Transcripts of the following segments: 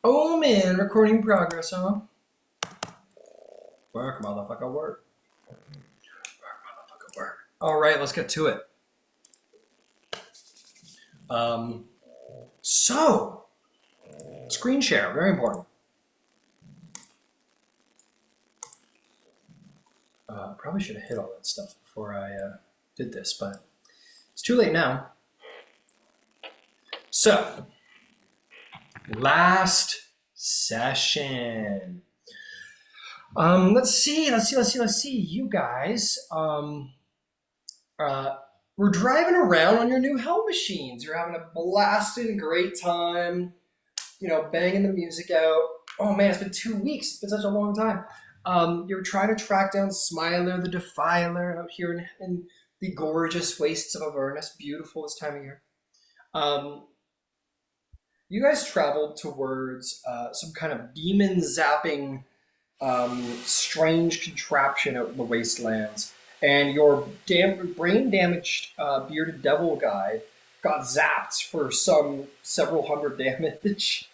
Oh man, recording progress, huh? Work, motherfucker, work. Motherfucker, work. All right, let's get to it. Um, so screen share, very important. Probably should have hit all that stuff before I did this, but it's too late now. So, last session. Let's see. You guys, uh, we're driving around on your new hell machines. You're having a blasting great time. Banging the music out. Oh man, it's been 2 weeks. It's been such a long time. You're trying to track down Smiler the Defiler out here in the gorgeous wastes of Avernus. Beautiful this time of year. Um, you guys traveled towards some kind of demon zapping strange contraption out in the wastelands, and your brain damaged bearded devil guy got zapped for some several hundred damage,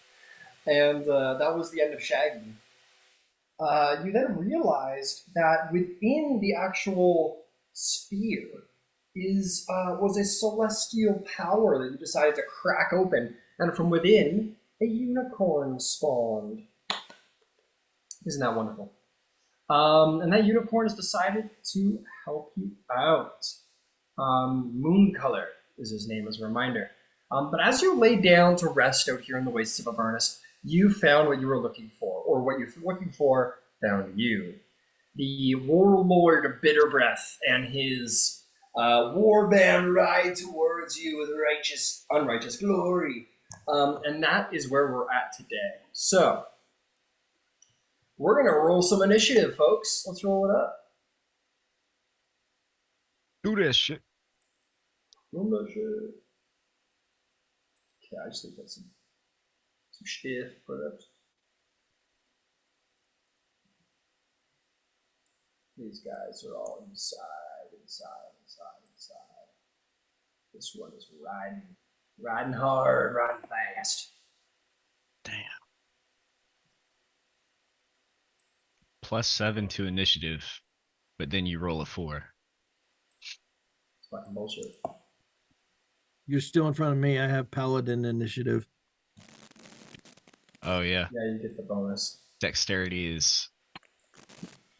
and that was the end of Shaggy. You then realized that within the actual sphere is was a celestial power that you decided to crack open, and from within a unicorn spawned. Isn't that wonderful? And that unicorn has decided to help you out. Mooncolor is his name, as a reminder. But as you lay down to rest out here in the wastes of Avernus, you found what you were looking for, or what you're looking for found you. The warlord Bitterbreath and his warband ride towards you with unrighteous glory. And that is where we're at today. So, we're going to roll some initiative, folks. Let's roll it up. Do this shit. Roll that shit. Okay, I just think that's some stiff put-ups. These guys are all inside. This one is riding hard, riding fast. Damn. +7 to initiative, but then you roll a 4. It's fucking bullshit. You're still in front of me. I have Paladin initiative. Oh yeah. Yeah, you get the bonus. Dexterity is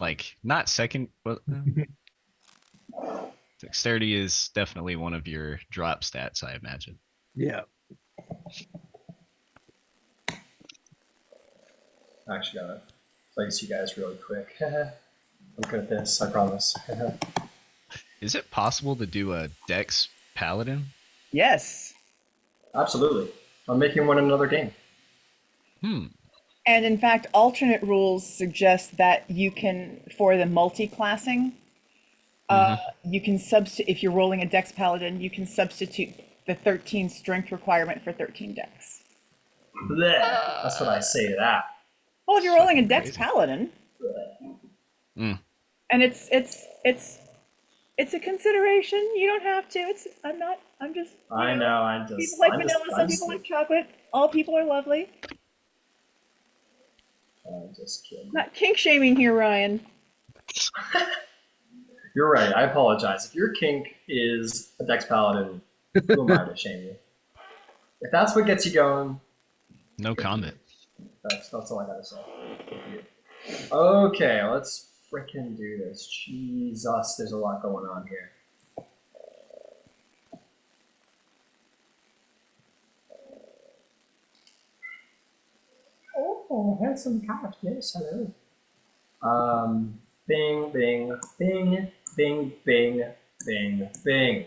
like not second, but dexterity is definitely one of your drop stats, I imagine. Yeah. I actually gotta place you guys really quick. I'm good at this, I promise. Is it possible to do a Dex Paladin? Yes. Absolutely. I'm making one in another game. And in fact, alternate rules suggest that you can, for the multi-classing, you can substitute, if you're rolling a Dex Paladin, you can substitute the 13 strength requirement for 13 Dex. Blech. That's what I say to that. Well, if you're rolling a Dex Crazy. Paladin, and it's a consideration. You don't have to. I'm just. I know. I'm just. People like I'm vanilla. just, Some people like chocolate. All people are lovely. I'm just kidding. Not kink shaming here, Ryan. You're right. I apologize. If your kink is a Dex Paladin, who am I to shame you? If that's what gets you going, No comment. that's all I gotta say. Okay, let's freaking do this. Jesus, there's a lot going on here. Oh, handsome cat. Yes, hello. Bing, bing, bing, bing, bing, bing, bing.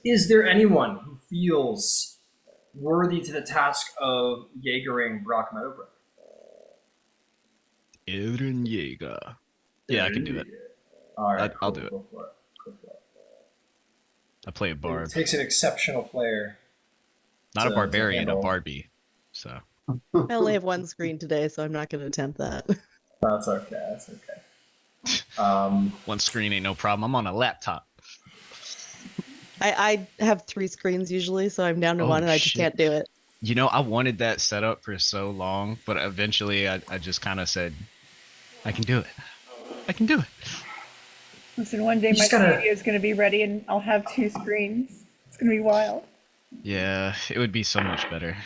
Is there anyone who feels worthy to the task of Jaegering Brock Meadowbrook? Eren Jaeger. Yeah, I can do it. All right, I'll do it. Go for it. I play a It bard. takes an exceptional player. Not a to barbarian, a handle. Barbie. So I only have one screen today, so I'm not going to attempt that. That's okay. That's okay. one screen ain't no problem. I'm on a laptop. I have 3 screens usually, so I'm down to Oh, one and I just shit. can't do it. You know, I wanted that setup for so long, but eventually I just kind of said, I can do it. I can do it. Listen, one day You my just gotta. studio is going to be ready and I'll have 2 screens. It's going to be wild. Yeah, it would be so much better.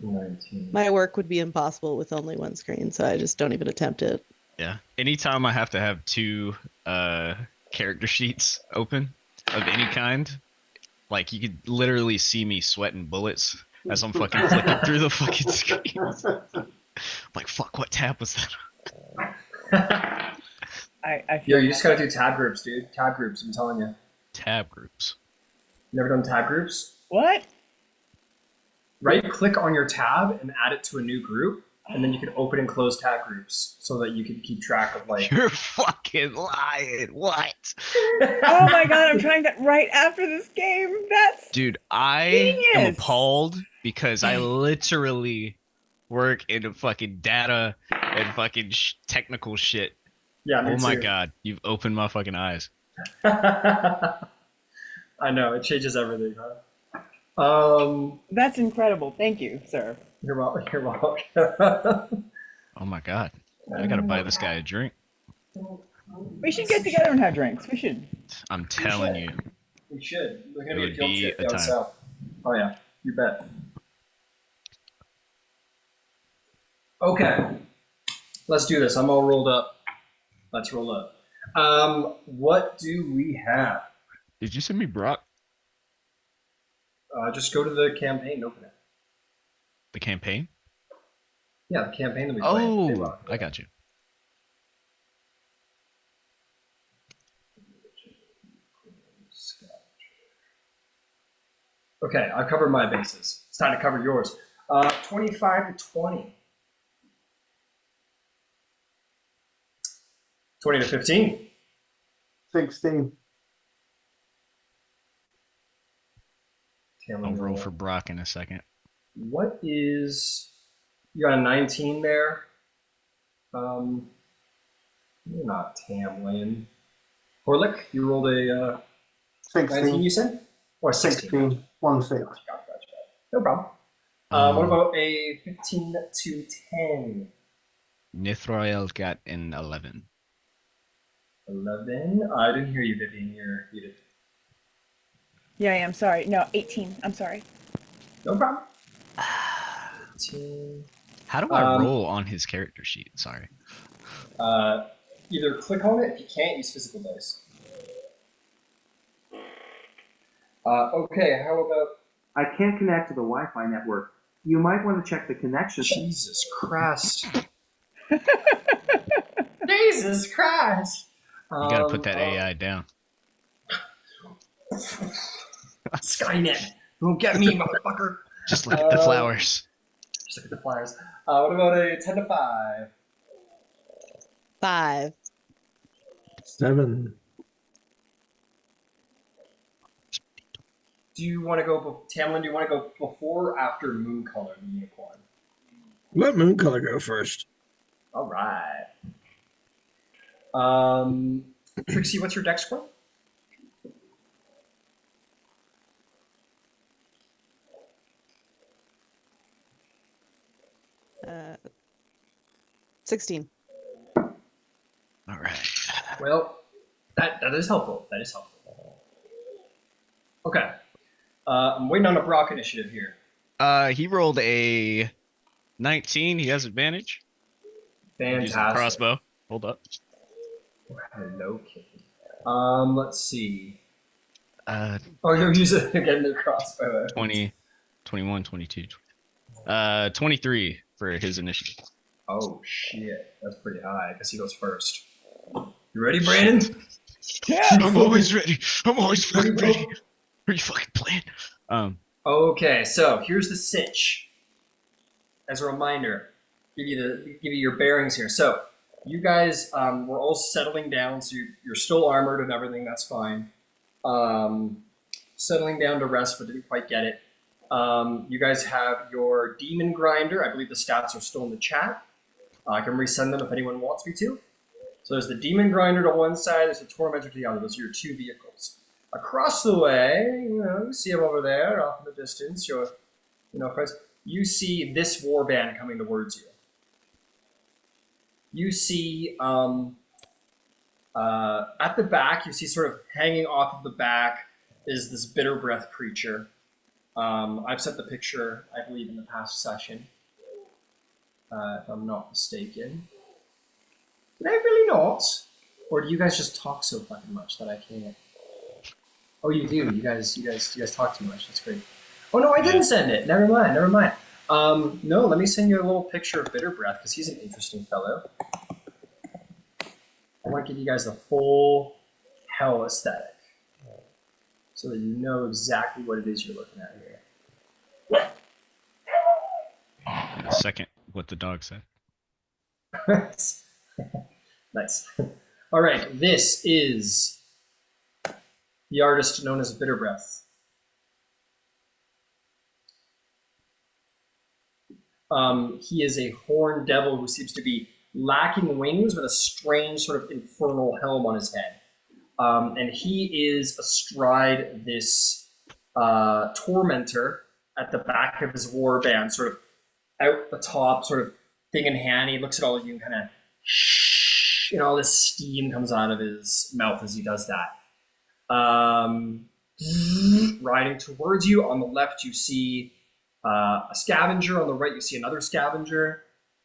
19. My work would be impossible with only one screen, so I just don't even attempt it. Yeah. Anytime I have to have two character sheets open of any kind, like you could literally see me sweating bullets as I'm fucking flicking through the fucking screen. Like, fuck, what tab was that? I Yo, feel you just gotta do tab groups, dude. Tab groups, I'm telling you. Tab groups. Never done tab groups? what? Right click on your tab and add it to a new group, and then you can open and close tab groups so that you can keep track of like. You're fucking lying. What? Oh my god, I'm trying that right after this game. That's Dude, I am genius. appalled because I literally work in fucking data and fucking technical shit. Yeah, me Oh my too. god, you've opened my fucking eyes. I know, it changes everything, huh? That's incredible. Thank you, sir. You're welcome. You're welcome. Oh my god. I gotta buy this guy a drink. We should get together and have drinks. We should. I'm telling you. We should. We're It gonna be a would field be trip a down time. south. Oh yeah, you bet. Okay, let's do this. I'm all rolled up. Let's roll up. What do we have? Did you send me Brock? Just go to the campaign and open it. The campaign? Yeah, the campaign that we played. Oh, Feywild. I got you. Okay, I've covered my bases. It's time to cover yours. 25 to 20. 20 to 15. 16. I'll roll for Brock in a second. What is... You got a 19 there. You're not Tamlin. Horlick, you rolled a 19, 16. you said? Or 16? 16. 1 6. Gotcha. No problem. What about a 15 to 10? Nithroel got an 11. 11? I didn't hear you, Vivian. You're muted. Yeah, I am sorry. No, 18. I'm sorry. No problem. 15. How do I roll on his character sheet? Sorry. Either click on it if you can't use physical dice. Okay, how about... I can't connect to the Wi-Fi network. You might want to check the connection. Jesus Christ. Jesus Christ. You gotta put that AI down. Skynet. Don't get me, motherfucker. Just look at the flowers. Just look at the flyers. What about a 10 to 5? 5. 7. Do you want to go, Tamlin, do you want to go before or after Mooncolor, the unicorn? Let Mooncolor go first. All right. Trixie, what's your dex score? Uh, 16. All right. Well, that is helpful. That is helpful. Okay. I'm waiting on a Brock initiative here. He rolled a 19. He has advantage. Using Fantastic. crossbow. Hold up. Hello, Kitty. Let's see. Uh, Oh, you're using again the crossbow. 20, 21, 22. 23 for his initiative. Oh shit, that's pretty high. I guess he goes first. You ready, Brandon? I'm always ready. I'm always fucking ready. Are you fucking playing? Okay, so here's the sitch. As a reminder, give you your bearings here. So you guys we're all settling down, so you're still armored and everything. That's fine. Settling down to rest, but didn't quite get it. You guys have your demon grinder. I believe the stats are still in the chat. I can resend them if anyone wants me to. So there's the demon grinder to one side, there's the tormentor to the other. Those are your two vehicles. across the way, you see him over there, off in the distance. Friends. You see this warband coming towards you. You see at the back, you see sort of hanging off of the back is this bitter breath creature. I've set the picture, I believe, in the past session, if I'm not mistaken. Did I really not? Or do you guys just talk so fucking much that I can't? Oh, you do. You guys talk too much. That's great. Oh no, I didn't send it. Never mind. No, let me send you a little picture of bitter breath because he's an interesting fellow. I want to give you guys the full hell aesthetic so that you know exactly what it is you're looking at here. Second, what the dog said. Nice. All right, this is the artist known as Bitter Breath. He is a horned devil who seems to be lacking wings with a strange sort of infernal helm on his head. And he is astride this tormentor at the back of his war band, sort of out the top, sort of thing in hand. He looks at all of you and kind of shh, and all this steam comes out of his mouth as he does that. Riding towards you. On the left, you see a scavenger. On the right, you see another scavenger.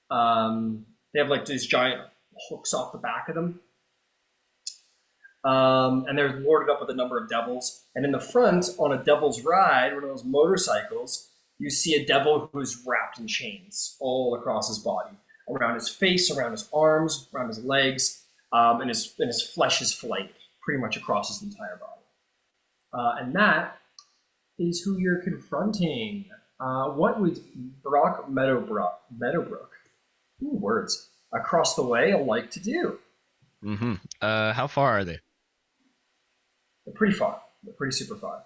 They have like these giant hooks off the back of them. And they're loaded up with a number of devils. And in the front, on a devil's ride, one of those motorcycles, you see a devil who's wrapped in chains all across his body, around his face, around his arms, around his legs, and his flesh is flayed pretty much across his entire body. And that is who you're confronting. What would Brock Meadowbrook, words, across the way like to do? Mm-hmm. How far are they? They're pretty far. They're pretty super far.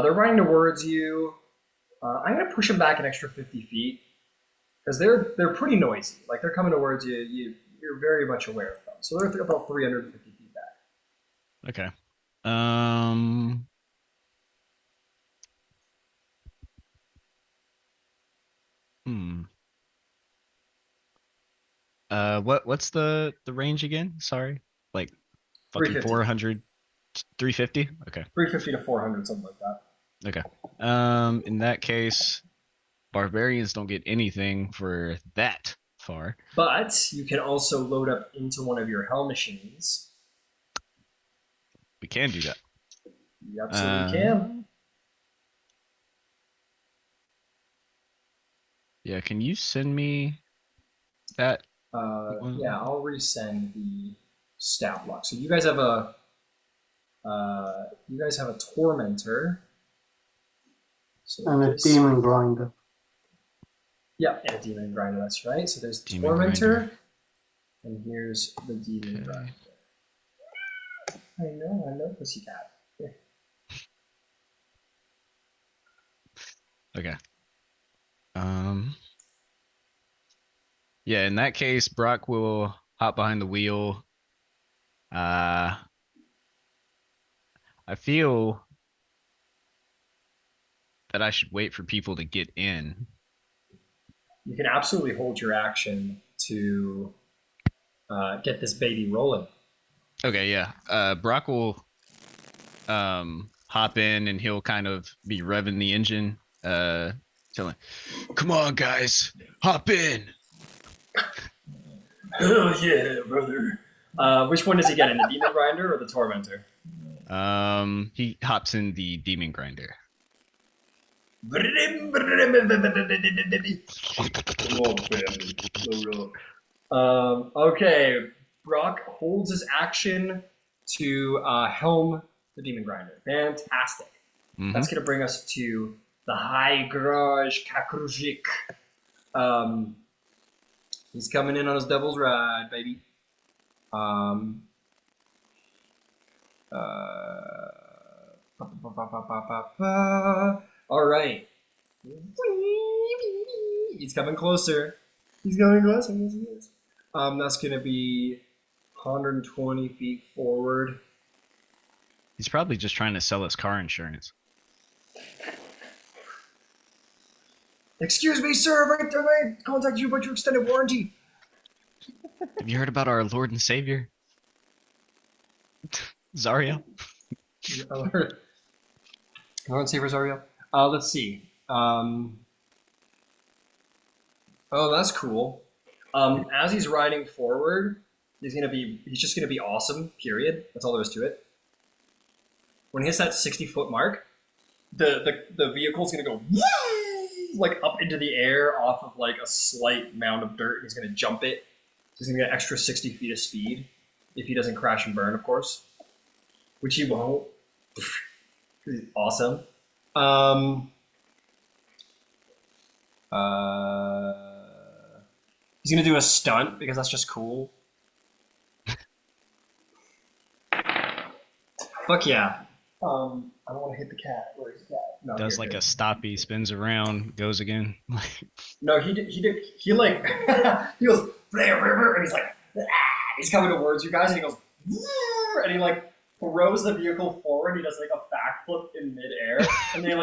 They're running towards you. I'm going to push them back an extra 50 feet because they're pretty noisy. Like they're coming towards you. You're very much aware of them. So they're about 350 feet back. Okay. What's the range again? Sorry. Like fucking 350. 400, 350? Okay. 350 to 400, something like that. Okay. In that case, barbarians don't get anything for that far. But you can also load up into one of your hell machines. We can do that. You absolutely can. Yeah, can you send me that? Yeah, I'll resend the stat block. So you guys have a tormentor. So And a demon grinder. Yeah, and a demon grinder. That's right. So there's the Demon tormentor, grinder. and here's the demon Okay. grinder. I know, pussycat. Okay. Yeah, in that case, Brock will hop behind the wheel. I feel that I should wait for people to get in. You can absolutely hold your action to get this baby rolling. Okay, yeah. Brock will hop in and he'll kind of be revving the engine, telling, "Come on, guys, hop in." Hell yeah, brother. Which one does he get in, the demon grinder or the tormentor? He hops in the demon grinder. Okay, Brock holds his action to helm the demon grinder. Fantastic. Mhm. That's going to bring us to the High Garage Kakrujik. He's coming in on his devil's ride, baby. All right. He's coming closer. He's coming closer. Yes, he is. That's going to be 120 feet forward. He's probably just trying to sell us car insurance. Excuse me, sir. Right there, I contacted you about your extended warranty. Have you heard about our Lord and Savior? Zariel? Lord and Savior Zariel. Let's see. Oh, that's cool. As he's riding forward, he's just gonna be awesome. Period. That's all there is to it. When he hits that 60-foot mark, the vehicle's gonna go like up into the air off of like a slight mound of dirt. He's gonna jump it. So he's gonna get extra 60 feet of speed if he doesn't crash and burn, of course, which he won't. He's awesome. He's gonna do a stunt because that's just cool. Fuck yeah. I don't want to hit the cat. Where's the cat? No, Does like a stoppy, spins around, goes again. No, he like he goes and he's like he's coming towards you guys and he goes and he like throws the vehicle forward. He does like a backflip in midair and then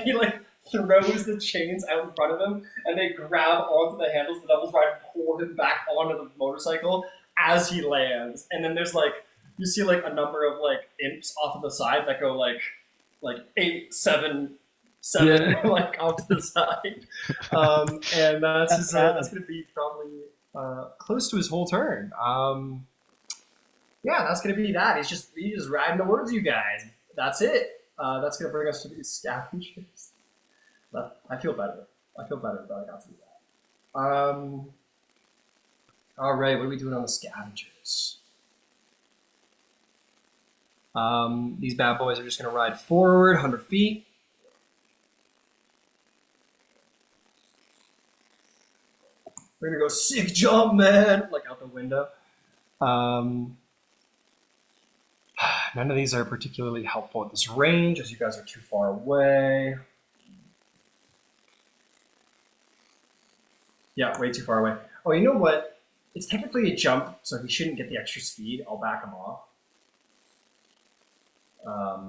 he like throws the chains out in front of him and they grab onto the handles of the devil's ride and pull him back onto the motorcycle as he lands. And then there's like you see like a number of like imps off of the side that go like 8, 7, like off to the side, and that's going to be probably close to his whole turn. Yeah, that's going to be that. He's just riding towards you guys. That's it. That's going to bring us to these scavengers. I feel better. I feel better that I got to do that. All right, what are we doing on the scavengers? These bad boys are just going to ride forward 100 feet. We're going to go sick jump, man, like out the window. None of these are particularly helpful at this range as you guys are too far away. Yeah, way too far away. Oh, you know what? It's technically a jump, so he shouldn't get the extra speed. I'll back him off.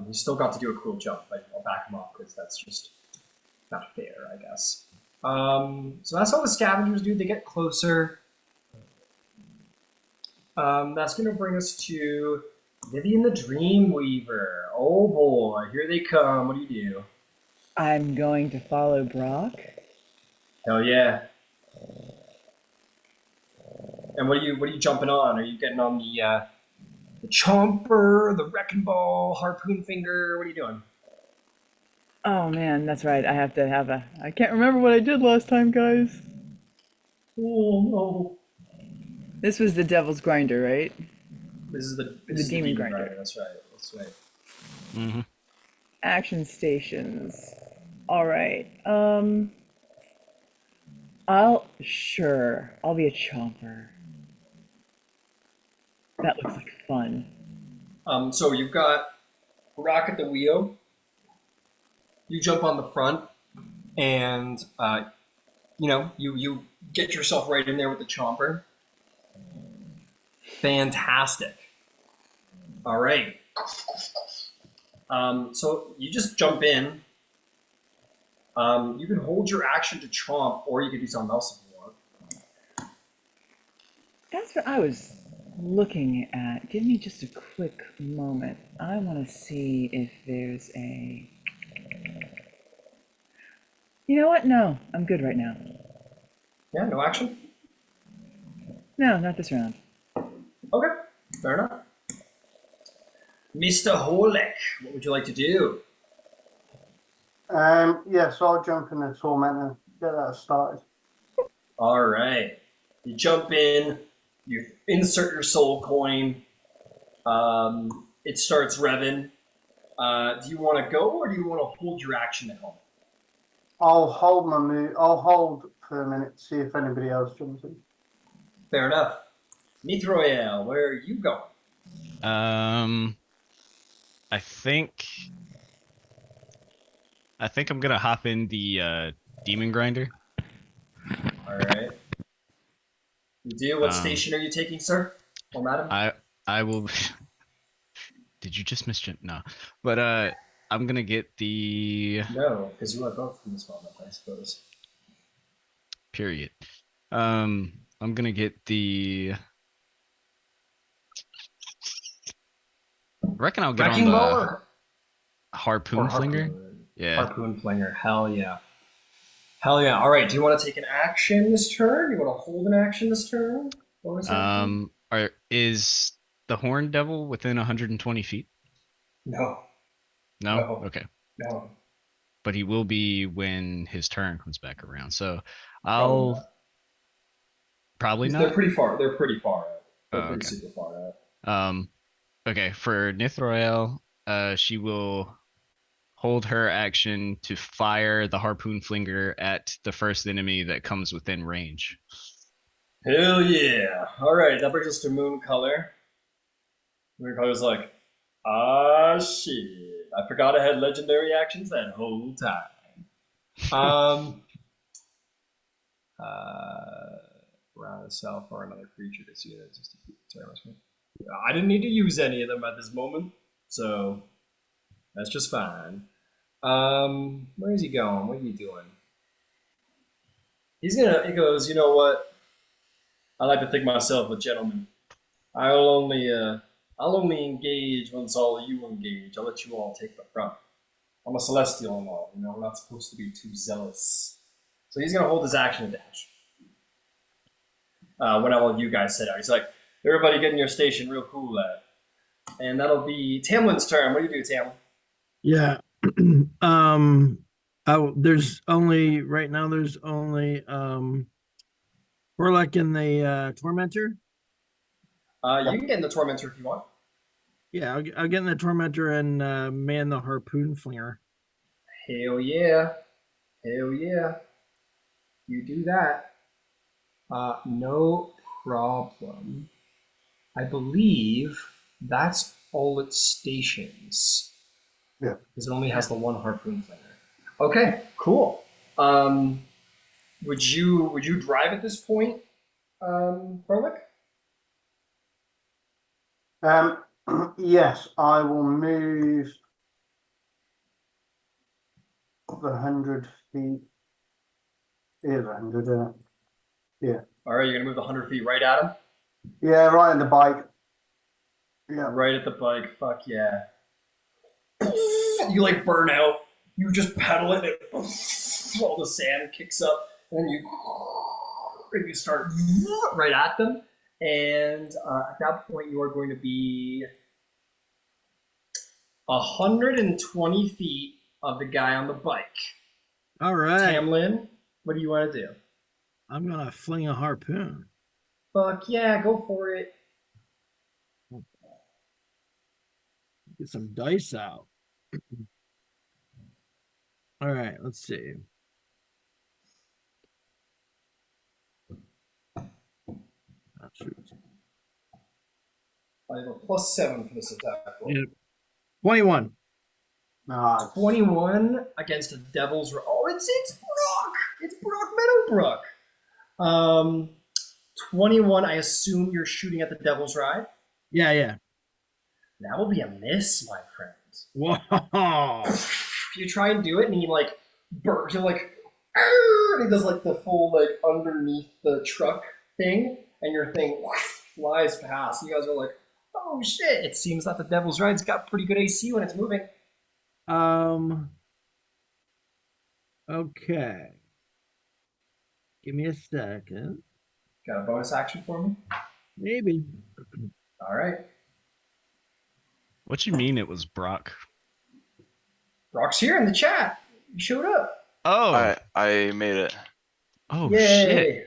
He's still got to do a cool jump, but I'll back him off because that's just not fair, I guess. So that's how the scavengers do. They get closer. That's going to bring us to Vivian the Dreamweaver. Oh boy, here they come. What do you do? I'm going to follow Brock. Hell yeah. And what are you jumping on? Are you getting on the Chomper, the Wrecking Ball, Harpoon Finger? What are you doing? Oh man, that's right. I have to have I can't remember what I did last time, guys. Oh no. This was the Devil's Grinder, right? This is the Demon Grinder. That's right. That's right. Mm-hmm. Action stations. All right. I'll be a Chomper. That looks like fun. So you've got Rock at the wheel. You jump on the front, and you get yourself right in there with the Chomper. Fantastic. All right. So you just jump in. You can hold your action to chomp, or you can do something else if you want. That's what I was looking at. Give me just a quick moment. I want to see if there's a... You know what? No, I'm good right now. Yeah, no action? No, not this round. Okay, fair enough. Mr. Horlick, what would you like to do? So I'll jump in the tormentor, get that started. All right. You jump in, you insert your soul coin. It starts revving. Do you want to go or do you want to hold your action at home? I'll hold my move. I'll hold for a minute, see if anybody else jumps in. Fair enough. Nithroel, where are you going? I think I'm gonna hop in the Demon Grinder. All right. You do? What station are you taking, sir? Or madam? I will. Did you just misjump? No, but I'm gonna get the No, because you are both in this moment, I suppose. period. I'm gonna get the. I reckon I'll get Wrecking on ball the or harpoon flinger. harpoon? Yeah. Harpoon flinger. Hell yeah. Hell yeah. All right. Do you want to take an action this turn? Do you want to hold an action this turn? Bonus action? Is the horn devil within 120 feet? No. No. No. Okay. No. But he will be when his turn comes back around. So Probably I'll not. probably They're not. pretty far. They're pretty far out. Oh, They're pretty okay. super far out. Okay. For Nithroel, she will hold her action to fire the harpoon flinger at the first enemy that comes within range. Hell yeah. All right. That brings us to Moon Color. Moon Color's like, ah, shit. I forgot I had legendary actions that whole time. Around itself or another creature to see that it's just a feat. Sorry, I didn't need to use any of them at this moment, so that's just fine. Where is he going? What are you doing? He goes, you know what? I like to think myself a gentleman. I'll only engage once all of you engage. I'll let you all take the front. I'm a celestial and all, we're not supposed to be too zealous. So he's gonna hold his action dash. When all of you guys sit out. He's like, everybody get in your station real cool, lad. And that'll be Tamlin's turn. What do you do, Tamlin? Yeah. There's only right now. There's only Warlock in the Tormentor. You can get in the Tormentor if you want. Yeah, I'll get in the Tormentor and man the harpoon flinger. Hell yeah. Hell yeah. You do that. No problem. I believe that's all its stations. Yeah. Because it only has the one harpoon flinger. Okay, cool. Would you drive at this point, Berwick? Yes, I will move the 100 feet. It is 100, isn't it? Yeah. All right, you're gonna move the 100 feet right at him. Yeah, right on the bike. Yeah. Right at the bike. Fuck yeah. You like burn out. You just pedal it, and all the sand kicks up, and then you start right at them. And at that point, you are going to be 120 feet of the guy on the bike. All right. Tamlin, what do you want to do? I'm gonna fling a harpoon. Fuck yeah, go for it. Get some dice out. All right, let's see. Oh, shoot. I have a +7 for this attack roll. Yeah. 21. Nice. 21 against a Devil's. Oh, it's Brock. It's Brock Meadowbrook. 21. I assume you're shooting at the Devil's Ride. Yeah. That will be a miss, my friend. Whoa. You try and do it, and he like burns. You're like, "Arr!" and he does like the full like underneath the truck thing, and your thing flies past. You guys are like, oh shit! It seems that the Devil's Ride's got pretty good AC when it's moving. Okay. Give me a second. Got a bonus action for me? Maybe. All right. What you mean it was Brock? Brock's here in the chat. You showed up. Oh, I made it. oh Yay. shit!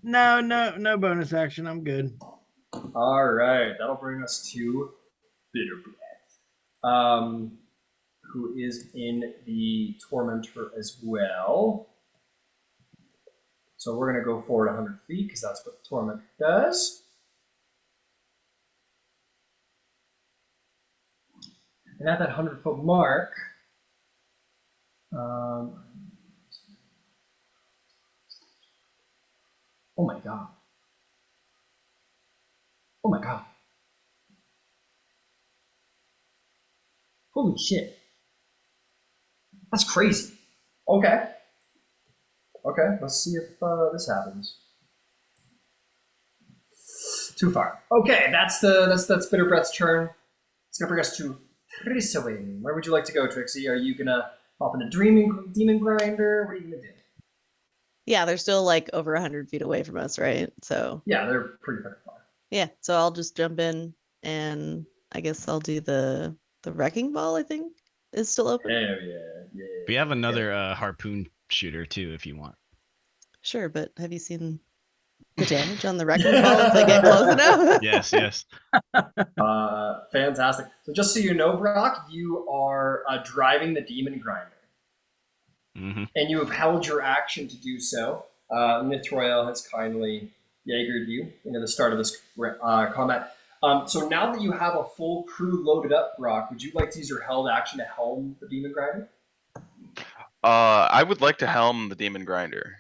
No bonus action. I'm good. All right. That'll bring us to Bitter Breath, who is in the Tormentor as well. So we're going to go forward 100 feet because that's what the Torment does. And at that 100-foot mark, oh my god. Oh my god. Holy shit. That's crazy. Okay. Okay, let's see if this happens. Too far. Okay, that's Bitterbreath's turn. It's gonna bring us to Trissawing. Where would you like to go, Trixie? Are you gonna hop in a demon grinder? What are you gonna do? Yeah, they're still like over 100 feet away from us, right? So Yeah, they're pretty fucking far. yeah, so I'll just jump in and I guess I'll do the wrecking ball, I think is still open. Hell yeah, yeah. We have another harpoon shooter too, if you want. Sure, but have you seen the damage on the wrecking ball if they get close enough? Yes, yes. Fantastic. So just so you know, Brock, you are driving the demon grinder. Mm-hmm. And you have held your action to do so. Nithroel has kindly Jaegered you into the start of this combat. So now that you have a full crew loaded up, Brock, would you like to use your held action to helm the demon grinder? I would like to helm the demon grinder.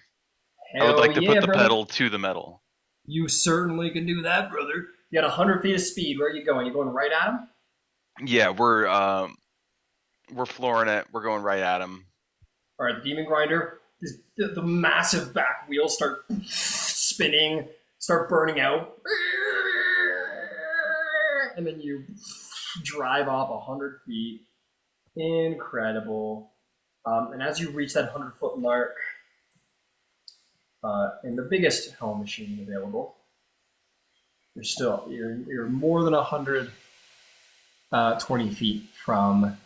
I would Hell like to yeah, put the brother. pedal to the metal. You certainly can do that, brother. You got 100 feet of speed. Where are you going? You going right at him? Yeah, we're flooring it. We're going right at him. All right, the demon grinder. The massive back wheels start spinning, start burning out, and then you drive off 100 feet. Incredible. And as you reach that 100-foot mark, in the biggest helm machine available, you're more than 120 feet from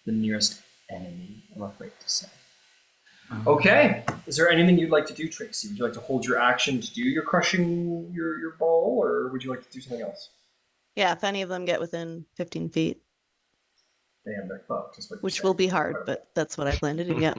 the nearest enemy, I'm afraid to say. Okay. Is there anything you'd like to do, Trixie? Would you like to hold your action to do your crushing your ball, or would you like to do something else? Yeah, if any of them get within 15 feet, Damn, they're fucked. Just like which will be hard, but that's what I plan to do. Yeah.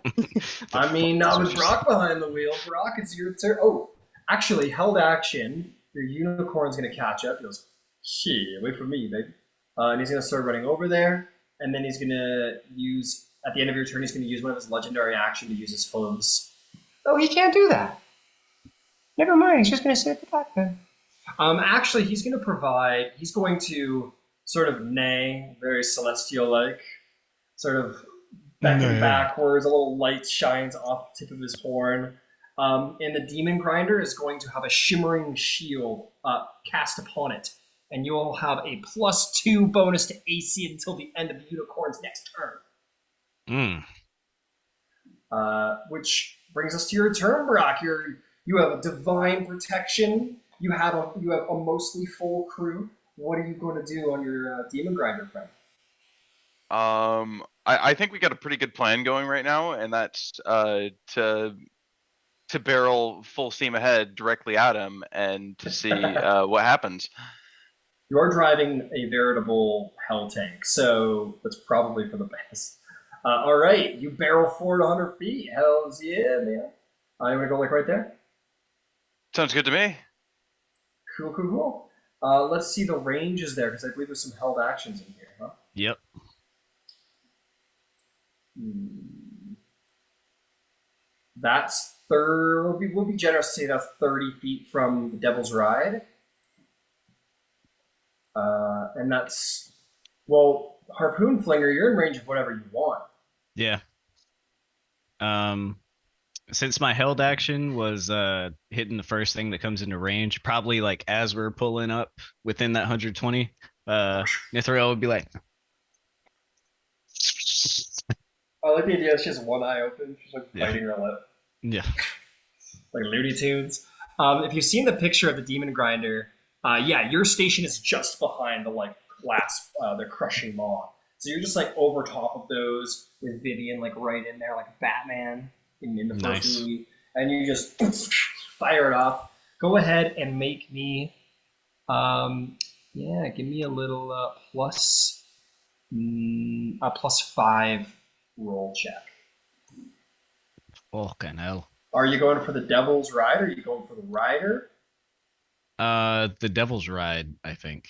I mean, now with Brock behind the wheel, Brock, it's your turn. Oh, actually, held action. Your unicorn's gonna catch up. He goes, shit, wait for me, baby. And he's gonna start running over there, and then he's gonna use. At the end of your turn, he's going to use one of his legendary action to use his hooves. Oh, he can't do that. Never mind. He's just going to sit at the back then. Actually, he's going to sort of neigh, very celestial-like, sort of becking backwards. A little light shines off the tip of his horn. And the demon grinder is going to have a shimmering shield cast upon it. And you will have a +2 bonus to AC until the end of the unicorn's next turn. Which brings us to your turn, Brock. You have a divine protection. You have a mostly full crew. What are you going to do on your demon grinder, friend? I think we got a pretty good plan going right now, and that's to barrel full steam ahead directly at him and to see what happens. You are driving a veritable hell tank, so that's probably for the best. All right, you barrel forward 100 feet. Hells yeah, man. You want to go like right there? Sounds good to me. Cool. Let's see the ranges there, because I believe there's some held actions in here, huh? Yep. That's we'll be generous to say that's 30 feet from the Devil's Ride. And that's, well, Harpoon Flinger, you're in range of whatever you want. Yeah. Since my held action was hitting the first thing that comes into range, probably like as we're pulling up within that 120, Nithroel would be like, I like the idea she has one eye open. She's like biting her lip. yeah. Like Looney Tunes. If you've seen the picture of the demon grinder, your station is just behind the glass, the crushing maw. So you're just like over top of those with Vivian like right in there, like Batman in the first movie, and you just fire it off. Go ahead and make me, give me a little a +5 roll check. Fucking hell. Are you going for the Devil's Ride, or are you going for the Rider? The Devil's Ride, I think.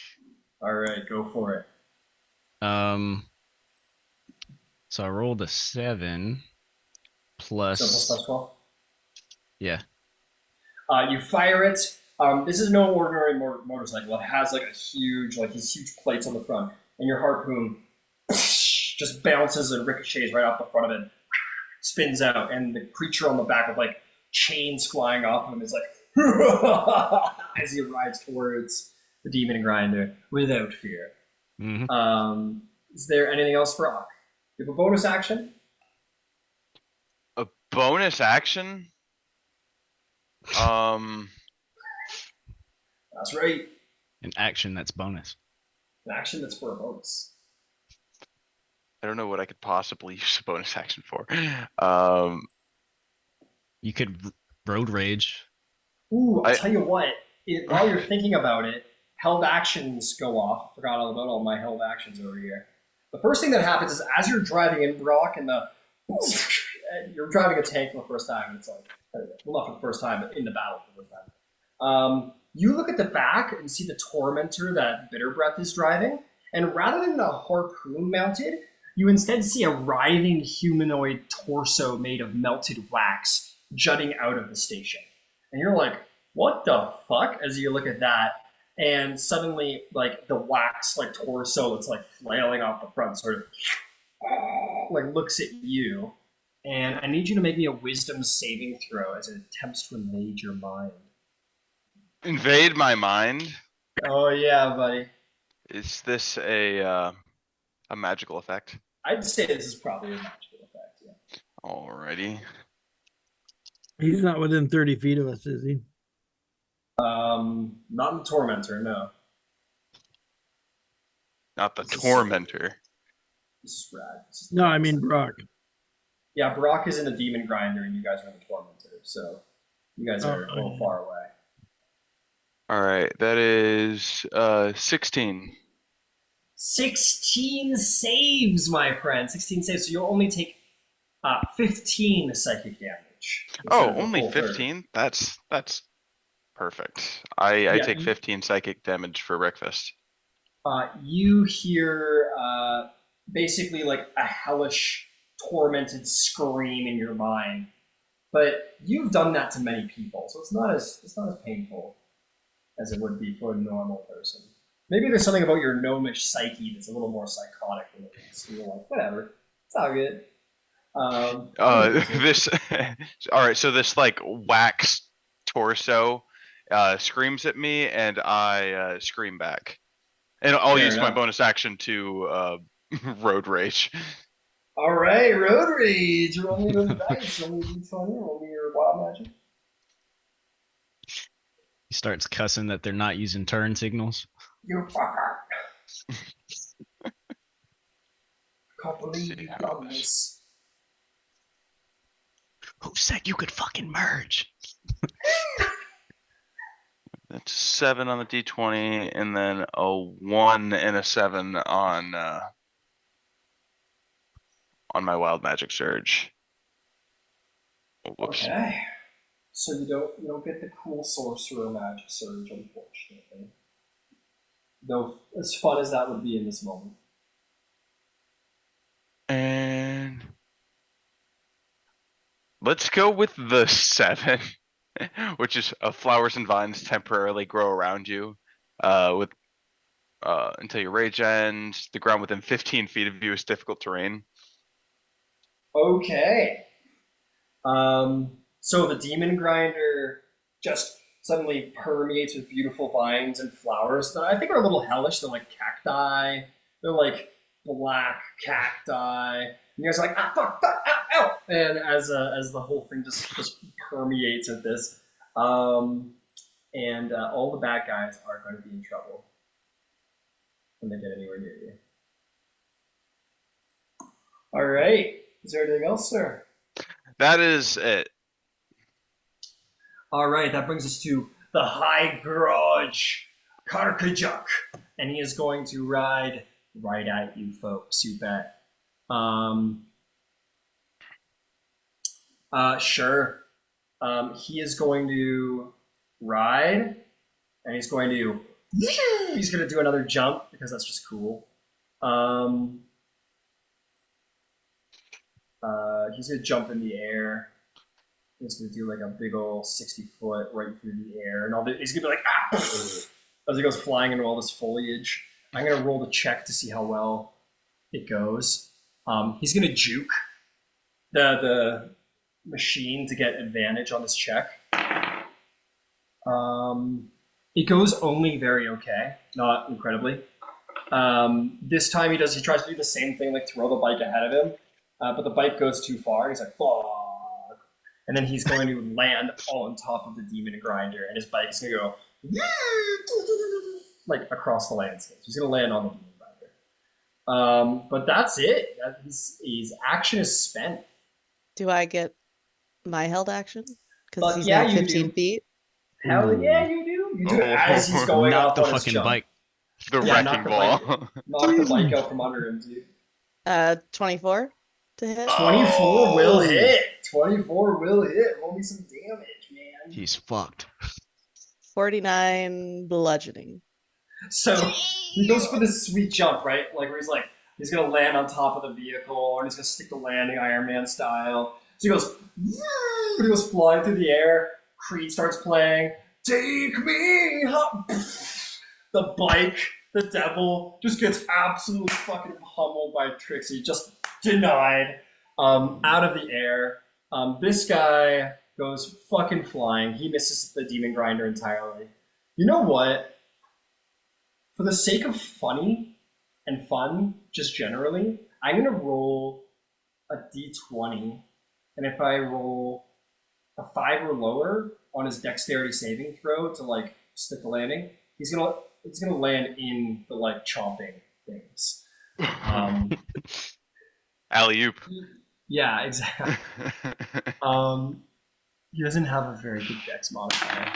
All right, go for it. So I rolled a 7 plus. 7 + 12. Yeah. You fire it. This is no ordinary motorcycle. It has like a huge, like these huge plates on the front, and your harpoon just bounces and ricochets right off the front of it, spins out, and the creature on the back with like chains flying off of him is like as he rides towards the demon grinder without fear. Mhm. Is there anything else for Ock? You have a bonus action? A bonus action? That's right. An action that's bonus. An action that's for a bonus. I don't know what I could possibly use a bonus action for. You could road rage. Ooh, I'll I- tell you what. While you're thinking about it, held actions go off. Forgot all about all my held actions over here. The first thing that happens is as you're driving in, Brock, and you're driving a tank for the first time, and it's like, well, not for the first time, but in the battle for the first time. You look at the back and see the tormentor that Bitter Breath is driving, and rather than a harpoon mounted, you instead see a writhing humanoid torso made of melted wax jutting out of the station. And you're like, what the fuck? As you look at that, and suddenly, like, the wax, like, torso that's, like, flailing off the front sort of, like, looks at you. And I need you to make me a wisdom saving throw as it attempts to invade your mind. Invade my mind? Oh, yeah, buddy. Is this a magical effect? I'd say this is probably a magical effect, yeah. Alrighty. He's not within 30 feet of us, is he? Not in the Tormentor, no. Not the This is- tormentor. This is rad. This is No, I mean Brock. Yeah, Brock is in the Demon Grinder, and you guys are in the Tormentor, so you guys are a little far away. Alright, that is 16. 16 saves, my friend. 16 saves, so you'll only take 15 psychic damage. Oh, instead of the only full 30. 15? That's perfect. I Yeah. take 15 psychic damage for breakfast. You hear basically like a hellish, tormented scream in your mind, but you've done that to many people, so it's not as painful as it would be for a normal person. Maybe there's something about your gnomish psyche that's a little more psychotic than it is. So you're like, whatever, it's all good. This alright, so this like wax torso screams at me and I scream back. And I'll Fair use my enough. bonus action to road rage. All right, road rage. Roll me those dice. Roll me d20. Roll me your wild magic. He starts cussing that they're not using turn signals. You fucker. Can't believe you've done this. Who said you could fucking merge? That's 7 on the d20, and then a 1 and a 7 on my wild magic surge. Oh, whoops. Okay. So you don't get the cool sorcerer magic surge, unfortunately. Though as fun as that would be in this moment. And let's go with the 7, which is flowers and vines temporarily grow around you with until your rage ends. The ground within 15 feet of you is difficult terrain. Okay. So the demon grinder just suddenly permeates with beautiful vines and flowers that I think are a little hellish. They're like cacti. They're like black cacti. And you guys are like, ah, fuck, ow, ow. And as the whole thing just permeates with this, and all the bad guys are going to be in trouble when they get anywhere near you. All right. Is there anything else, sir? That is it. All right, that brings us to the High Garage Karkajuk, and he is going to ride right at you, folks. You bet. Sure. He is going to ride, and he's going to do another jump because that's just cool. He's gonna jump in the air. It's gonna do like a big old 60-foot right through the air, and he's gonna be like ah as he goes flying into all this foliage. I'm gonna roll the check to see how well it goes. He's gonna juke the machine to get advantage on this check. It goes only very okay, not incredibly. This time he tries to do the same thing, like throw the bike ahead of him, but the bike goes too far. He's like, fuck. And then he's going to land on top of the demon grinder, and his bike's gonna go like across the landscape. He's gonna land on the demon grinder. But that's it. His action is spent. Do I get my held action? Because he's yeah, now you 15 do. feet. Hell yeah, you do. You do it as he's going Not off the on his fucking jump. bike. The Yeah, knock wrecking the ball. Knock the bike out from under him, dude. 24 to hit. 24 will hit. 24 will hit. Roll me some damage, man. He's fucked. 49 bludgeoning. So he goes for this sweet jump, right? Like where he's gonna land on top of the vehicle, and he's gonna stick the landing Iron Man style. So he goes flying through the air. Creed starts playing. Take me home. The bike, the devil, just gets absolutely fucking pummeled by Trixie. Just denied. Out of the air. This guy goes fucking flying. He misses the demon grinder entirely. You know what? For the sake of funny and fun, just generally, I'm gonna roll a d20, and if I roll a 5 or lower on his dexterity saving throw to like stick the landing, it's gonna land in the like chomping things. Alley-oop. Yeah, exactly. He doesn't have a very good dex modifier.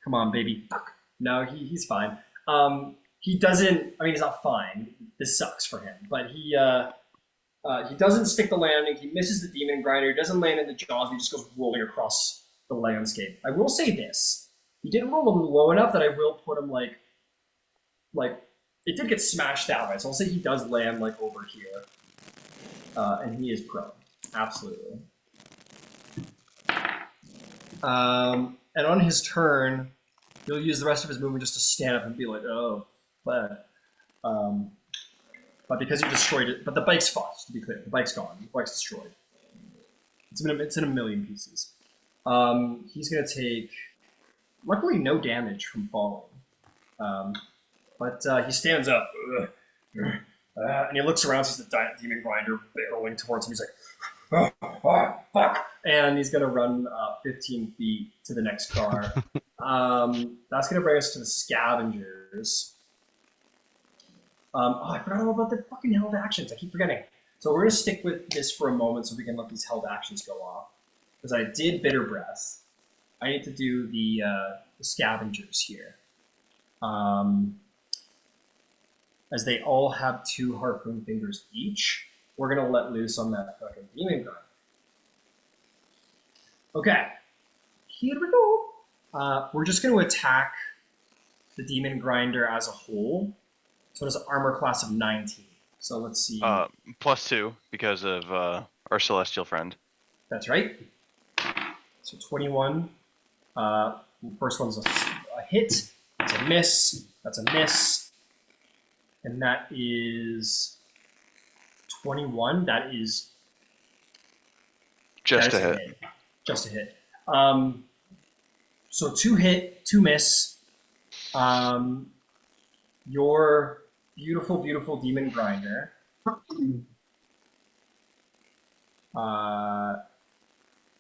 Come on, baby. No, he's fine. He doesn't. I mean, he's not fine. This sucks for him. But he doesn't stick the landing. He misses the demon grinder. He doesn't land in the jaws. He just goes rolling across the landscape. I will say this: he didn't roll him low enough that I will put him like it did get smashed out, right? So I'll say he does land like over here, and he is prone. Absolutely. And on his turn, he'll use the rest of his movement just to stand up and be like, oh, but because you destroyed it, but the bike's fucked, to be clear. The bike's gone. The bike's destroyed. It's in a million pieces. He's going to take, luckily, no damage from falling. But he stands up. And he looks around, sees the demon grinder barreling towards him. He's like, oh, fuck. And he's going to run 15 feet to the next car. That's going to bring us to the scavengers. I forgot all about the fucking held actions. I keep forgetting. So we're going to stick with this for a moment so we can let these held actions go off. Because I did Bitter Breath. I need to do the scavengers here. As they all have 2 harpoon fingers each, we're going to let loose on that fucking demon grinder. Okay, here we go. We're just going to attack the demon grinder as a whole. So it has an armor class of 19. So let's see. +2 because of our celestial friend. That's right. So 21. First one's a hit. That's a miss. That's a miss. And that is 21. That is Just a hit. Just a hit. So 2 hit, 2 miss. Your beautiful, beautiful demon grinder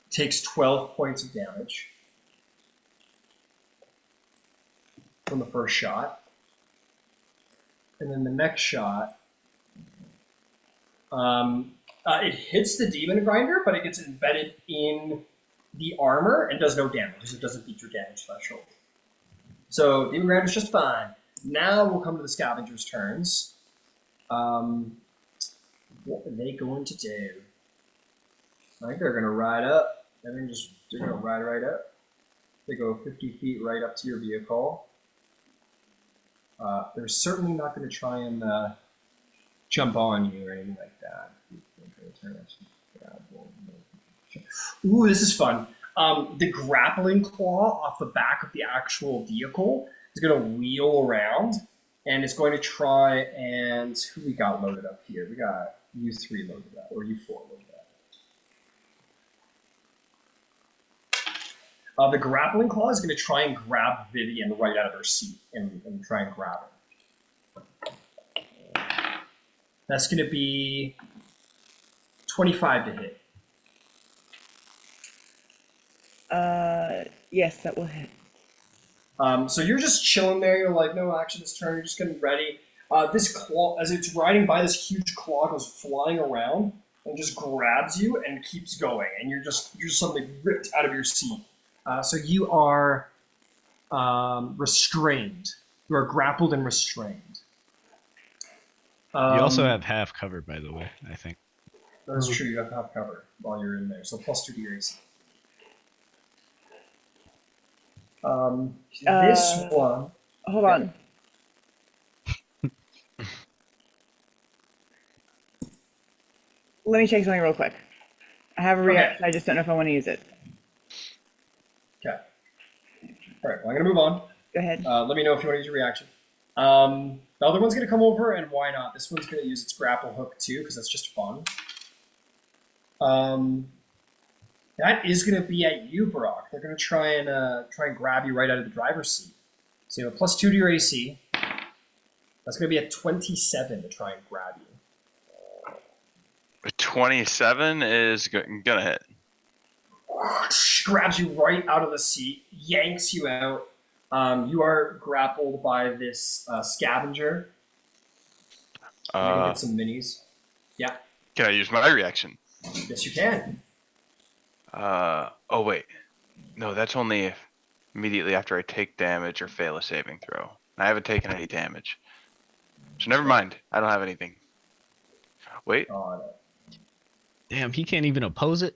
takes 12 points of damage from the first shot. And then the next shot, it hits the demon grinder, but it gets embedded in the armor and does no damage, because it doesn't beat your damage threshold. So demon grinder's just fine. Now we'll come to the scavengers' turns. What are they going to do? I think they're going to ride up. They're going to ride right up. They go 50 feet right up to your vehicle. They're certainly not going to try and jump on you or anything like that. Ooh, this is fun. The grappling claw off the back of the actual vehicle is going to wheel around, and it's going to try and who we got loaded up here? We got U3 loaded up, or U4 loaded up. The grappling claw is going to try and grab Vivian right out of her seat and try and grab her. That's going to be 25 to hit. Yes, that will hit. So you're just chilling there. You're like, no action this turn. You're just getting ready. This claw, as it's riding by, this huge claw goes flying around and just grabs you and keeps going. And you're just suddenly ripped out of your seat. So you are restrained. You are grappled and restrained. You also have half cover, by the way, I think. That's true. You have to have cover while you're in there. So +2 to your AC. This one. Hold on. Let me check something real quick. I have a reaction. I just don't know if I want to use it. Okay. All right. Well, I'm gonna move on. Go ahead. Let me know if you want to use your reaction. The other one's gonna come over, and why not? This one's gonna use its grapple hook too, because that's just fun. That is gonna be at you, Brock. They're gonna try and grab you right out of the driver's seat. So you have a +2 to your AC. That's gonna be a 27 to try and grab you. 27 is gonna hit. Grabs you right out of the seat, yanks you out. You are grappled by this scavenger. You can get some minis. Yeah. Can I use my reaction? Yes, you can. Oh wait. No, that's only immediately after I take damage or fail a saving throw. I haven't taken any damage. So never mind. I don't have anything. Wait. Damn, he can't even oppose it?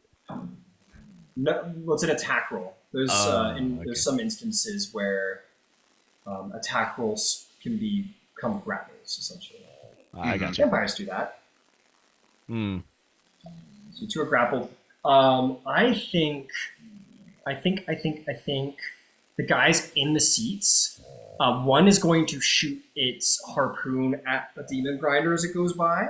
No, well, it's an attack roll. There's okay. there's some instances where attack rolls can become grapples, essentially. I got you. Vampires do that. Hmm. So two are grappled. I think the guys in the seats, one is going to shoot its harpoon at the demon grinder as it goes by.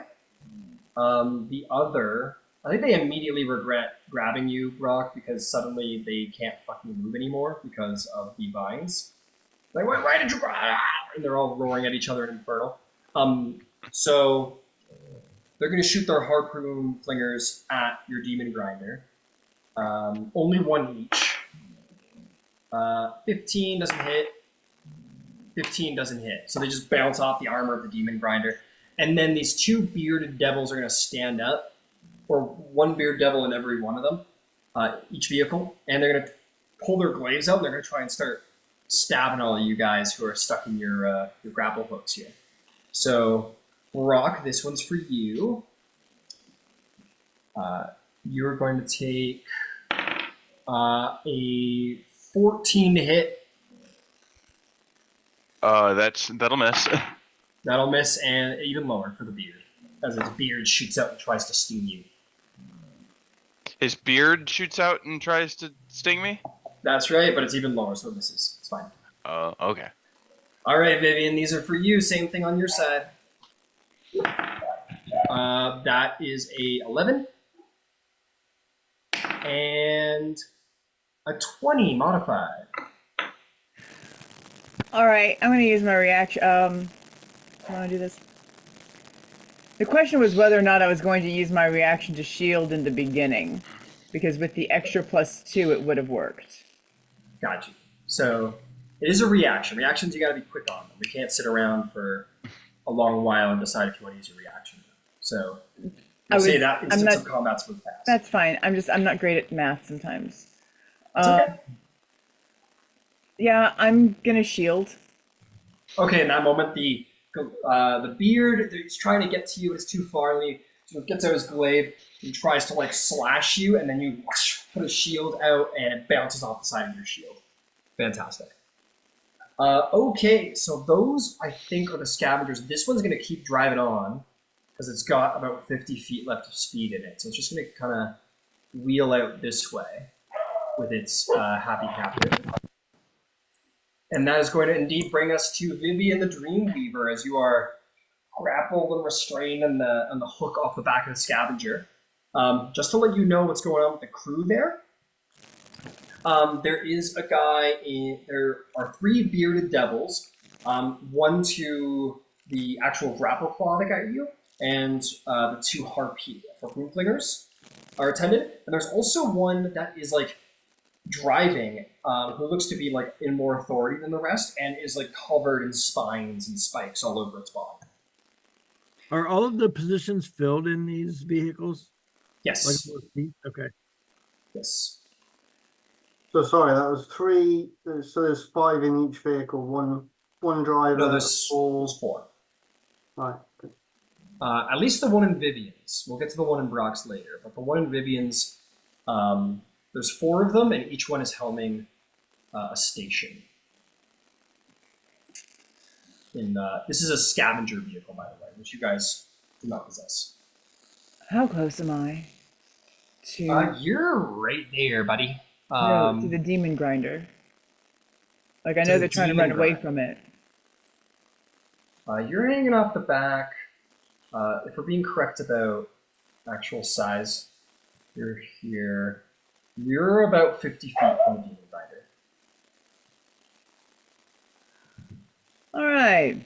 The other, I think they immediately regret grabbing you, Brock, because suddenly they can't fucking move anymore because of the vines. Like, why did you grab? And they're all roaring at each other in Infernal. So they're going to shoot their harpoon flingers at your demon grinder. Only one each. 15 doesn't hit. 15 doesn't hit. So they just bounce off the armor of the demon grinder. And then these two bearded devils are going to stand up, or one bearded devil in every one of them, each vehicle. And they're going to pull their glaives out, and they're going to try and start stabbing all of you guys who are stuck in your grapple hooks here. So, Brock, this one's for you. You're going to take a 14 to hit. That'll miss. That'll miss, and even lower for the beard, as its beard shoots out and tries to sting you. His beard shoots out and tries to sting me? That's right, but it's even lower, so it misses. It's fine. Okay. All right, Vivian, these are for you. Same thing on your side. That is a 11. And a 20 modified. All right, I'm going to use my reaction. I want to do this. The question was whether or not I was going to use my reaction to shield in the beginning, because with the extra +2, it would have worked. Got you. So it is a reaction. Reactions, you got to be quick on them. We can't sit around for a long while and decide if you want to use your reaction. So we'll say that instance of combat's moved past. That's fine. I'm not great at math sometimes. It's okay. Yeah, I'm gonna shield. Okay, in that moment, the beard, he's trying to get to you, but it's too far, and he sort of gets out his glaive and tries to like slash you, and then you put a shield out, and it bounces off the side of your shield. Fantastic. Okay, so those, I think, are the scavengers. This one's going to keep driving on, because it's got about 50 feet left of speed in it, so it's just going to kind of wheel out this way. with its happy captive. And that is going to indeed bring us to Vivian the Dreamweaver, as you are grappled and restrained on the hook off the back of the scavenger. Just to let you know what's going on with the crew there. There is a guy there are 3 bearded devils, one to the actual grapple claw that got you, and the 2 harpoon flingers are attended. And there's also one that is like driving, who looks to be like in more authority than the rest, and is like covered in spines and spikes all over its body. Are all of the positions filled in these vehicles? Yes. Okay. Yes. So sorry, that was 3. So there's 5 in each vehicle. One driver. No, there's 4. Right. At least the one in Vivian's. We'll get to the one in Brock's later, but the one in Vivian's, there's 4 of them, and each one is helming a station. This is a scavenger vehicle, by the way, which you guys do not possess. How close am I to You're right there, buddy. no, to the demon grinder? Like I to know the they're trying to demon run away grinder. from it. You're hanging off the back. If we're being correct about actual size, you're here. You're about 50 feet from the demon grinder. All right.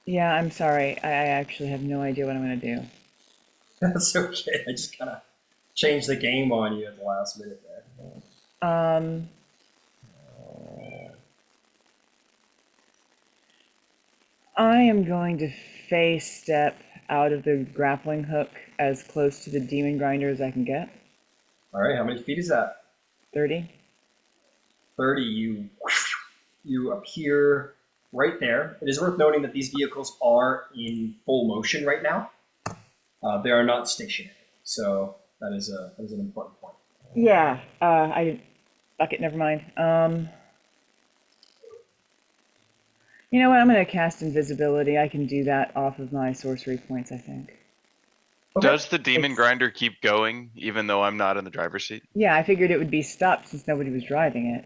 Yeah, I'm sorry. I actually have no idea what I'm going to do. That's okay. I just kind of changed the game on you at the last minute there. I am going to face step out of the grappling hook as close to the demon grinder as I can get. All right, how many feet is that? 30. 30. You appear right there. It is worth noting that these vehicles are in full motion right now. They are not stationary, so that is an important point. Yeah, I didn't. Fuck it, never mind. You know what? I'm going to cast invisibility. I can do that off of my sorcery points, I think. Okay. Does the demon It's- grinder keep going even though I'm not in the driver's seat? Yeah, I figured it would be stopped since nobody was driving it.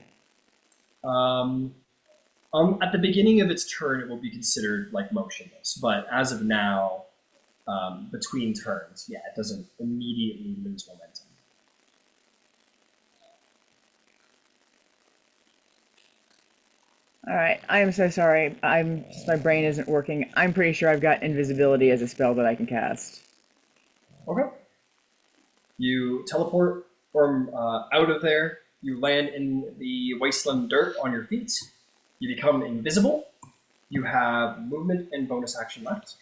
At the beginning of its turn, it will be considered like motionless, but as of now, between turns, yeah, it doesn't immediately lose momentum. All right, I am so sorry. My brain isn't working. I'm pretty sure I've got invisibility as a spell that I can cast. Okay. You teleport from out of there. You land in the wasteland dirt on your feet. You become invisible. You have movement and bonus action left.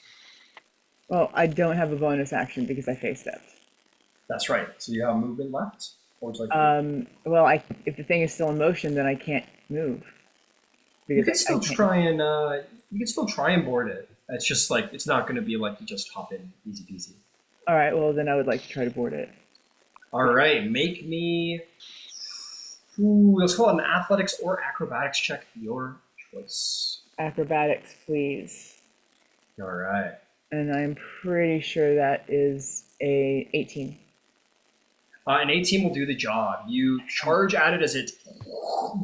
Well, I don't have a bonus action because I face stepped. That's right. So you have movement left. What would you like to do? Well, if the thing is still in motion, then I can't move. You can I still can't- try and board it. It's just like it's not going to be like you just hop in easy peasy. All right, well then I would like to try to board it. All right, make me. Ooh, let's call it an athletics or acrobatics check. Your choice. Acrobatics, please. All right. And I'm pretty sure that is a 18. An 18 will do the job. You charge at it as it's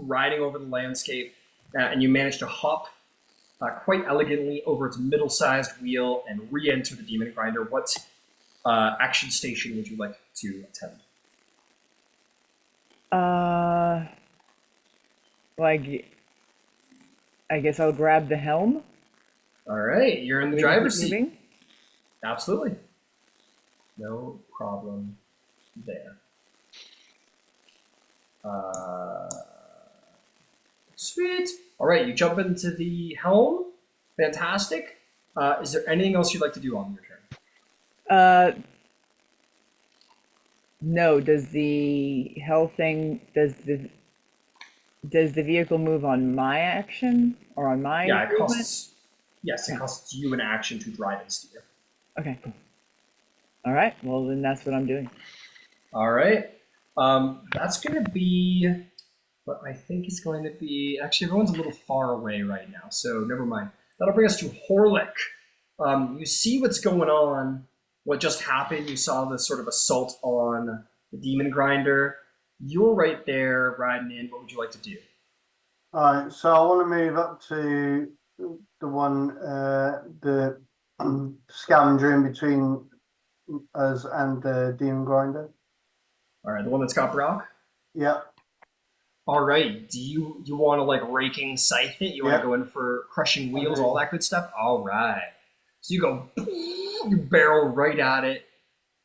riding over the landscape, and you manage to hop quite elegantly over its middle-sized wheel and re-enter the demon grinder. What action station would you like to attend? Well, I guess I'll grab the helm. All right, you're in the We driver's keep seat. moving? Absolutely. No problem there. Sweet. All right, you jump into the helm. Fantastic. Is there anything else you'd like to do on your turn? No. Does the hell thing? Does the vehicle move on my action or on my Yeah, it movement? costs. Yes, it costs you an action to drive and steer. Okay. All right. Well, then that's what I'm doing. All right. That's going to be But I think it's going to be actually everyone's a little far away right now, so never mind. That'll bring us to Horlick. You see what's going on, what just happened. You saw the sort of assault on the demon grinder. You're right there riding in. What would you like to do? Alright, so I want to move up to the one, the scavenger in between us and the demon grinder. All right, the one that's got Brock. Yep. All right. Do you want to like raking scythe it? You want Yep. to go in for crushing wheels, Okay. all that good stuff? All right. So you go, you barrel right at it,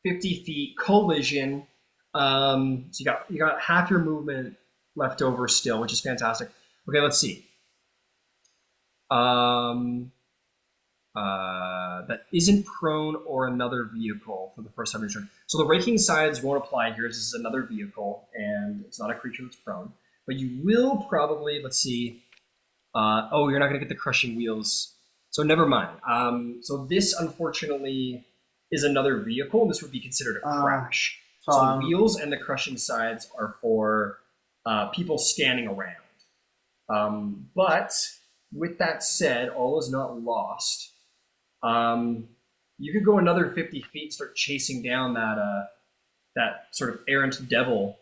50 feet, collision. So you got half your movement left over still, which is fantastic. Okay, let's see. That isn't prone or another vehicle for the first time in your turn. So the raking sides won't apply here. This is another vehicle, and it's not a creature that's prone. But you will probably, let's see. Oh, you're not going to get the crushing wheels. So never mind. So this, unfortunately, is another vehicle, and this would be considered a crash. So the wheels and the crushing sides are for people standing around. But with that said, all is not lost. You could go another 50 feet and start chasing down that sort of errant devil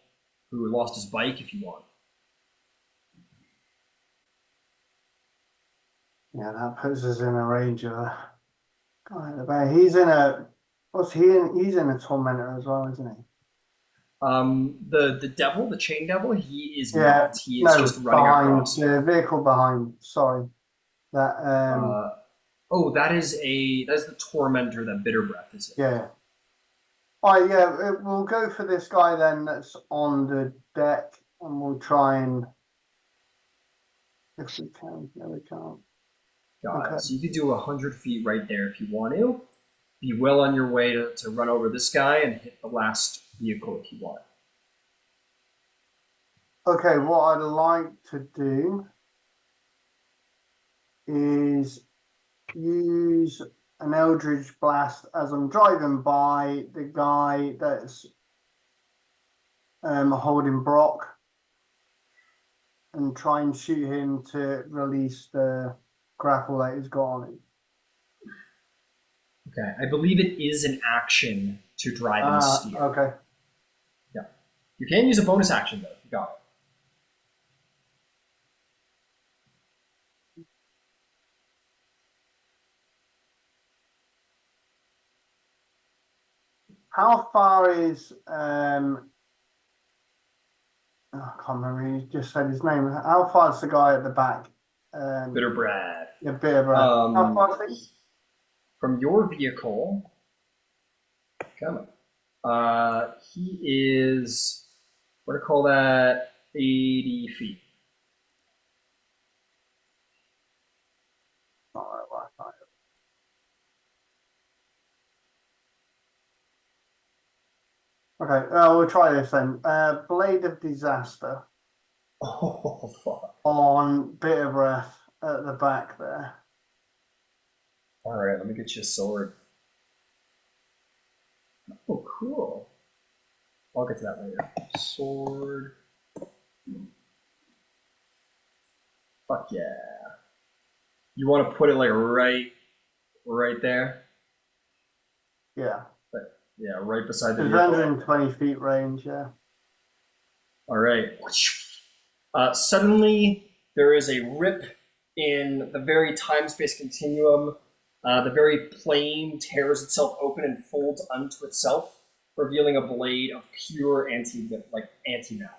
who lost his bike if you want. Yeah, that puts us in a range of he's in a what's he in? He's in a tormentor as well, isn't he? The devil, the chain devil, he is Yeah, not. He is just running behind across. the vehicle behind. Sorry, that Oh, that is the tormentor that Bitter Breath is in. yeah. Oh yeah, we'll go for this guy then. That's on the deck, and we'll try and if we can. No, we can't. Got Okay. it. So you could do 100 feet right there if you want to. Be well on your way to run over this guy and hit the last vehicle if you want. Okay, what I'd like to do is use an Eldritch Blast as I'm driving by the guy that's holding Brock and try and shoot him to release the grapple that he's got on him. Okay. I believe it is an action to drive and steer. Okay. Yeah. You can use a bonus action though. You got it. How far is I can't remember. He just said his name. How far is the guy at the back? Bitter Breath. Yeah, Bitter Breath. How far is he? From your vehicle, come on. He is, what do you call that? 80 feet. Right. Okay, we'll try this then. Blade of Disaster Oh, fuck. on Bitter Breath at the back there. All right, let me get you a sword. Oh, cool. I'll get to that later. Sword. Fuck yeah. You want to put it like right there? Yeah. Yeah, right beside the It's vehicle. 120 feet range, yeah. All right. Suddenly, there is a rip in the very time-space continuum. The very plane tears itself open and folds unto itself, revealing a blade of pure antimatter.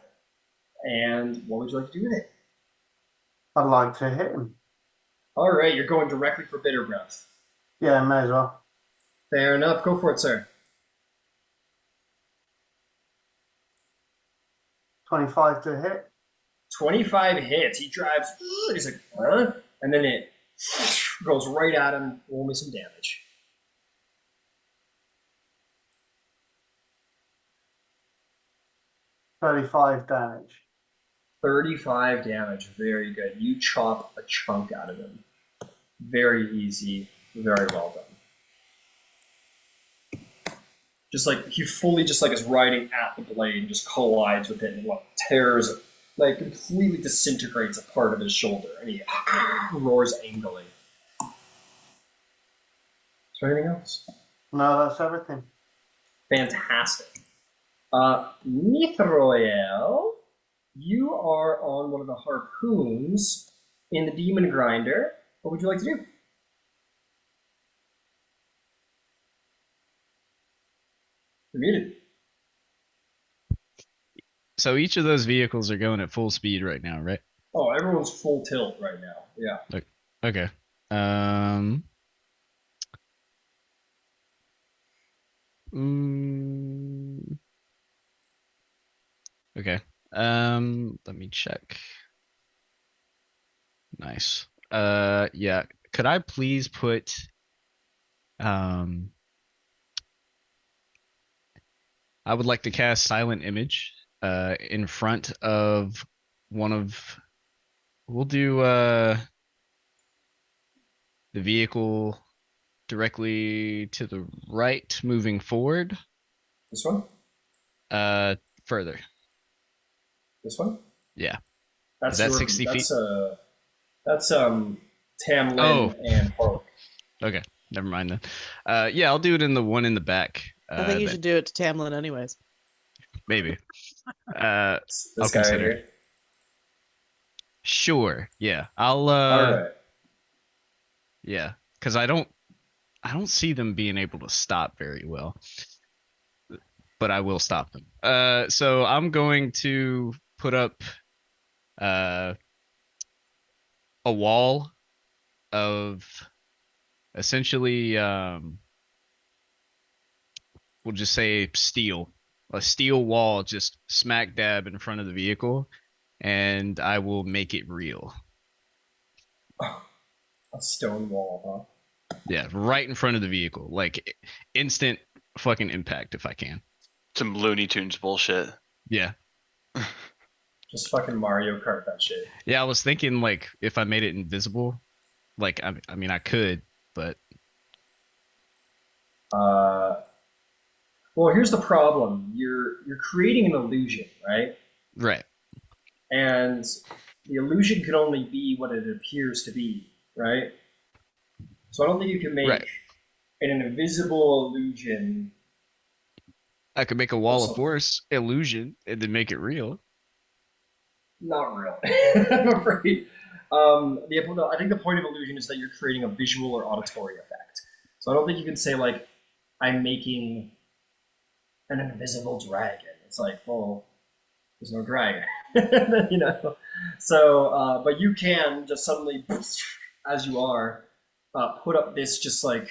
And what would you like to do with it? I'd like to hit him. All right, you're going directly for Bitter Breath. Yeah, may as well. Fair enough. Go for it, sir. 25 to hit. 25 hits. He drives. He's like, huh? And then it goes right at him. Roll me some damage. $35 damage. 35 damage. Very good. You chop a chunk out of him. Very easy. Very well done. Just like he fully just like is riding at the blade and just collides with it and what tears like completely disintegrates a part of his shoulder, and he roars angrily. Is there anything else? No, that's everything. Fantastic. Nithroel, you are on one of the harpoons in the demon grinder. What would you like to do? You're muted. So each of those vehicles are going at full speed right now, right? Oh, everyone's full tilt right now. Yeah. Okay. Mm, okay. Let me check. Nice. Yeah. Could I please put I would like to cast Silent Image in front of one of we'll do the vehicle directly to the right moving forward. This one? Further. This one? Yeah. That's Is that your, 60 feet? That's Tamlin Oh. and Harlock. Okay. Never mind then. Yeah, I'll do it in the one in the back. I think you should do it to Tamlin anyways. Maybe. This I'll guy right consider. here. Sure. Yeah. I'll All right. yeah, because I don't see them being able to stop very well. But I will stop them. So I'm going to put up a wall of essentially we'll just say steel. A steel wall just smack dab in front of the vehicle, and I will make it real. A stone wall, huh? Yeah, right in front of the vehicle. Like instant fucking impact if I can. Some Looney Tunes bullshit. Yeah. Just fucking Mario Kart that shit. Yeah, I was thinking like if I made it invisible, like I mean I could, but Well, here's the problem. You're creating an illusion, right? right. And the illusion can only be what it appears to be, right? So I don't think you can make Right. an invisible illusion. I could make a wall Also- of force illusion and then make it real. Not real, I'm afraid. I think the point of illusion is that you're creating a visual or auditory effect. So I don't think you can say like, I'm making an invisible dragon. It's like, well, there's no dragon, you know. So, but you can just suddenly, as you are, put up this just like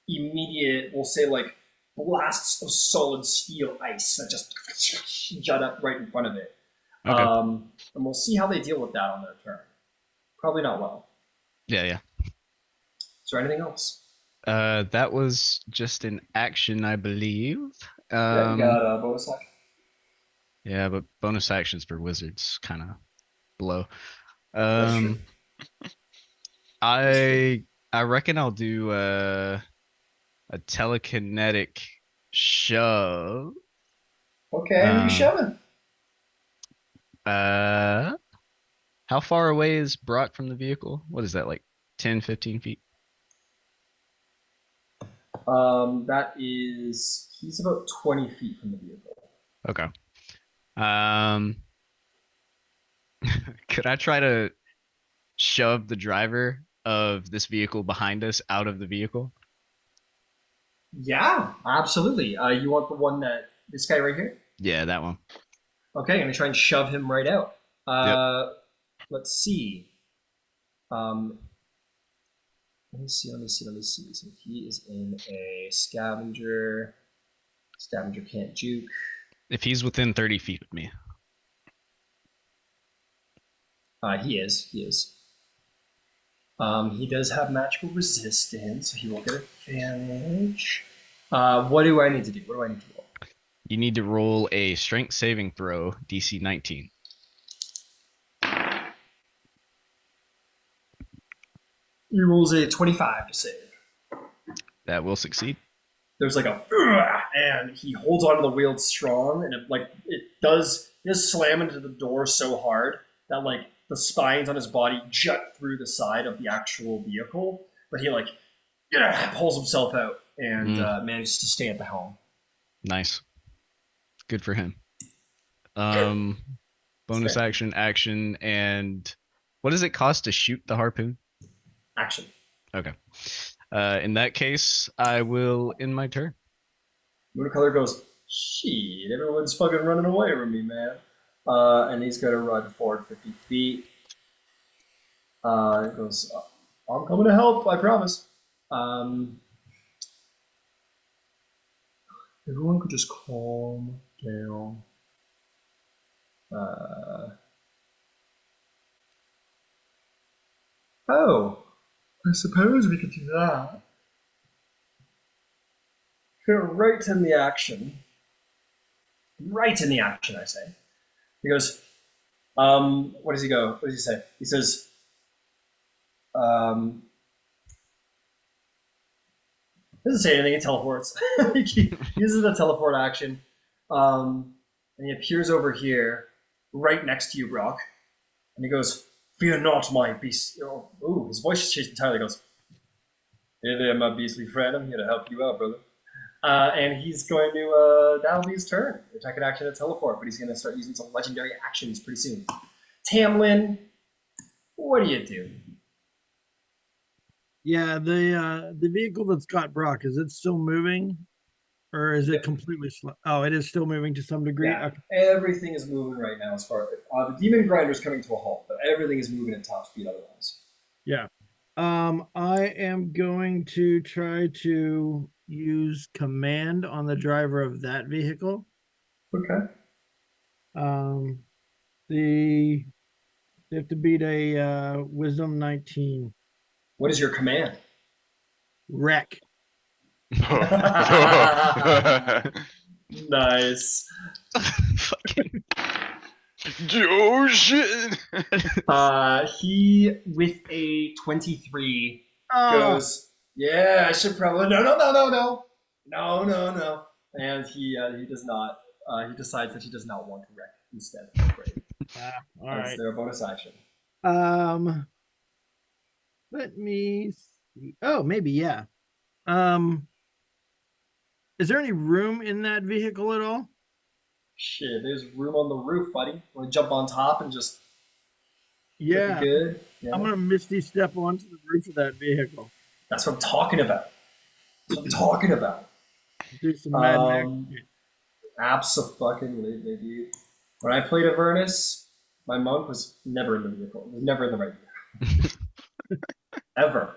immediate, we'll say like blasts of solid steel ice that just jut up right in front of it. Okay. And we'll see how they deal with that on their turn. Probably not well. Yeah. Is there anything else? That was just an action, I believe. Yeah, you got a bonus action. Yeah, but bonus actions for wizards kind of blow. That's true. I reckon I'll do a telekinetic shove. Okay, who you shoving? How far away is Brock from the vehicle? What is that, like 10, 15 feet? He's about 20 feet from the vehicle. Okay. Could I try to shove the driver of this vehicle behind us out of the vehicle? Yeah, absolutely. You want the one that this guy right here? Yeah, that one. Okay, I'm gonna try and shove him right out. Let's see. Let me see. So he is in a scavenger. Scavenger can't juke. If he's within 30 feet of me. He is. He does have magical resistance, so he will get advantage. What do I need to do? What do I need to roll? You need to roll a strength saving throw, DC 19. He rolls a 25 to save. That will succeed. There's like a, and he holds onto the wheel strong, and it he just slam into the door so hard that like the spines on his body jut through the side of the actual vehicle, but he like pulls himself out and manages to stay at the helm. Nice. Good for him. Bonus action, and what does it cost to shoot the harpoon? Action. Okay. In that case, I will end my turn. Mooncolor goes, shit, everyone's fucking running away from me, man. And he's going to run forward 50 feet. He goes, I'm coming to help, I promise. Everyone could just calm down. Oh, I suppose we could do that. Go right in the action. Right in the action, I say. He goes, what does he go? What does he say? He says, doesn't say anything, he teleports. He uses the teleport action. And he appears over here, right next to you, Brock. And he goes, fear not, my beast. Oh, his voice changed entirely. He goes, hey there, my beastly friend. I'm here to help you out, brother. And he's going to, that'll be his turn. Attack an action to teleport, but he's going to start using some legendary actions pretty soon. Tamlin, what do you do? Yeah, the vehicle that's got Brock, is it still moving? Or is it completely slow? Oh, it is still moving to some degree? Yeah, Okay. everything is moving right now as far the demon grinder is coming to a halt, but everything is moving at top speed otherwise. Yeah. I am going to try to use command on the driver of that vehicle. Okay. They have to beat a wisdom 19. What is your command? Wreck. Nice. Fucking Oh shit! He with a 23 Oh, goes, yeah, I should probably no. And he does not. He decides that he does not want to wreck instead. I'm afraid. all That's right. their bonus action. Let me see. Oh, maybe, yeah. Is there any room in that vehicle at all? Shit, there's room on the roof, buddy. Want to jump on top and just Yeah. good? Yeah. I'm gonna misty step onto the roof of that vehicle. That's what I'm talking about. That's what I'm talking about. Do some Mad Max shit. Abso-fucking-lutely, dude. When I played Avernus, my monk was never in the vehicle. Was never in the right vehicle. Ever.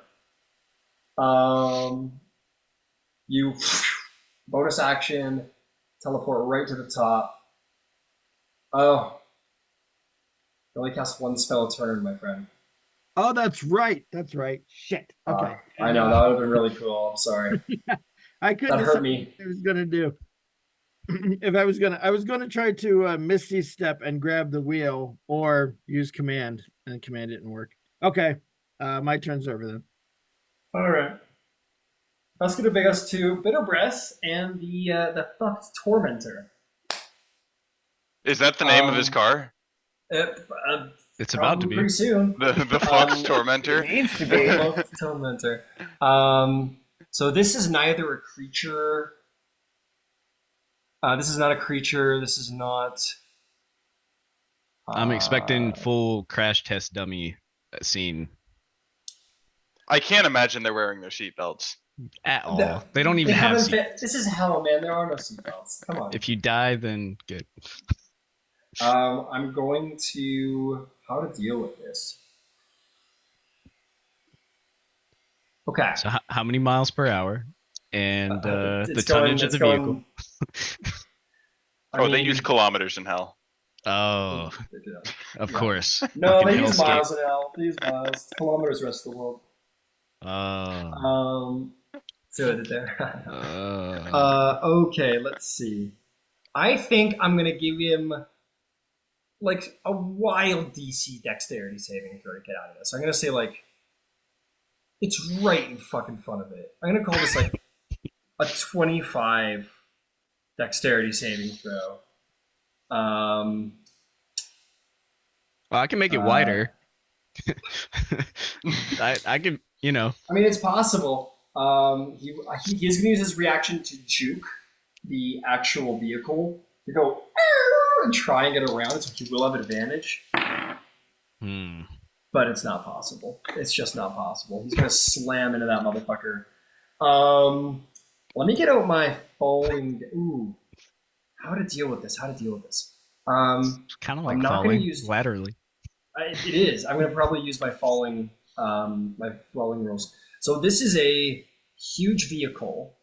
You bonus action, teleport right to the top. Oh. You only cast one spell a turn, my friend. Oh, that's right. That's right. Shit. Okay. I know, that would have been really cool. I'm sorry. I couldn't That hurt decide me. what I was gonna do. If I was gonna try to misty step and grab the wheel or use command, and command didn't work. Okay. My turn's over then. Alright. Let's get to big us to Bitter Breath and the fucked Tormentor. Is that the name of his car? It's about to be. Pretty soon. The Fox Tormentor? Needs to be. Fucked Tormentor. So this is neither a creature. This is not a creature. This is not. I'm expecting full crash test dummy scene I can't imagine they're wearing their seatbelts. at all. They don't even have seats. This is hell, man. There are no seatbelts. Come on. If you die, then good. I'm going to how to deal with this. Okay. So how many miles per hour? And the It's tonnage of the vehicle. They use kilometers in hell. Oh, of course. No, Fucking they use hellscape. miles in hell. They use miles. Kilometers, rest of the world. See what I did there? Okay, let's see. I think I'm gonna give him like a wild DC dexterity saving throw to get out of this. I'm gonna say like it's right in fucking front of it. I'm gonna call this like a 25 dexterity saving throw. Um, Well, I can make it Uh, wider. I can, you know. I mean, it's possible. He's going to use his reaction to juke the actual vehicle to go and try and get around, so he will have advantage. Hmm. But it's not possible. It's just not possible. He's going to slam into that motherfucker. Let me get out my falling. Ooh, how to deal with this? How to deal with this? It's kind of like I'm not going falling to use. laterally. It is. I'm going to probably use my falling rules. So this is a huge vehicle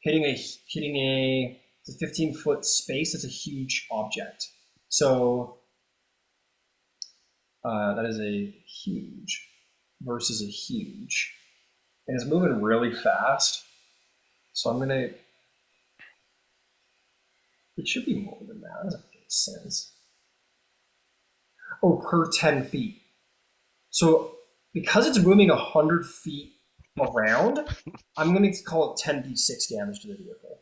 hitting a it's a 15-foot space. It's a huge object. So that is a huge versus a huge, and it's moving really fast. So I'm gonna. It should be more than that. That doesn't make sense. Oh, per 10 feet. So because it's moving 100 feet around, I'm going to call it 10d6 damage to the vehicle.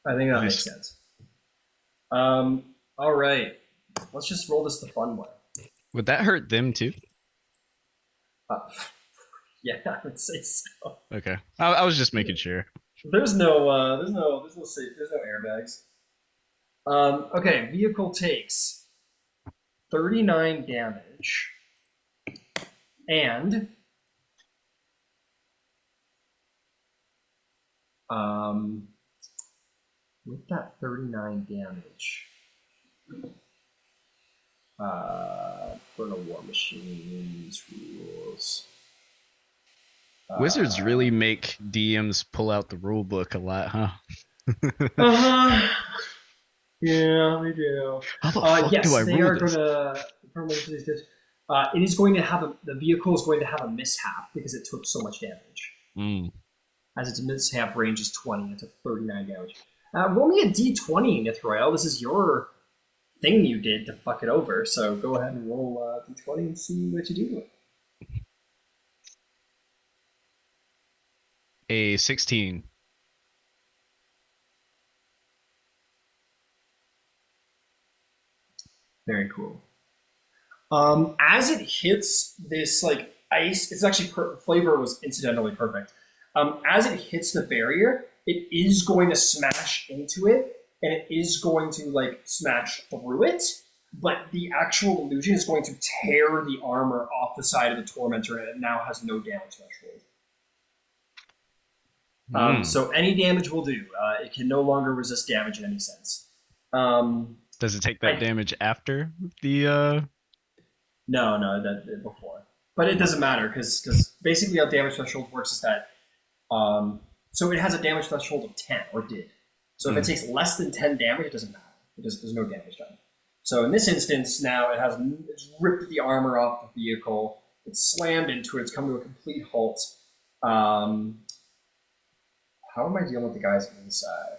I think that makes sense. All right. Let's just roll this the fun way. Would that hurt them too? Yeah, I would say so. Okay. I was just making sure. There's no airbags. Okay, vehicle takes 39 damage. And with that 39 damage, for the War Machine's rules. Wizards really make DMs pull out the rule book a lot, huh? Yeah, they do. How the fuck yes, do I they rule are this? It is going to have the vehicle is going to have a mishap because it took so much damage. Mm. As its mishap range is 20, it took 39 damage. Roll me a d20, Nithroel. This is your thing you did to fuck it over. So go ahead and roll d20 and see what you do. A 16. Very cool. As it hits this like ice, it's actually flavor was incidentally perfect. As it hits the barrier, it is going to smash into it, and it is going to like smash through it. But the actual illusion is going to tear the armor off the side of the Tormentor, and it now has no damage threshold. So any damage will do. It can no longer resist damage in any sense. Does it take that damage after the No, that before. But it doesn't matter because basically how damage threshold works is that so it has a damage threshold of 10 or did. So if it takes less than 10 damage, it doesn't matter because there's no damage done. So in this instance, now it's ripped the armor off the vehicle. It's slammed into it. It's come to a complete halt. How am I dealing with the guys inside?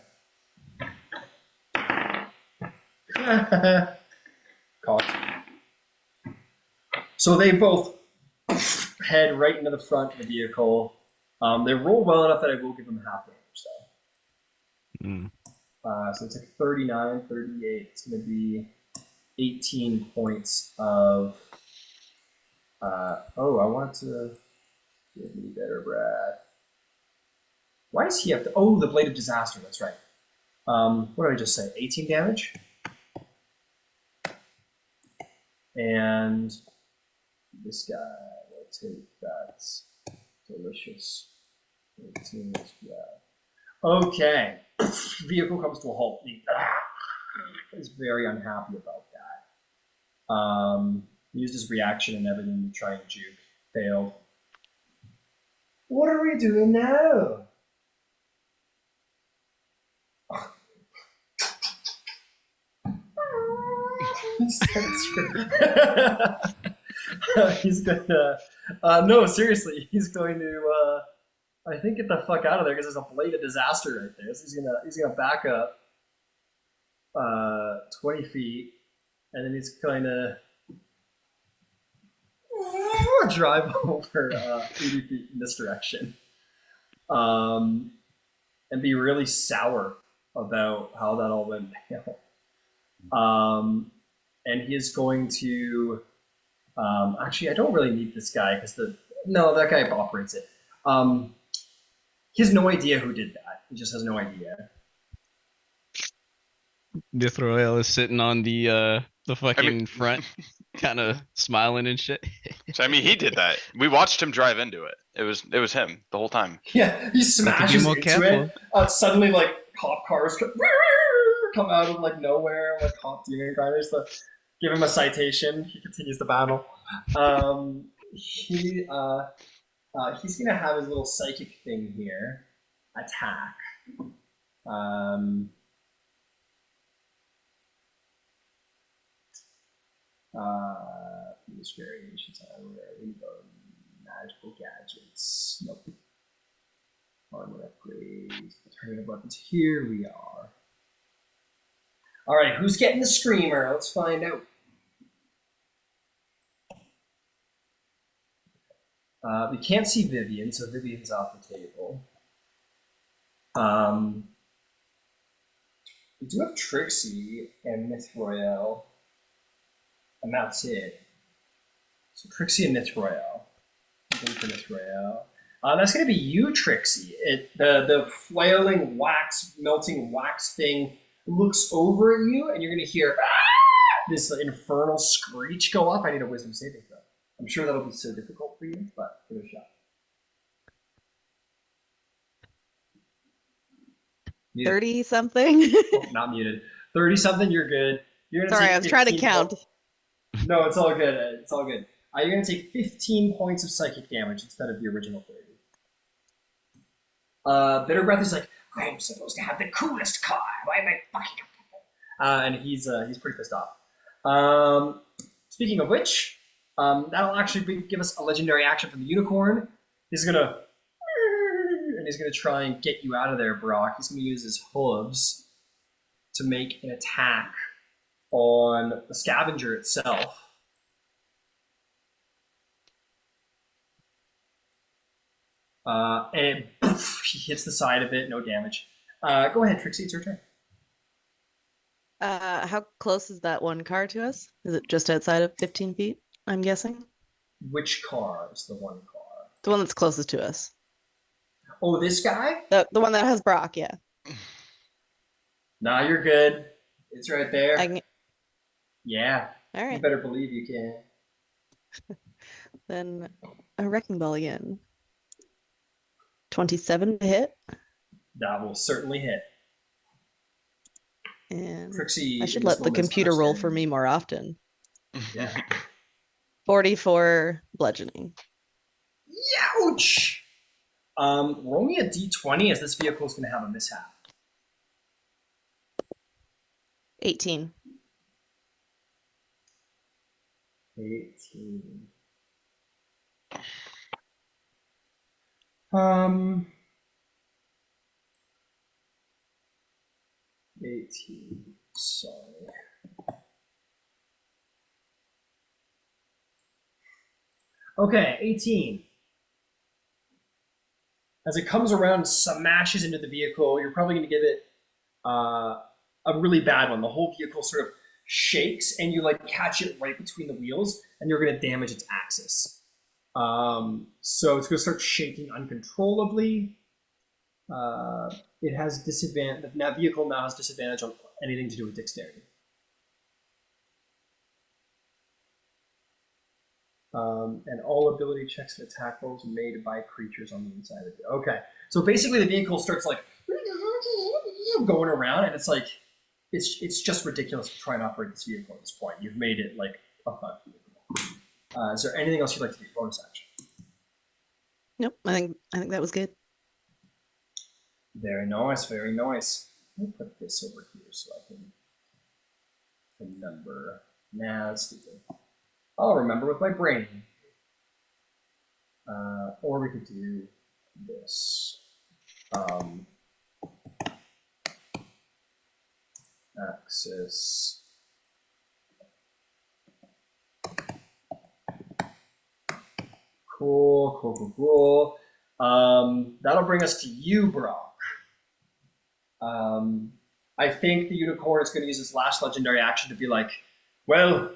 Caught. So they both head right into the front of the vehicle. They roll well enough that I will give them half damage, though. So it's like 39, 38. It's going to be 18 points of... I want to give me better breath. Why does he have to... Oh, the Blade of Disaster, that's right. What did I just say? 18 damage? And this guy will take that delicious 18 as well. Okay. Vehicle comes to a halt. He is very unhappy about that. Used his reaction and everything to try and juke. Failed. What are we doing now? He's gonna no, seriously, he's going to I think get the fuck out of there because there's a Blade of Disaster right there. So he's gonna back up 20 feet, and then he's gonna drive over 80 feet in this direction, and be really sour about how that all went down. And he is going to. Actually, I don't really need this guy because that guy operates it. He has no idea who did that. He just has no idea. Nithroel is sitting on the fucking I mean, front, kind of smiling and shit. so I mean, he did that. We watched him drive into it. It was him the whole time. Yeah, he smashes more into it. Suddenly, like cop cars come out of like nowhere, like cop demon grinders to give him a citation. He continues the battle. He's gonna have his little psychic thing here, attack. These variations are where we go. Magical gadgets. Nope. Armor upgrades. Alternative weapons. Here we are. All right, who's getting the screamer? Let's find out. We can't see Vivian, so Vivian's off the table. We do have Trixie and Nithroel, and that's it. So Trixie and Nithroel. I'm going for Nithroel. That's going to be you, Trixie. The flailing wax, melting wax thing looks over at you, and you're going to hear this infernal screech go up. I need a wisdom saving throw. I'm sure that'll be so difficult for you, but give it a shot. 30 something. Oh, not muted. 30 something, you're good. You're gonna Sorry, take I was trying to 15 count. No, it's all good. It's all good. You're going to take 15 points of psychic damage instead of the original 30. Bitter Breath is like, I'm supposed to have the coolest car. Why am I fucking up? And he's pretty pissed off. Speaking of which, that'll actually give us a legendary action from the unicorn. He's going to try and get you out of there, Brock. He's going to use his hooves to make an attack on the scavenger itself. And he hits the side of it, no damage. Go ahead, Trixie, it's your turn. How close is that one car to us? Is it just outside of 15 feet, I'm guessing? Which car is the one car? The one that's closest to us. Oh, this guy? The one that has Brock, yeah. Nah, you're good. It's right there. Yeah. All right. You better believe you can. Then a wrecking ball again. 27 to hit. That will certainly hit. And Trixie, I should let the computer roll for me more often. Yeah. 44 bludgeoning. Youch! Roll me a d20 as this vehicle is going to have a mishap. 18. 18. 18. Sorry. Okay, 18. As it comes around and smashes into the vehicle, you're probably going to give it a really bad one. The whole vehicle sort of shakes, and you like catch it right between the wheels, and you're going to damage its axis. So it's going to start shaking uncontrollably. It has disadvantage. That vehicle now has disadvantage on anything to do with dexterity. And all ability checks and attack rolls made by creatures on the inside of it. Okay, so basically the vehicle starts like going around, and it's like it's just ridiculous to try and operate this vehicle at this point. You've made it like a fun vehicle. Is there anything else you'd like to do? Bonus action. Nope, I think that was good. Very nice, very nice. Let me put this over here so I can remember. Nah, that's stupid. I'll remember with my brain. Or we could do this. Axis. Cool. That'll bring us to you, Brock. I think the unicorn is going to use his last legendary action to be like, well,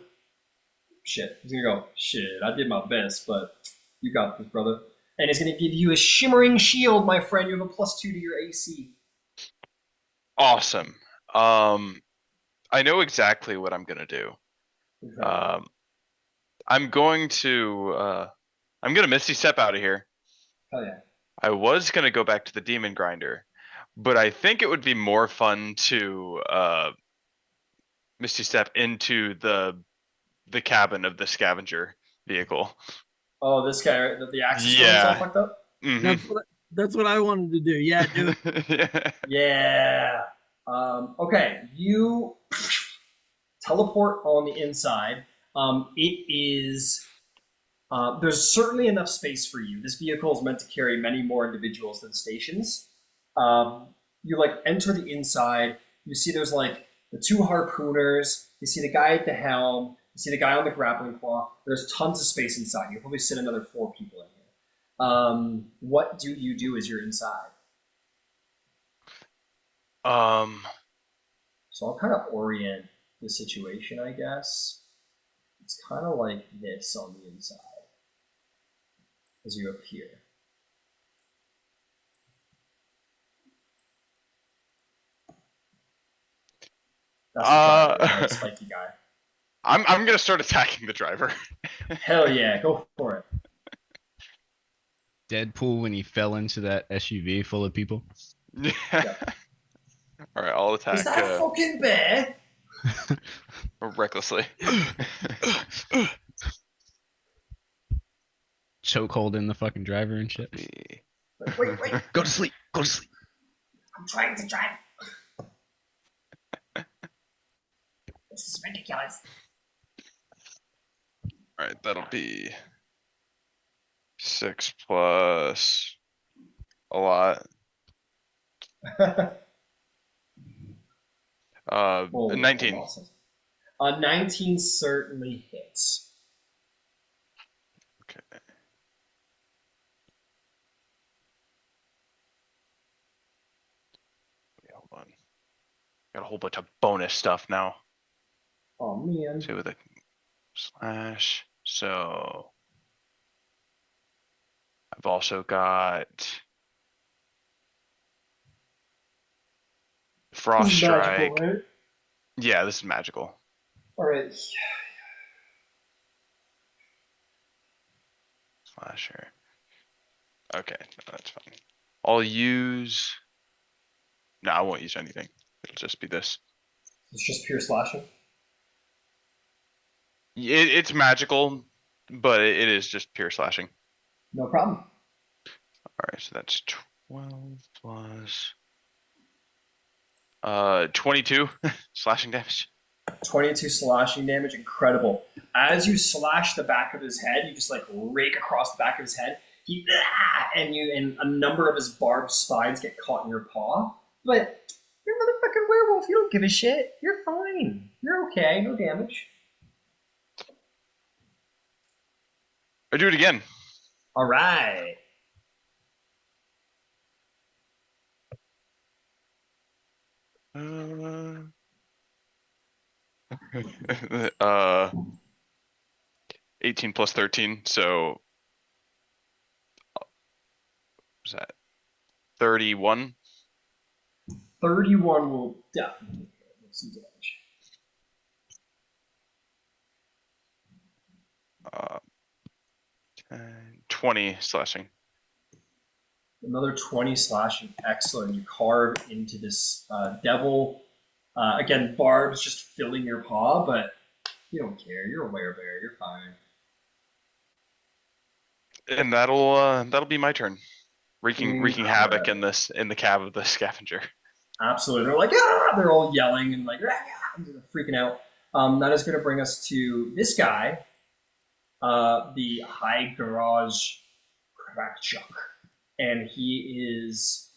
shit. He's going to go, shit, I did my best, but you got this, brother. And he's going to give you a shimmering shield, my friend. You have a +2 to your AC. Awesome. I know exactly what I'm gonna do. Okay. I'm gonna Misty Step out of here. Hell yeah. I was gonna go back to the Demon Grinder, but I think it would be more fun to Misty Step into the cabin of the scavenger vehicle. Oh, this guy, the axis yeah. Yeah. all fucked up? Mhm. That's what I wanted to do. Yeah, do it. Yeah. Yeah. Okay, you teleport on the inside. It is. There's certainly enough space for you. This vehicle is meant to carry many more individuals than stations. You like enter the inside. You see there's like the 2 harpooners. You see the guy at the helm. You see the guy on the grappling claw. There's tons of space inside. You can probably sit another 4 people in here. What do you do as you're inside? So I'll kind of orient the situation, I guess. It's kind of like this on the inside as you appear. That's the driver, spiky guy. I'm gonna start attacking the driver. Hell yeah, go for it. Deadpool when he fell into that SUV full of people. Yeah. All right, I'll attack. Is that a fucking bear? Recklessly. Choke holding the fucking driver and shit. Wait. Go to sleep. Go to sleep. I'm trying to drive. This is ridiculous. All right, that'll be 6 plus a lot. Oh, 19. Awesome. 19 certainly hits. Okay. Yeah, hold on. Got a whole bunch of bonus stuff now. Oh man. See with a slash. So I've also got Frost This is Strike. magical, right? Yeah, this is magical. All right. Slasher. Okay, no, that's fine. I'll use. No, I won't use anything. It'll just be this. It's just pure slashing. It's magical, but it is just pure slashing. No problem. All right, so that's 12 plus 22 slashing damage. 22 slashing damage, incredible. As you slash the back of his head, you just like rake across the back of his head. And a number of his barbed spines get caught in your paw. But you're a motherfucking werewolf. You don't give a shit. You're fine. You're okay. No damage. I do it again. All right. Uh, 18 plus 13, so what's that? 31. 31 will definitely hit with some damage. 20 slashing. Another 20 slashing. Excellent. You carve into this devil. Again, barbs just filling your paw, but you don't care. You're a werebear. You're fine. And that'll be my turn. Wreaking havoc in the cab of the scavenger. Absolutely. They're like, ah! They're all yelling and like, ah! They're freaking out. That is going to bring us to this guy, the High Garage Crackchuck. And he is,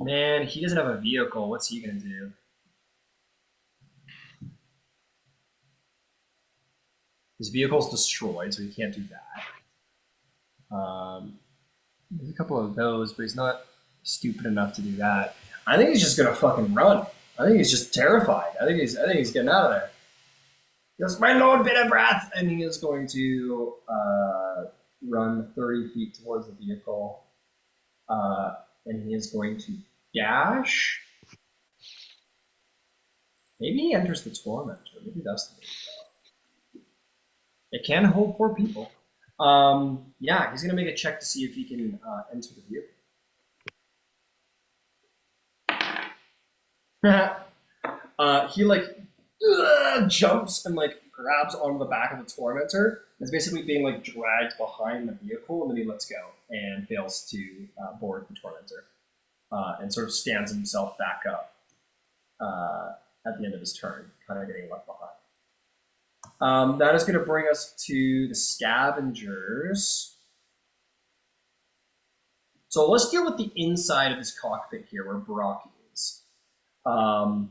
man, he doesn't have a vehicle. What's he going to do? His vehicle's destroyed, so he can't do that. There's a couple of those, but he's not stupid enough to do that. I think he's just going to fucking run. I think he's just terrified. I think he's getting out of there. He goes, my lord, bit of breath, and he is going to run 30 feet towards the vehicle, and he is going to dash. Maybe he enters the tormentor. Maybe that's the way to go. It can hold 4 people. Yeah, he's gonna make a check to see if he can enter the vehicle. He like jumps and like grabs onto the back of the tormentor. It's basically being like dragged behind the vehicle, and then he lets go and fails to board the tormentor, and sort of stands himself back up at the end of his turn, kind of getting left behind. That is going to bring us to the scavengers. So let's deal with the inside of his cockpit here, where Brock is. The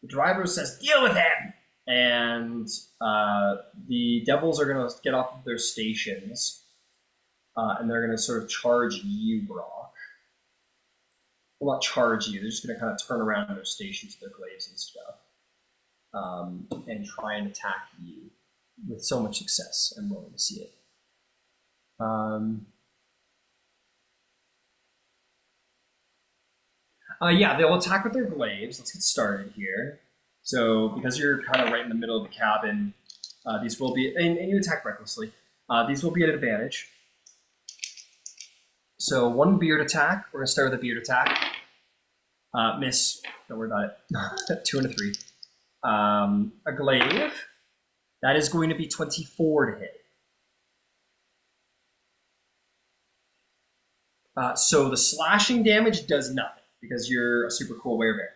driver says, "Deal with him!" And the devils are going to get off of their stations, and they're going to sort of charge you, Brock. Well, not charge you. They're just going to kind of turn around in their stations, their glaives and stuff, and try and attack you with so much success. I'm willing to see it. Yeah, they'll attack with their glaives. Let's get started here. So, because you're kind of right in the middle of the cabin, these will be, and you attack recklessly, these will be at advantage. So, 1 beard attack. We're going to start with a beard attack. Miss. Don't worry about it. 2 and a 3. A glaive. That is going to be 24 to hit. So, the slashing damage does nothing, because you're a super cool werebear.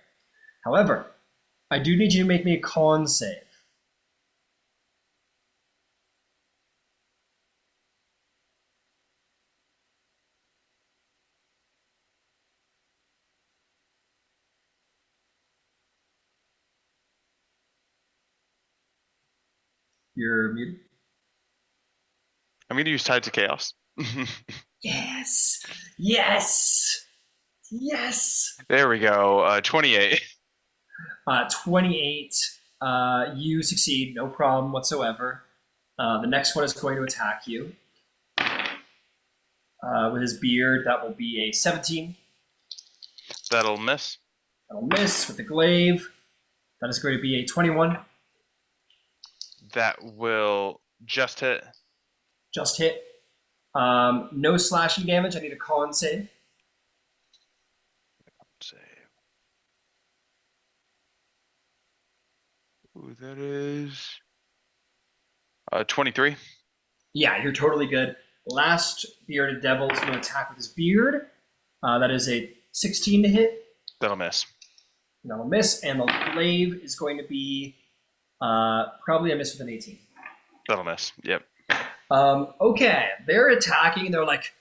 However, I do need you to make me a con save. You're muted. I'm going to use Tides of Chaos. Yes! Yes! Yes! There we go. 28. 28. You succeed, no problem whatsoever. The next one is going to attack you. With his beard, that will be a 17. That'll miss. That'll miss with the glaive. That is going to be a 21. That will just hit. Just hit. No slashing damage. I need a con save. Save. Ooh, that is 23. Yeah, you're totally good. Last bearded devil is going to attack with his beard. That is a 16 to hit. That'll miss. That'll miss. And the glaive is going to be probably a miss with an 18. That'll miss. Yep. Okay, they're attacking. They're like,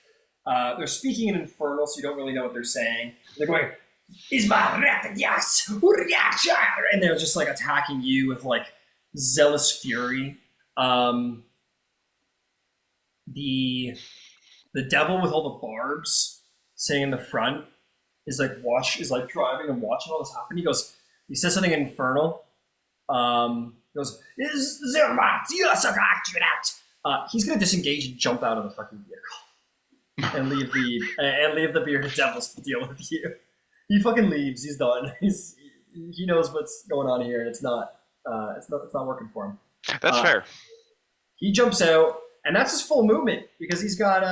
they're speaking in Infernal, so you don't really know what they're saying. They're going, and they're just like attacking you with like zealous fury. The devil with all the barbs sitting in the front is like driving and watching all this happen. He says something infernal. He goes, he's gonna disengage and jump out of the fucking vehicle and leave the bearded devils to deal with you. He fucking leaves. He's done. He knows what's going on here, and it's not working for him. That's fair. He jumps out, and that's his full movement because he's got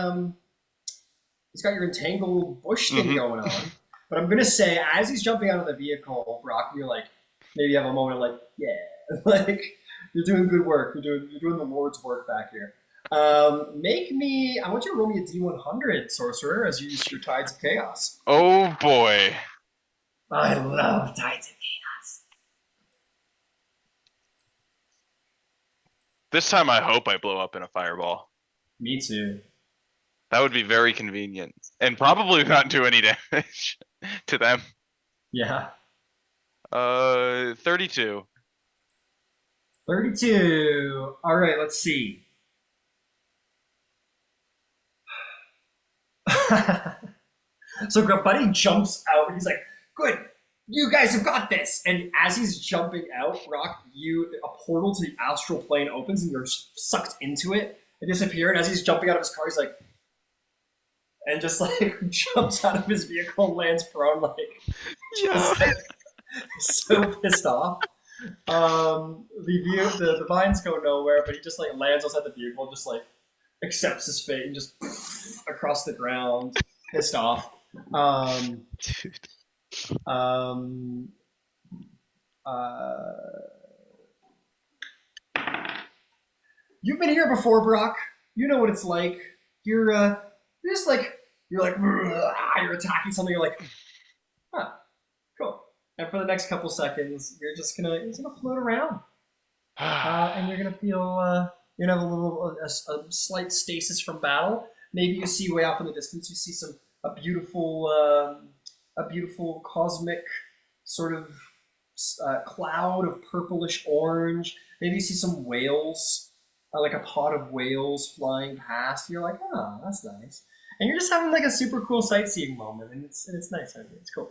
your entangled bush thing going on. But I'm gonna say, as he's jumping out of the vehicle, Brock, you're like, maybe you have a moment like, yeah, like you're doing good work. You're doing the Lord's work back here. I want you to roll me a D100, sorcerer, as you use your Tides of Chaos. Oh boy. I love Tides of Chaos. This time I hope I blow up in a fireball. Me too. That would be very convenient. And probably not do any damage to them. Yeah. 32. 32. All right, let's see. So Buddy jumps out and he's like, good. you guys have got this. And as he's jumping out, Brock, a portal to the astral plane opens and you're sucked into it and disappear. And as he's jumping out of his car, he's like, and just like jumps out of his vehicle and lands prone, like, just like, so pissed off. The vines go nowhere, but he just like lands outside the vehicle and just like accepts his fate and just across the ground, pissed off. Dude. You've been here before, Brock. You know what it's like. You're just like you're attacking something. You're like, huh, cool. And for the next couple seconds, you're gonna float around, and you're gonna feel you're gonna have a slight stasis from battle. Maybe you see way off in the distance. You see a beautiful cosmic sort of cloud of purplish orange. Maybe you see some whales, like a pod of whales flying past. You're like, oh, that's nice. And you're just having like a super cool sightseeing moment, and it's nice. I mean, it's cool.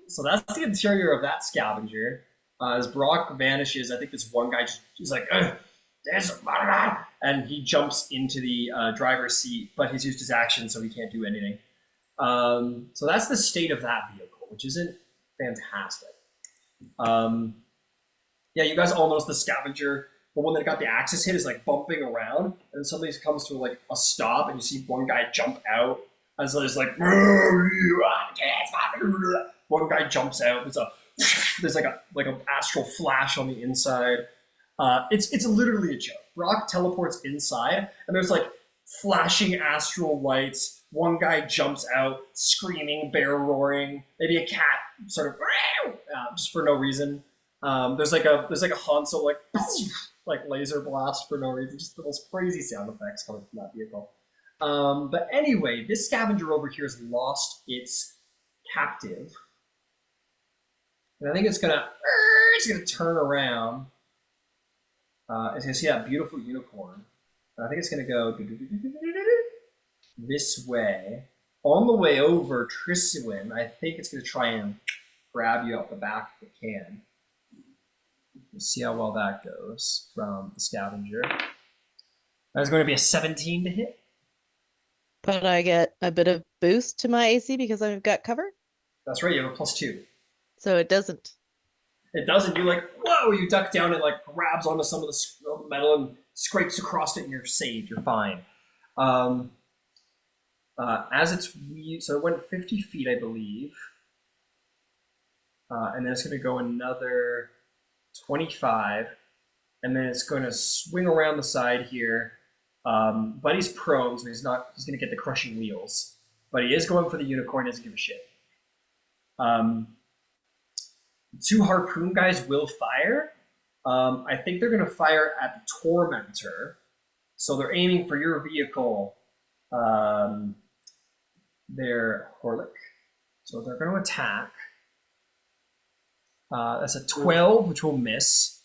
So that's the interior of that scavenger. As Brock vanishes, I think this one guy he's like, and he jumps into the driver's seat, but he's used his action, so he can't do anything. So that's the state of that vehicle, which isn't fantastic. Yeah, you guys all notice the scavenger, the one that got the axis hit, is like bumping around, and somebody comes to like a stop, and you see one guy jump out, and so there's like, one guy jumps out. There's like an astral flash on the inside. It's literally a joke. Brock teleports inside, and there's like flashing astral lights. One guy jumps out, screaming, bear roaring. Maybe a cat sort of just for no reason. There's like a Han Solo like laser blast for no reason. Just the most crazy sound effects coming from that vehicle. But anyway, this scavenger over here has lost its captive, and I think it's gonna turn around. It's gonna see that beautiful unicorn. And I think it's gonna go this way. On the way over, Trisuin, I think it's gonna try and grab you out the back if it can. We'll see how well that goes from the scavenger. That's going to be a 17 to hit. But I get a bit of boost to my AC because I've got cover? That's right, you have a +2. So it doesn't. It doesn't. You like, whoa, you duck down and like grabs onto some of the metal and scrapes across it and you're saved. You're fine. As it's, so it went 50 feet, I believe. And then it's going to go another 25. And then it's going to swing around the side here. But he's prone, so he's going to get the crushing wheels. But he is going for the unicorn, doesn't give a shit. Two harpoon guys will fire. I think they're going to fire at the tormentor. So they're aiming for your vehicle. They're Horlick. So they're going to attack. That's a 12, which will miss,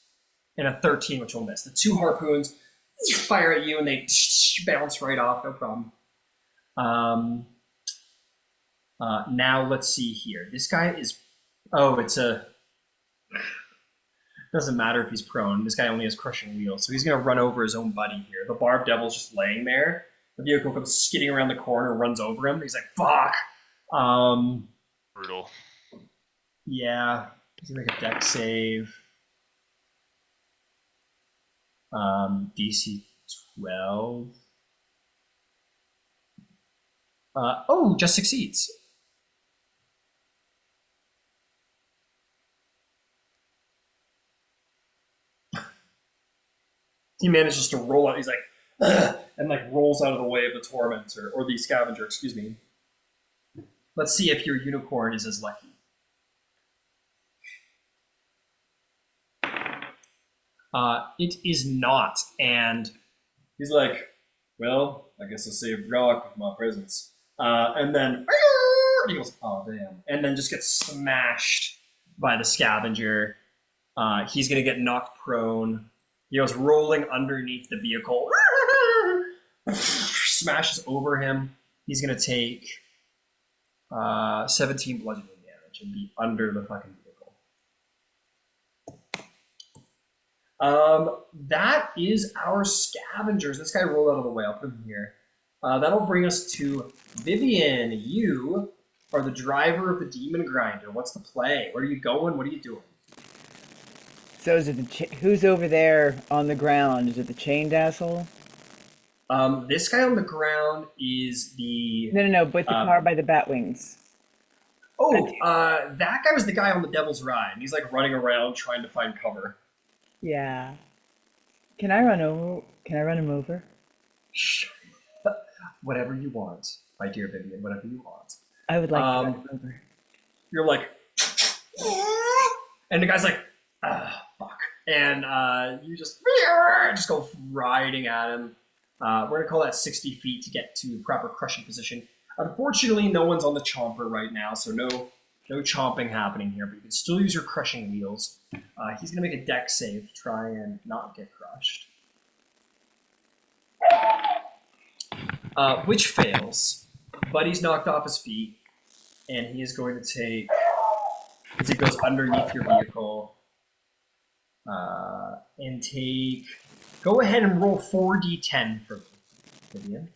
and a 13, which will miss. The two harpoons fire at you, and they bounce right off, no problem. Now let's see here. This guy is, doesn't matter if he's prone. This guy only has crushing wheels, so he's going to run over his own buddy here. The Barb Devil's just laying there. The vehicle comes skidding around the corner, runs over him. He's like, fuck. Brutal. Yeah. He's going to make a dex save. DC 12. Just succeeds. He manages to roll out. He's like, ugh, and like rolls out of the way of the tormentor, or the scavenger, excuse me. Let's see if your unicorn is as lucky. It is not, and he's like, well, I guess I'll save Brock with my presence. And then he goes, oh damn, and then just gets smashed by the scavenger. He's gonna get knocked prone. He goes rolling underneath the vehicle, smashes over him. He's gonna take 17 bludgeoning damage and be under the fucking vehicle. That is our scavengers. This guy rolled out of the way. I'll put him here. That'll bring us to Vivian. You are the driver of the Demon Grinder. What's the play? Where are you going? What are you doing? So is it who's over there on the ground? Is it the chained asshole? This guy on the ground is the... No, but the car by the bat wings. Oh, that guy was the guy on the Devil's Ride. He's like running around trying to find cover. Yeah. Can I run him over? Whatever you want, my dear Vivian, whatever you want. I would like to run him over. You're like... And the guy's like, fuck. And you just go riding at him. We're going to call that 60 feet to get to proper crushing position. Unfortunately, no one's on the chomper right now, so no chomping happening here, but you can still use your crushing wheels. He's going to make a dex save to try and not get crushed. Which fails. Buddy's knocked off his feet, and he is going to take, as he goes underneath your vehicle, and take... Go ahead and roll 4d10 for me, Vivian.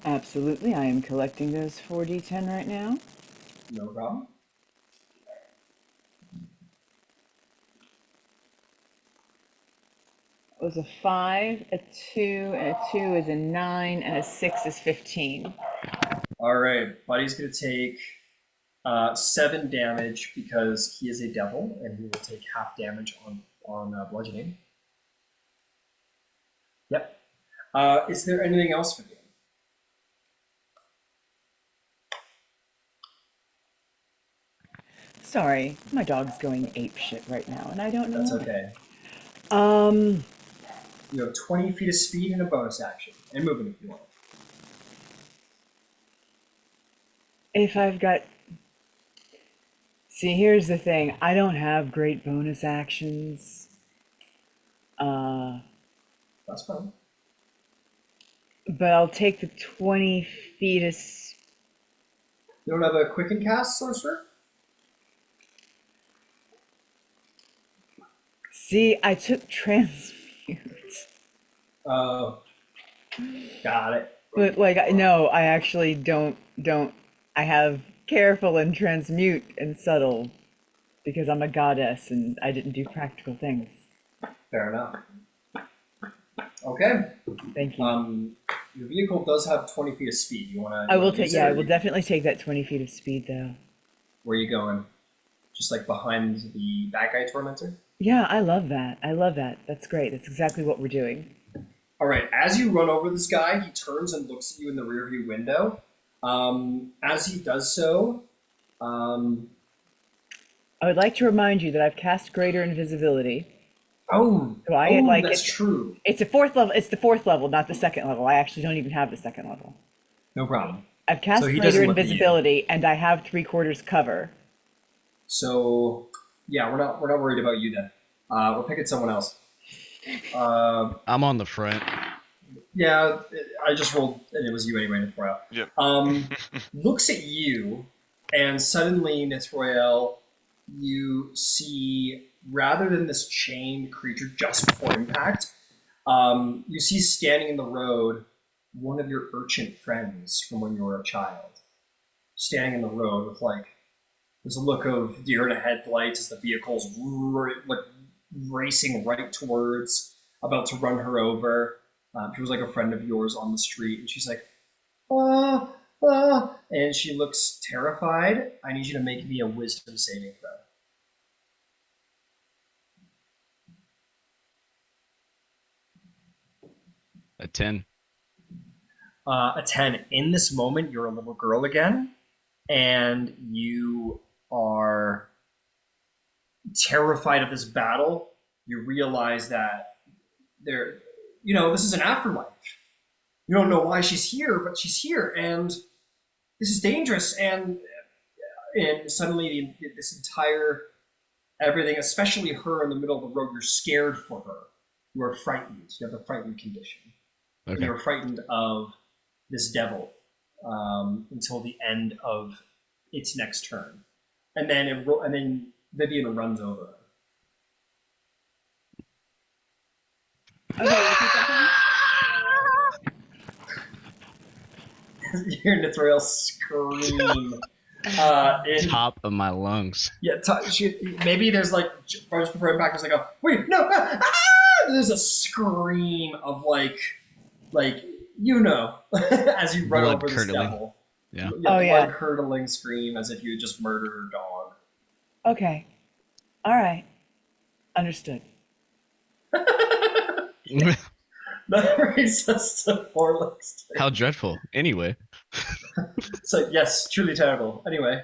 Absolutely, I am collecting those 4d10 right now. No problem. It was a 5, a 2, and a 2 is a 9, and a 6 is 15. All right, Buddy's going to take 7 damage because he is a devil, and he will take half damage on bludgeoning. Yep. Is there anything else for you? Sorry, my dog's going apeshit right now, and I don't know. That's why. okay. You have 20 feet of speed and a bonus action, and movement if you want. If I've got... See, here's the thing. I don't have great bonus actions. That's fine. But I'll take the 20 feet of... You don't have a quicken cast, sorcerer? See, I took transmute. Oh, got it. But, like, no, I actually don't... I have careful and transmute and subtle because I'm a goddess and I didn't do practical things. Fair enough. Okay. Thank you. Your vehicle does have 20 feet of speed. You want to? I will take. Yeah, I will definitely take that 20 feet of speed, though. Where are you going? Just like behind the bad guy tormentor? Yeah, I love that. I love that. That's great. That's exactly what we're doing. All right. As you run over this guy, he turns and looks at you in the rearview window. As he does so, I would like to remind you that I've cast Greater Invisibility. Oh, so like that's true. It's a 4th level. It's the 4th level, not the 2nd level. I actually don't even have the 2nd level. No problem. I've cast Greater Invisibility, and I have 3/4 cover. So, yeah, we're not worried about you then. We're picking someone else. I'm on the front. Yeah, I just rolled, and it was you anyway, Nithroel. Yep. Looks at you, and suddenly, Nithroel, you see, rather than this chained creature just before impact, you see standing in the road one of your urchin friends from when you were a child. Standing in the road with, like, there's a look of deer in the headlights as the vehicle's racing right towards, about to run her over. She was like a friend of yours on the street, and she's like, and she looks terrified. I need you to make me a wisdom saving throw. A 10. A 10. In this moment, you're a little girl again, and you are terrified of this battle. You realize that this is an afterlife. You don't know why she's here, but she's here, and this is dangerous. And suddenly, this entire everything, especially her in the middle of the road, you're scared for her. You are frightened. You have the frightened condition. Okay. You're frightened of this devil until the end of its next turn, and then and then Vivian runs over her. Okay, repeat that You hear Nithroel scream. Top of my lungs. Yeah, maybe there's like just before impact, there's like a wait, no, there's a scream of like as you run Blood over this curdling. devil. Yeah. Oh, yeah. Blood curdling scream as if you just murdered a dog. Okay. All right. Understood. That brings us to Orlick's turn. How dreadful. Anyway. So yes, truly terrible. Anyway,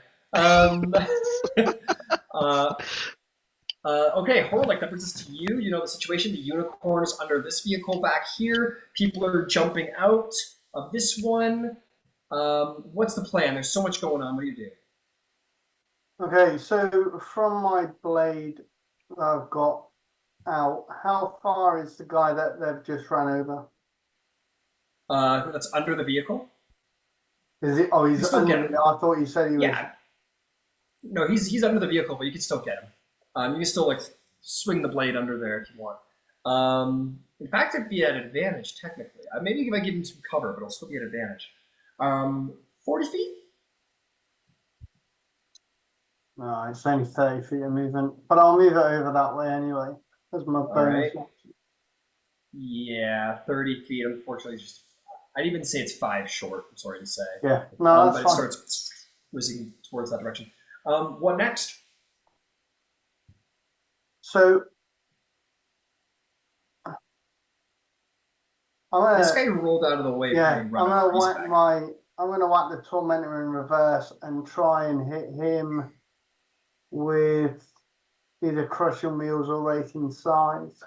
okay, Horlick, that brings us to you. You know the situation. The unicorn is under this vehicle back here. People are jumping out of this one. What's the plan? There's so much going on. What do you do? Okay, so from my blade that I've got out, how far is the guy that they've just run over? That's under the vehicle. Is it? Oh, he's Still under. get him. I thought you said he was. Yeah. No, he's under the vehicle, but you can still get him. You can still like swing the blade under there if you want. In fact, it'd be at advantage technically. Maybe if I give him some cover, but it'll still be at advantage. 40 feet. No, it's only 30 feet of movement, but I'll move it over that way anyway. That's my bonus. right. Yeah, 30 feet. Unfortunately, I'd even say it's 5 short. I'm sorry to say. Yeah, no, But that's it fine. starts whizzing towards that direction. What next? So I'm This gonna, guy rolled out of the way. yeah, for I'm me running. gonna He's whack back. I'm gonna whack the tormentor in reverse and try and hit him with either crushing wheels or raking sides.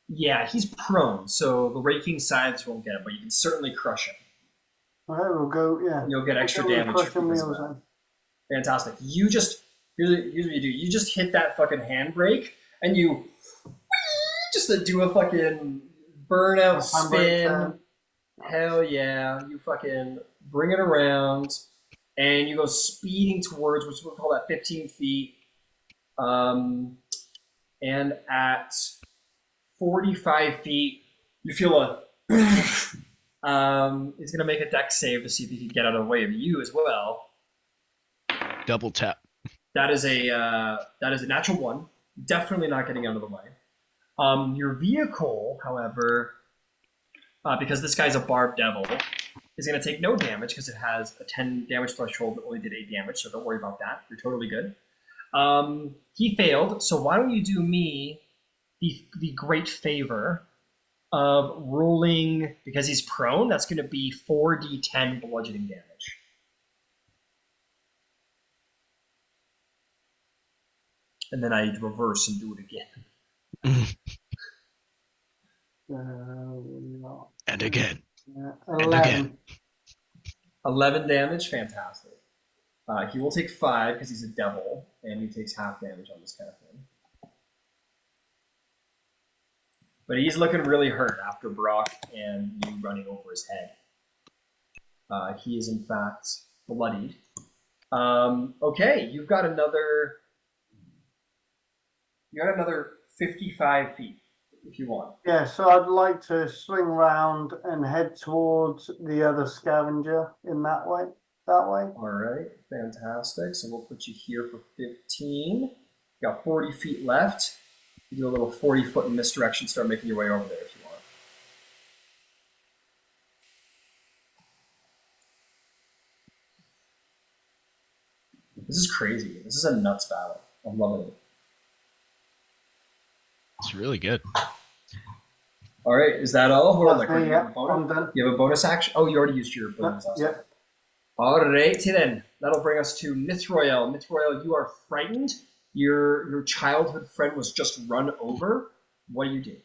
Yeah, he's prone, so the raking sides won't get him, but you can certainly crush him. Okay, we'll go. Yeah, You'll get extra We'll go with damage. crushing because of wheels that. then. Fantastic. Here's what you do. You just hit that fucking handbrake, and you just do a fucking burnout Handbrake spin. turn. Hell yeah. You fucking bring it around, and you go speeding towards, which we'll call that 15 feet. And at 45 feet, you feel a. He's going to make a dex save to see if he can get out of the way of you as well. Double tap. That is a natural 1. Definitely not getting out of the way. Your vehicle, however, because this guy's a barbed devil, is going to take no damage because it has a 10 damage threshold that only did 8 damage, so don't worry about that. You're totally good. He failed, so why don't you do me the great favor of rolling, because he's prone, that's going to be 4d10 bludgeoning damage. And then I reverse and do it again. And again. 11. again. 11 damage, fantastic. He will take 5 because he's a devil, and he takes half damage on this kind of thing. But he's looking really hurt after Brock and you running over his head. He is in fact bloodied. Okay, you've got another 55 feet if you want. Yeah, so I'd like to swing round and head towards the other scavenger in that way. All right, fantastic. So we'll put you here for 15. You got 40 feet left. You do a little 40-foot in this direction, start making your way over there if you want. This is crazy. This is a nuts battle. I'm loving it. It's really good. All right, is that all? Hold on, That's like, me, you yeah, have a bonus? I'm done. You have a bonus action? Oh, you already used your bonus action. Yeah. All righty then. That'll bring us to Nithroel. Nithroel, you are frightened. Your childhood friend was just run over. What do you do?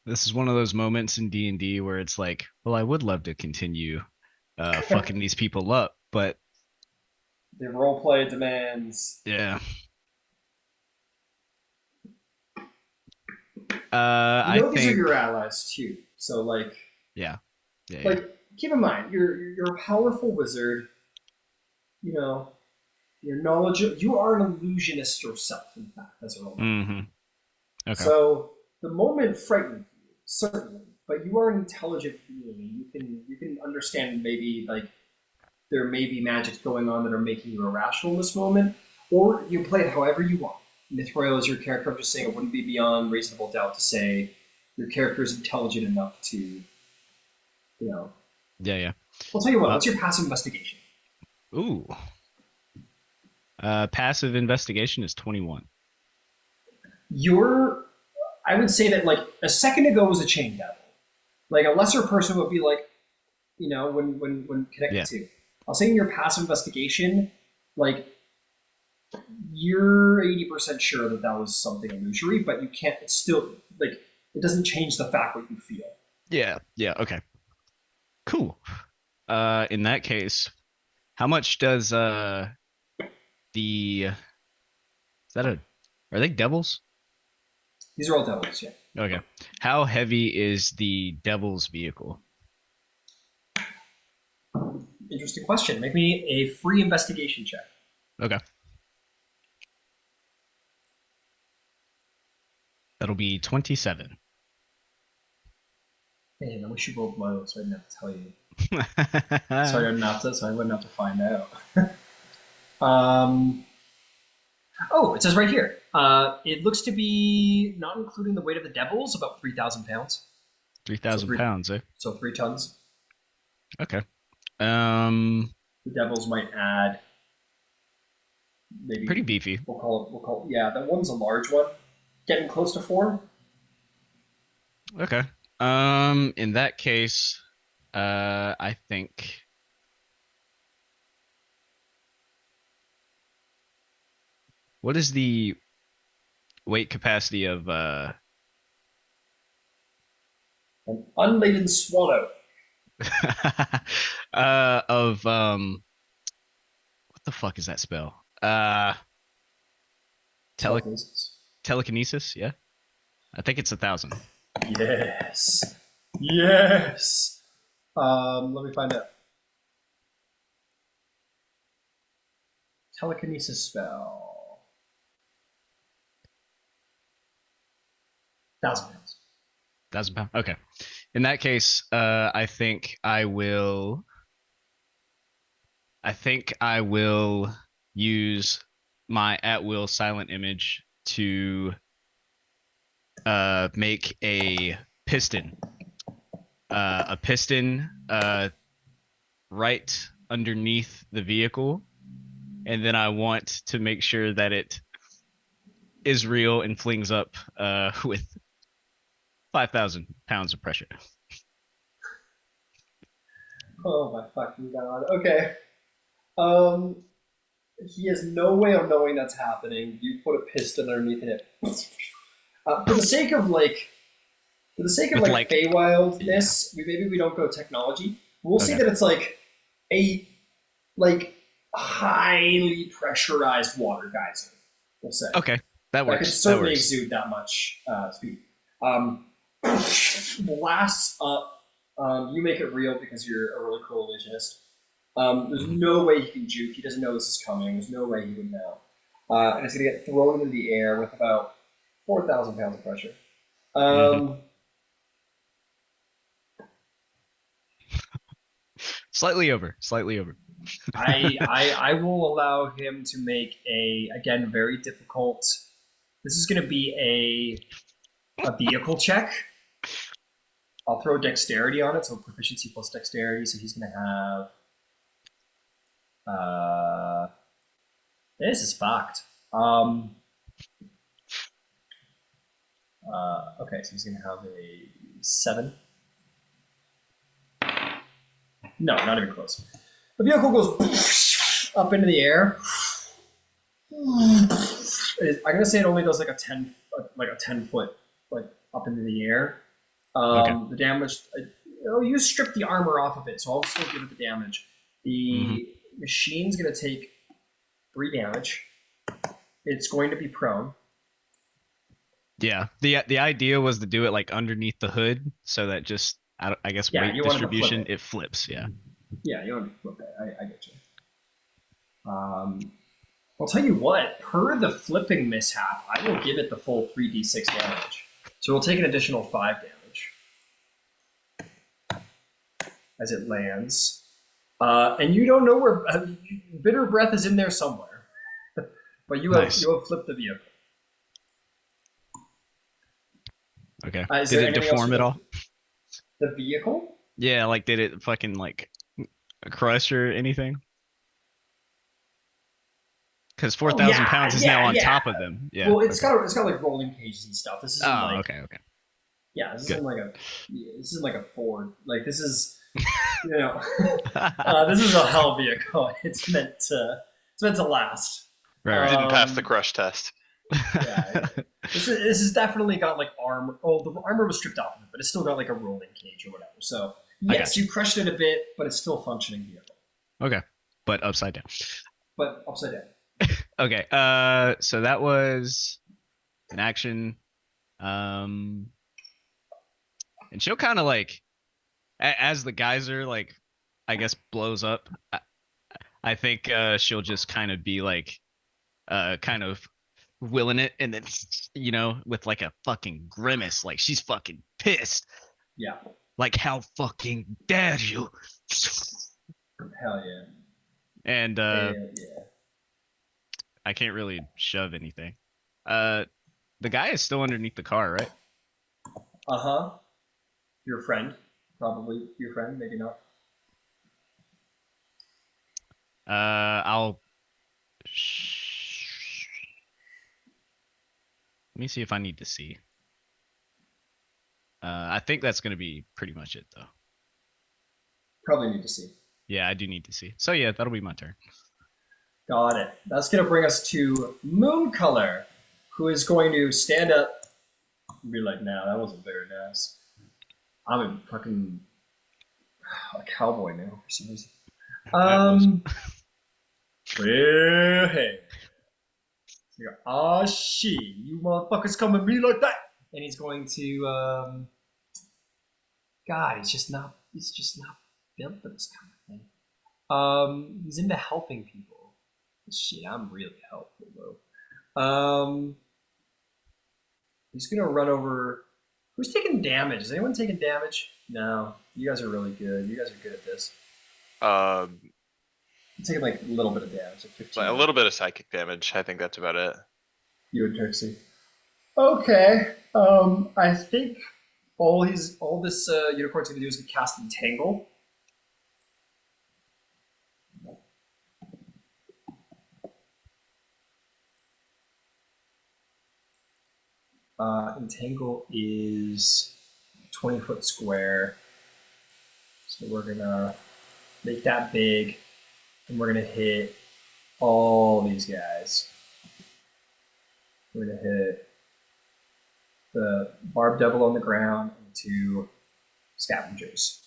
This is one of those moments in D&D where it's like, well, I would love to continue fucking these people up, but The roleplay demands. yeah. You know I these are think. your allies too. So like, Yeah. Yeah. like keep in mind, you're a powerful wizard. You know, your knowledge. You are an illusionist yourself, in fact, as a role. Mm-hmm. Okay. So the moment frightened you, certainly, but you are an intelligent being. You can understand maybe like there may be magics going on that are making you irrational in this moment, or you play it however you want. Nithroel is your character. I'm just saying it wouldn't be beyond reasonable doubt to say your character is intelligent enough to, Yeah. Yeah. I'll tell you what. Uh, What's your passive investigation? Ooh. Passive investigation is 21. I would say that like a second ago was a chain devil. Like a lesser person would be like, when connected Yeah. to. I'll say in your passive investigation, like you're 80% sure that that was something illusory, but you can't. It's still like it doesn't change the fact what you feel. Yeah. Yeah. Okay. Cool. In that case, how much does the is that a are they devils? These are all devils, yeah. Okay. How heavy is the devil's vehicle? Interesting question. Make me a free investigation check. Okay. That'll be 27. Man, I wish you rolled low so I didn't have to tell you. So I wouldn't have to find out. Oh, it says right here. It looks to be not including the weight of the devils, about 3,000 pounds. 3,000 pounds, eh? So 3 tons. Okay. The devils might add maybe Pretty beefy. We'll call it. Yeah, that one's a large one. Getting close to 4. Okay. In that case, I think what is the weight capacity of An unladen swallow. of what the fuck is that spell? Telekinesis, yeah. I think it's 1,000. Yes. Yes. Let me find out. Telekinesis spell. 1,000 pounds. 1,000 pounds. Okay. In that case, I think I will use my at-will silent image to make a piston. A piston right underneath the vehicle, and then I want to make sure that it is real and flings up with 5,000 pounds of pressure. Oh my fucking god. Okay. He has no way of knowing that's happening. You put a piston underneath it. For the sake of Feywildness, maybe we don't go technology. We'll say that it's like a highly pressurized water geyser. We'll say. Okay, that works. That could certainly exude that much speed. Blasts up. You make it real because you're a really cool illusionist. There's no way he can juke. He doesn't know this is coming. There's no way he would know. And it's going to get thrown into the air with about 4,000 pounds of pressure. Slightly over. I will allow him to make again, very difficult. This is going to be a vehicle check. I'll throw dexterity on it, so proficiency plus dexterity. So he's going to have. This is fucked. Okay, so he's going to have a 7. No, not even close. The vehicle goes up into the air. I'm gonna say it only does like a 10 foot up into the air. The damage. You strip the armor off of it, so I'll still give it the damage. The machine's gonna take 3 damage. It's going to be prone. Yeah. The idea was to do it like underneath the hood, so that just I guess Yeah, weight you wanted to flip distribution it. it flips. Yeah. Yeah, you want to flip it. I get you. I'll tell you what. Per the flipping mishap, I will give it the full 3d6 damage. So we'll take an additional 5 damage as it lands. And you don't know where bitter breath is in there somewhere, but you have flipped the vehicle. Okay. Is Did there it anything else deform you at all? The vehicle? Yeah, like did it fucking like crush or anything? Because 4,000 pounds is now on top of them. Yeah. Well, it's got like rolling cages and stuff. This isn't like okay. yeah, this Good. isn't like a Ford. Like this is you know this is a hell vehicle. It's meant to last. Right. Didn't pass the crush test. Yeah. This has definitely got like armor. Oh, the armor was stripped off of it, but it's still got like a rolling cage or whatever. So yes, you crushed it a bit, but it's still a functioning vehicle. Okay, but upside down. But upside down. Okay. So that was an action. And she'll kind of like, as the geyser like, I guess blows up. I think she'll just kind of be like, kind of willing it, and then with like a fucking grimace, like she's fucking pissed. Yeah. Like, how fucking dare you? Hell yeah. And yeah. I can't really shove anything. The guy is still underneath the car, right? Uh-huh. Your friend. Probably your friend, maybe not. I'll let me see if I need to see. I think that's gonna be pretty much it though. Probably need to see. Yeah, I do need to see. So yeah, that'll be my turn. Got it. That's going to bring us to Mooncolor, who is going to stand up and be like, "Nah, that wasn't very nice. I'm a fucking a cowboy now for some reason." Well, hey. Oh shit, you motherfuckers come at me like that. And he's going to God, he's just not built for this kind of thing. He's into helping people. Shit, I'm really helpful though. He's gonna run over. Who's taking damage? Is anyone taking damage? No, you guys are really good. You guys are good at this. I'm taking like a little bit of damage, like 15. A little bit of psychic damage. I think that's about it. You and Trixie. Okay. I think all this unicorn's gonna do is cast Entangle. Entangle is 20-foot square. So we're gonna make that big, and we're gonna hit all these guys. We're gonna hit the Barb Devil on the ground and 2 scavengers.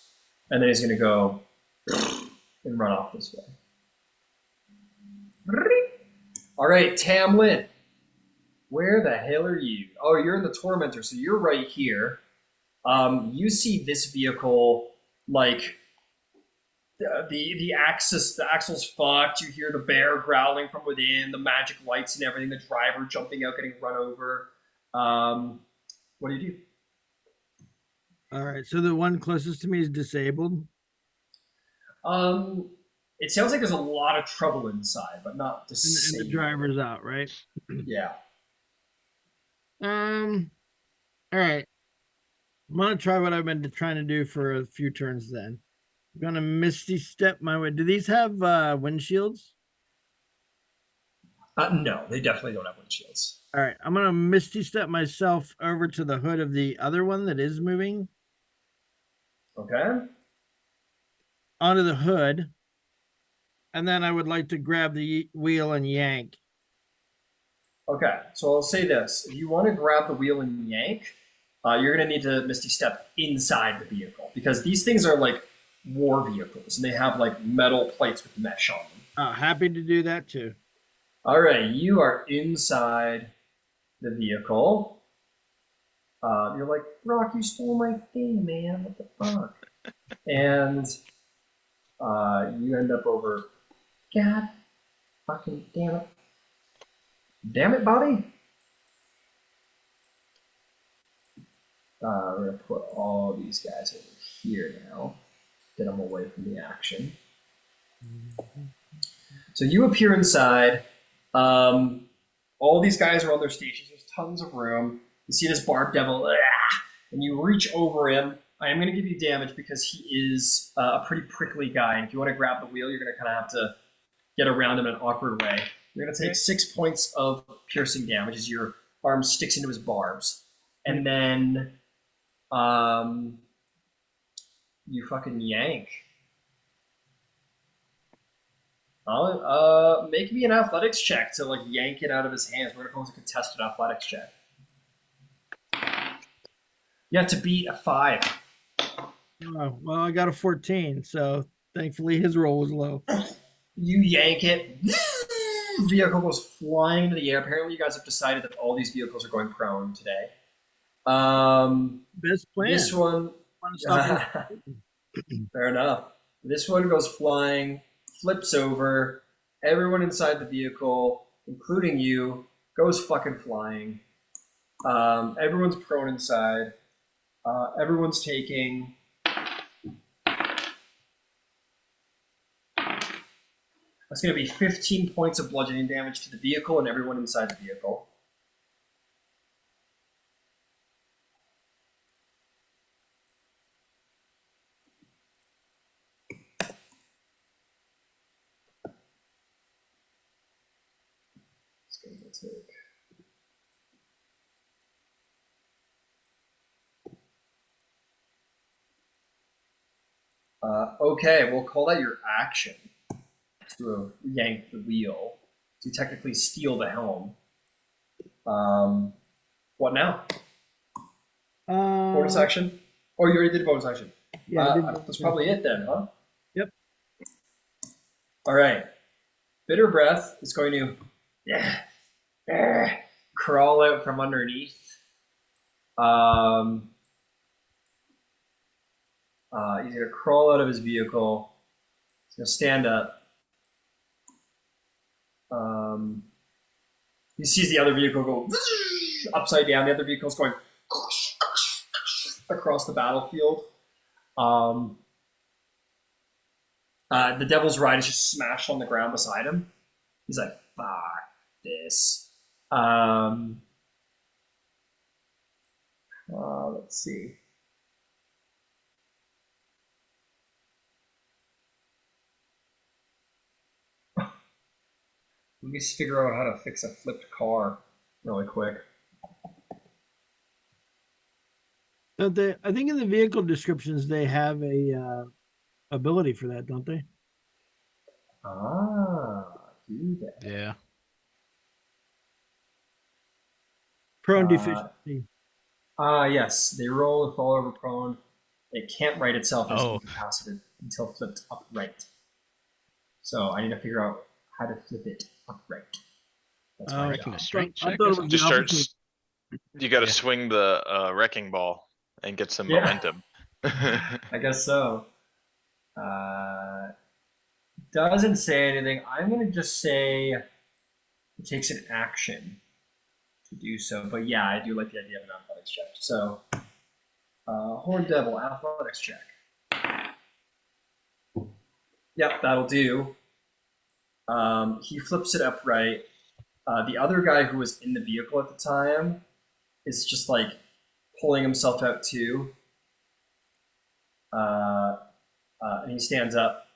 And then he's gonna go and run off this way. All right, Tamlin. Where the hell are you? Oh, you're in the Tormentor, so you're right here. You see this vehicle, like the axle's fucked. You hear the bear growling from within, the magic lights and everything. The driver jumping out, getting run over. What do you do? All right, so the one closest to me is disabled. It sounds like there's a lot of trouble inside, but not disabled. And the driver's out, right? Yeah. All right. I'm gonna try what I've been trying to do for a few turns. Then I'm gonna Misty Step my way. Do these have windshields? No, they definitely don't have windshields. All right, I'm gonna Misty Step myself over to the hood of the other one that is moving. Okay. Onto the hood, and then I would like to grab the wheel and yank. Okay, so I'll say this. If you want to grab the wheel and yank, you're going to need to Misty Step inside the vehicle, because these things are like war vehicles, and they have like metal plates with mesh on them. Happy to do that too. All right, you are inside the vehicle. You're like, Rock, you stole my thing, man. What the fuck? And you end up over. God fucking damn it. Damn it, buddy. We're going to put all these guys over here now. Get them away from the action. So you appear inside. All these guys are on their stations. There's tons of room. You see this barb devil, and you reach over him. I am going to give you damage because he is a pretty prickly guy. And if you want to grab the wheel, you're going to kind of have to get around him in an awkward way. You're going to take 6 points of piercing damage as your arm sticks into his barbs. And then you fucking yank. Make me an athletics check to like yank it out of his hands. We're gonna call it a contested athletics check. You have to beat a 5. Oh, well, I got a 14, so thankfully his roll was low. You yank it. Vehicle goes flying into the air. Apparently, you guys have decided that all these vehicles are going prone today. Best plan. This one. Fair enough. This one goes flying, flips over. Everyone inside the vehicle, including you, goes fucking flying. Everyone's prone inside. Everyone's taking. That's going to be 15 points of bludgeoning damage to the vehicle and everyone inside the vehicle. It's going to take. Okay, we'll call that your action. To yank the wheel, to technically steal the helm. What now? Bonus action? Oh, you already did bonus action. Yeah, that's probably it then, huh? Yep. All right. Bitter Breath is going to crawl out from underneath. He's going to crawl out of his vehicle. He's going to stand up. He sees the other vehicle go upside down. The other vehicle's going across the battlefield. The Devil's Ride is just smashed on the ground beside him. He's like, fuck this. Let's see. Let me just figure out how to fix a flipped car really quick. I think in the vehicle descriptions they have a ability for that, don't they? Do that. Yeah. Prone deficiency. Yes. They roll and fall over prone. It can't right itself as Oh. incapacitated until flipped upright. So I need to figure out how to flip it upright. That's my Reckon job. a strength I check thought or it was something? Just the starts. opposite. You got to Yeah. swing the wrecking ball and get some Yeah. momentum. I guess so. Doesn't say anything. I'm going to just say it takes an action to do so. But yeah, I do like the idea of an athletics check. So, Horned Devil, athletics check. Yep, that'll do. He flips it upright. The other guy who was in the vehicle at the time is just like pulling himself out too. And he stands up.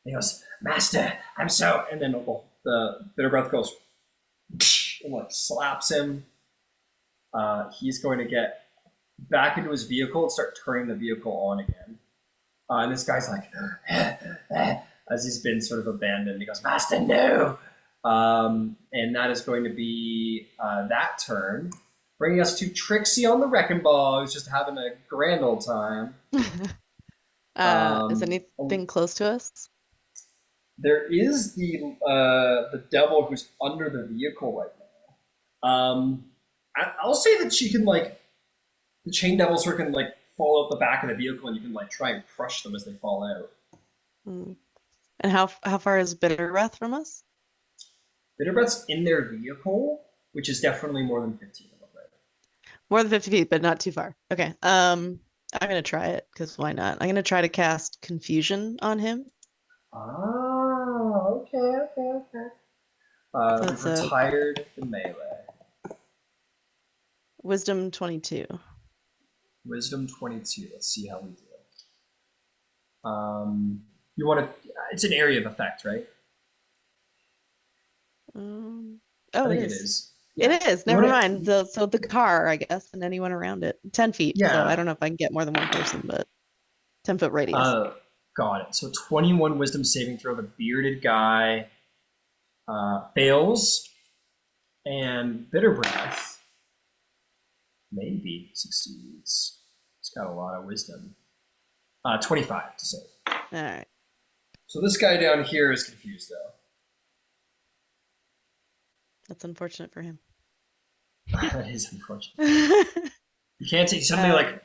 And he goes, "Master, I'm so..." And then the Bitter Breath goes and like slaps him. He's going to get back into his vehicle and start turning the vehicle on again. And this guy's like, as he's been sort of abandoned. He goes, "Master, no!" And that is going to be that turn. Bringing us to Trixie on the Wrecking Ball, who's just having a grand old time. Is anything close to us? There is the devil who's under the vehicle right now. I'll say that she can like the chain devils sort of can like fall out the back of the vehicle, and you can like try and crush them as they fall out. Hmm. And how far is Bitter Breath from us? Bitterbreath's in their vehicle, which is definitely more than 15 of them, right? More than 50 feet, but not too far. Okay. I'm gonna try it because why not? I'm gonna try to cast Confusion on him. Oh, okay. So We've it's a retired the melee. Wisdom 22. Wisdom 22. Let's see how we do. You want to? It's an area of effect, right? Oh, I think it it is. is. It is. You Never wanna- mind. So the car, I guess, and anyone around it. 10 feet. So Yeah. I don't know if I can get more than one person, but 10-foot radius. Got it. So 21 Wisdom saving throw. The bearded guy fails, and Bitter Breath maybe succeeds. He's got a lot of wisdom. 25 to save. All right. So this guy down here is confused though. That's unfortunate for him. That is unfortunate. You can't see somebody like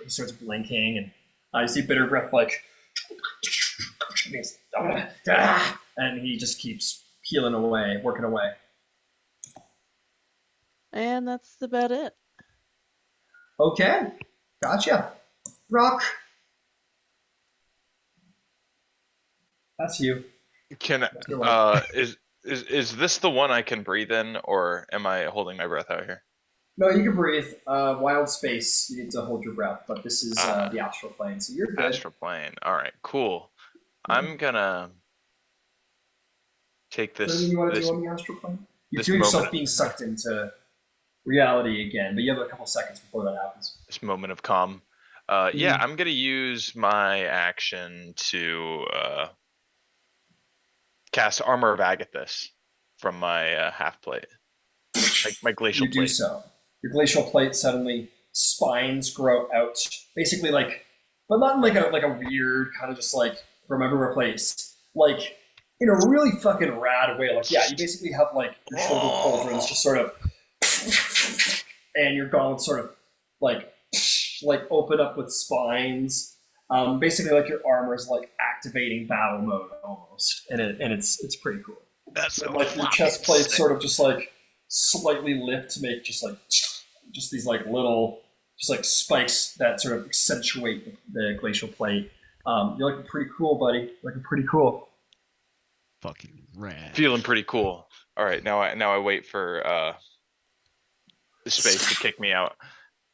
he starts blinking, and you see Bitter Breath like, and he just keeps peeling away, working away. And that's about it. Okay, gotcha. Rock. That's you. Can That's your one. is this the one I can breathe in, or am I holding my breath out here? No, you can breathe. Wild space, you need to hold your breath, but this is the astral plane, so you're good. Astral plane. All right, cool. I'm gonna take Is there anything this. you want to This do on the astral plane? You this feel yourself moment- being sucked into reality again, but you have a couple seconds before that happens. this moment of calm. Yeah, I'm gonna use my action to cast Armor of Agathis from my half plate, my glacial You do plate. so. Your glacial plate suddenly spines grow out, basically like, but not in like a weird kind of just like from everywhere place, like in a really fucking rad way. Like you basically have like your shoulder pauldrons just sort of, and your gauntlets sort of like open up with spines. Basically, like your armor is like activating battle mode almost, and it's pretty cool. That's And, like your chest plates sort of just like slightly lift to make just these like little just like spikes that sort of accentuate the glacial plate. You're looking pretty cool, buddy. Looking pretty cool. fucking rad. Feeling pretty cool. All right, now I wait for the space to kick me out.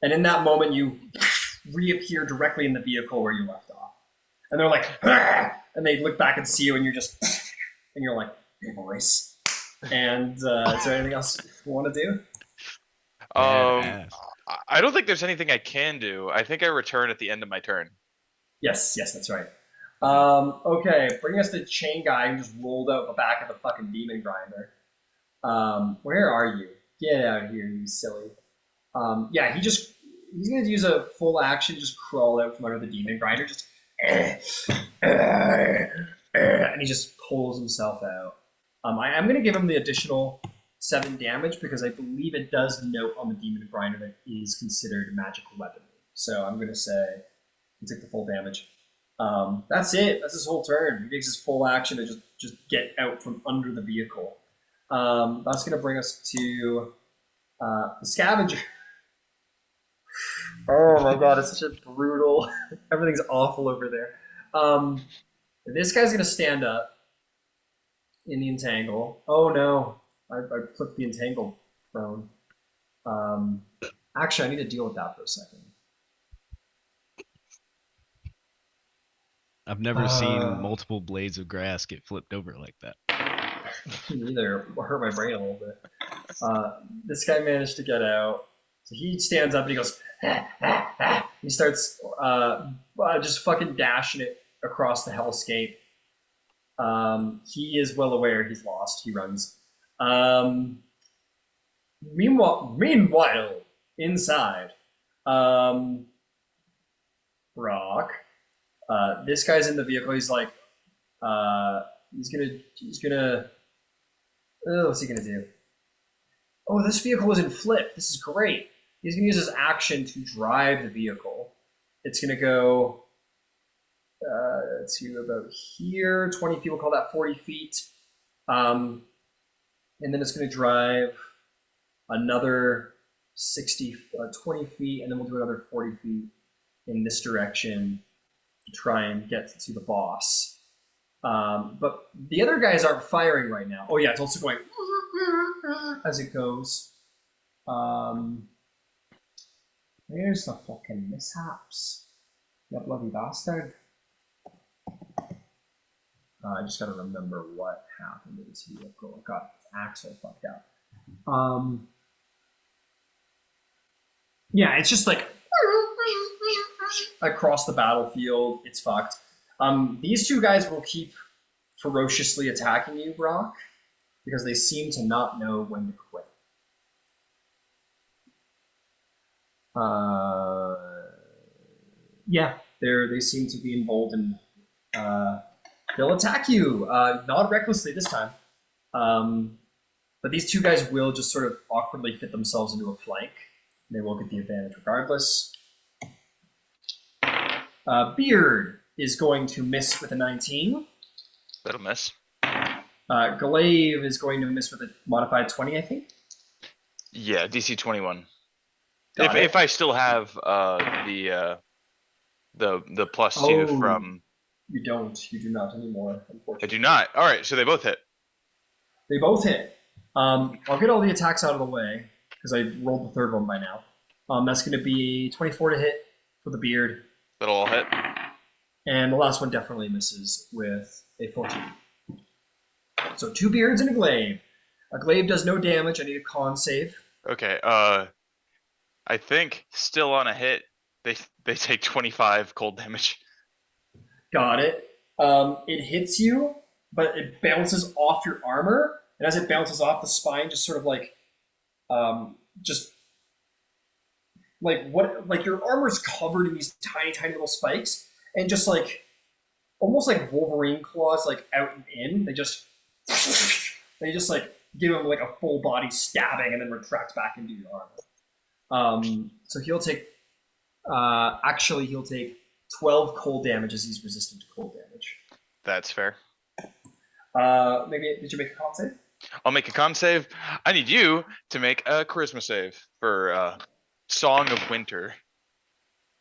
And in that moment, you reappear directly in the vehicle where you left off. And they're like, "Ah!" And they look back and see you, and you're just, and you're like, hey, boys. And is there anything else you want to do? Badass. I don't think there's anything I can do. I think I return at the end of my turn. Yes, that's right. Okay, bring us the chain guy who just rolled out the back of the fucking demon grinder. Where are you? Get out of here, you silly. Yeah, he's gonna use a full action, just crawl out from under the demon grinder, just and he just pulls himself out. I'm gonna give him the additional 7 damage because I believe it does note on the demon grinder that it is considered a magical weapon. So I'm gonna say he took the full damage. That's it. That's his whole turn. He takes his full action to just get out from under the vehicle. That's gonna bring us to the scavenger. Oh my god, it's such a brutal. Everything's awful over there. This guy's gonna stand up in the entangle. Oh no, I flipped the entangle prone. Actually, I need to deal with that for a second. I've never seen multiple blades of grass get flipped over like that. Neither. It hurt my brain a little bit. This guy managed to get out. So he stands up and he goes, ah, ah, ah. He starts just fucking dashing it across the hellscape. He is well aware he's lost. He runs. Meanwhile, inside, Rock, this guy's in the vehicle. He's like, he's gonna. Oh, what's he gonna do? Oh, this vehicle isn't flipped. This is great. He's going to use his action to drive the vehicle. It's going to go, let's see, about here, 20 feet, we'll call that 40 feet. And then it's going to drive another 20 feet, and then we'll do another 40 feet in this direction to try and get to the boss. But the other guys aren't firing right now. Oh yeah, it's also going as it goes. There's the fucking mishaps. You bloody bastard. I just gotta remember what happened to this vehicle. I got its axle fucked up. Yeah, it's just like across the battlefield. It's fucked. These two guys will keep ferociously attacking you, Brock, because they seem to not know when to quit. Yeah, they seem to be emboldened. They'll attack you, not recklessly this time. But these two guys will just sort of awkwardly fit themselves into a flank. They will get the advantage regardless. Beard is going to miss with a 19. That'll miss. Glaive is going to miss with a modified 20, I think. Yeah, DC 21. Got it. If I still have the +2 from. You don't. You do not anymore, I unfortunately. do not. All right, so they both hit. They both hit. I'll get all the attacks out of the way because I rolled the third one by now. That's going to be 24 to hit for the beard, That'll all hit. and the last one definitely misses with a 14. So 2 beards and a glaive. A glaive does no damage. I need a con save. Okay. I think still on a hit, they take 25 cold damage. Got it. It hits you, but it bounces off your armor, and as it bounces off, the spine just sort of like, like your armor's covered in these tiny, tiny little spikes, and just like, almost like Wolverine claws, like out and in. They just like give him like a full body stabbing, and then retract back into your armor. So he'll take, he'll take 12 cold damage as he's resistant to cold damage. That's fair. Maybe did you make a con save? I'll make a con save. I need you to make a charisma save for Song of Winter.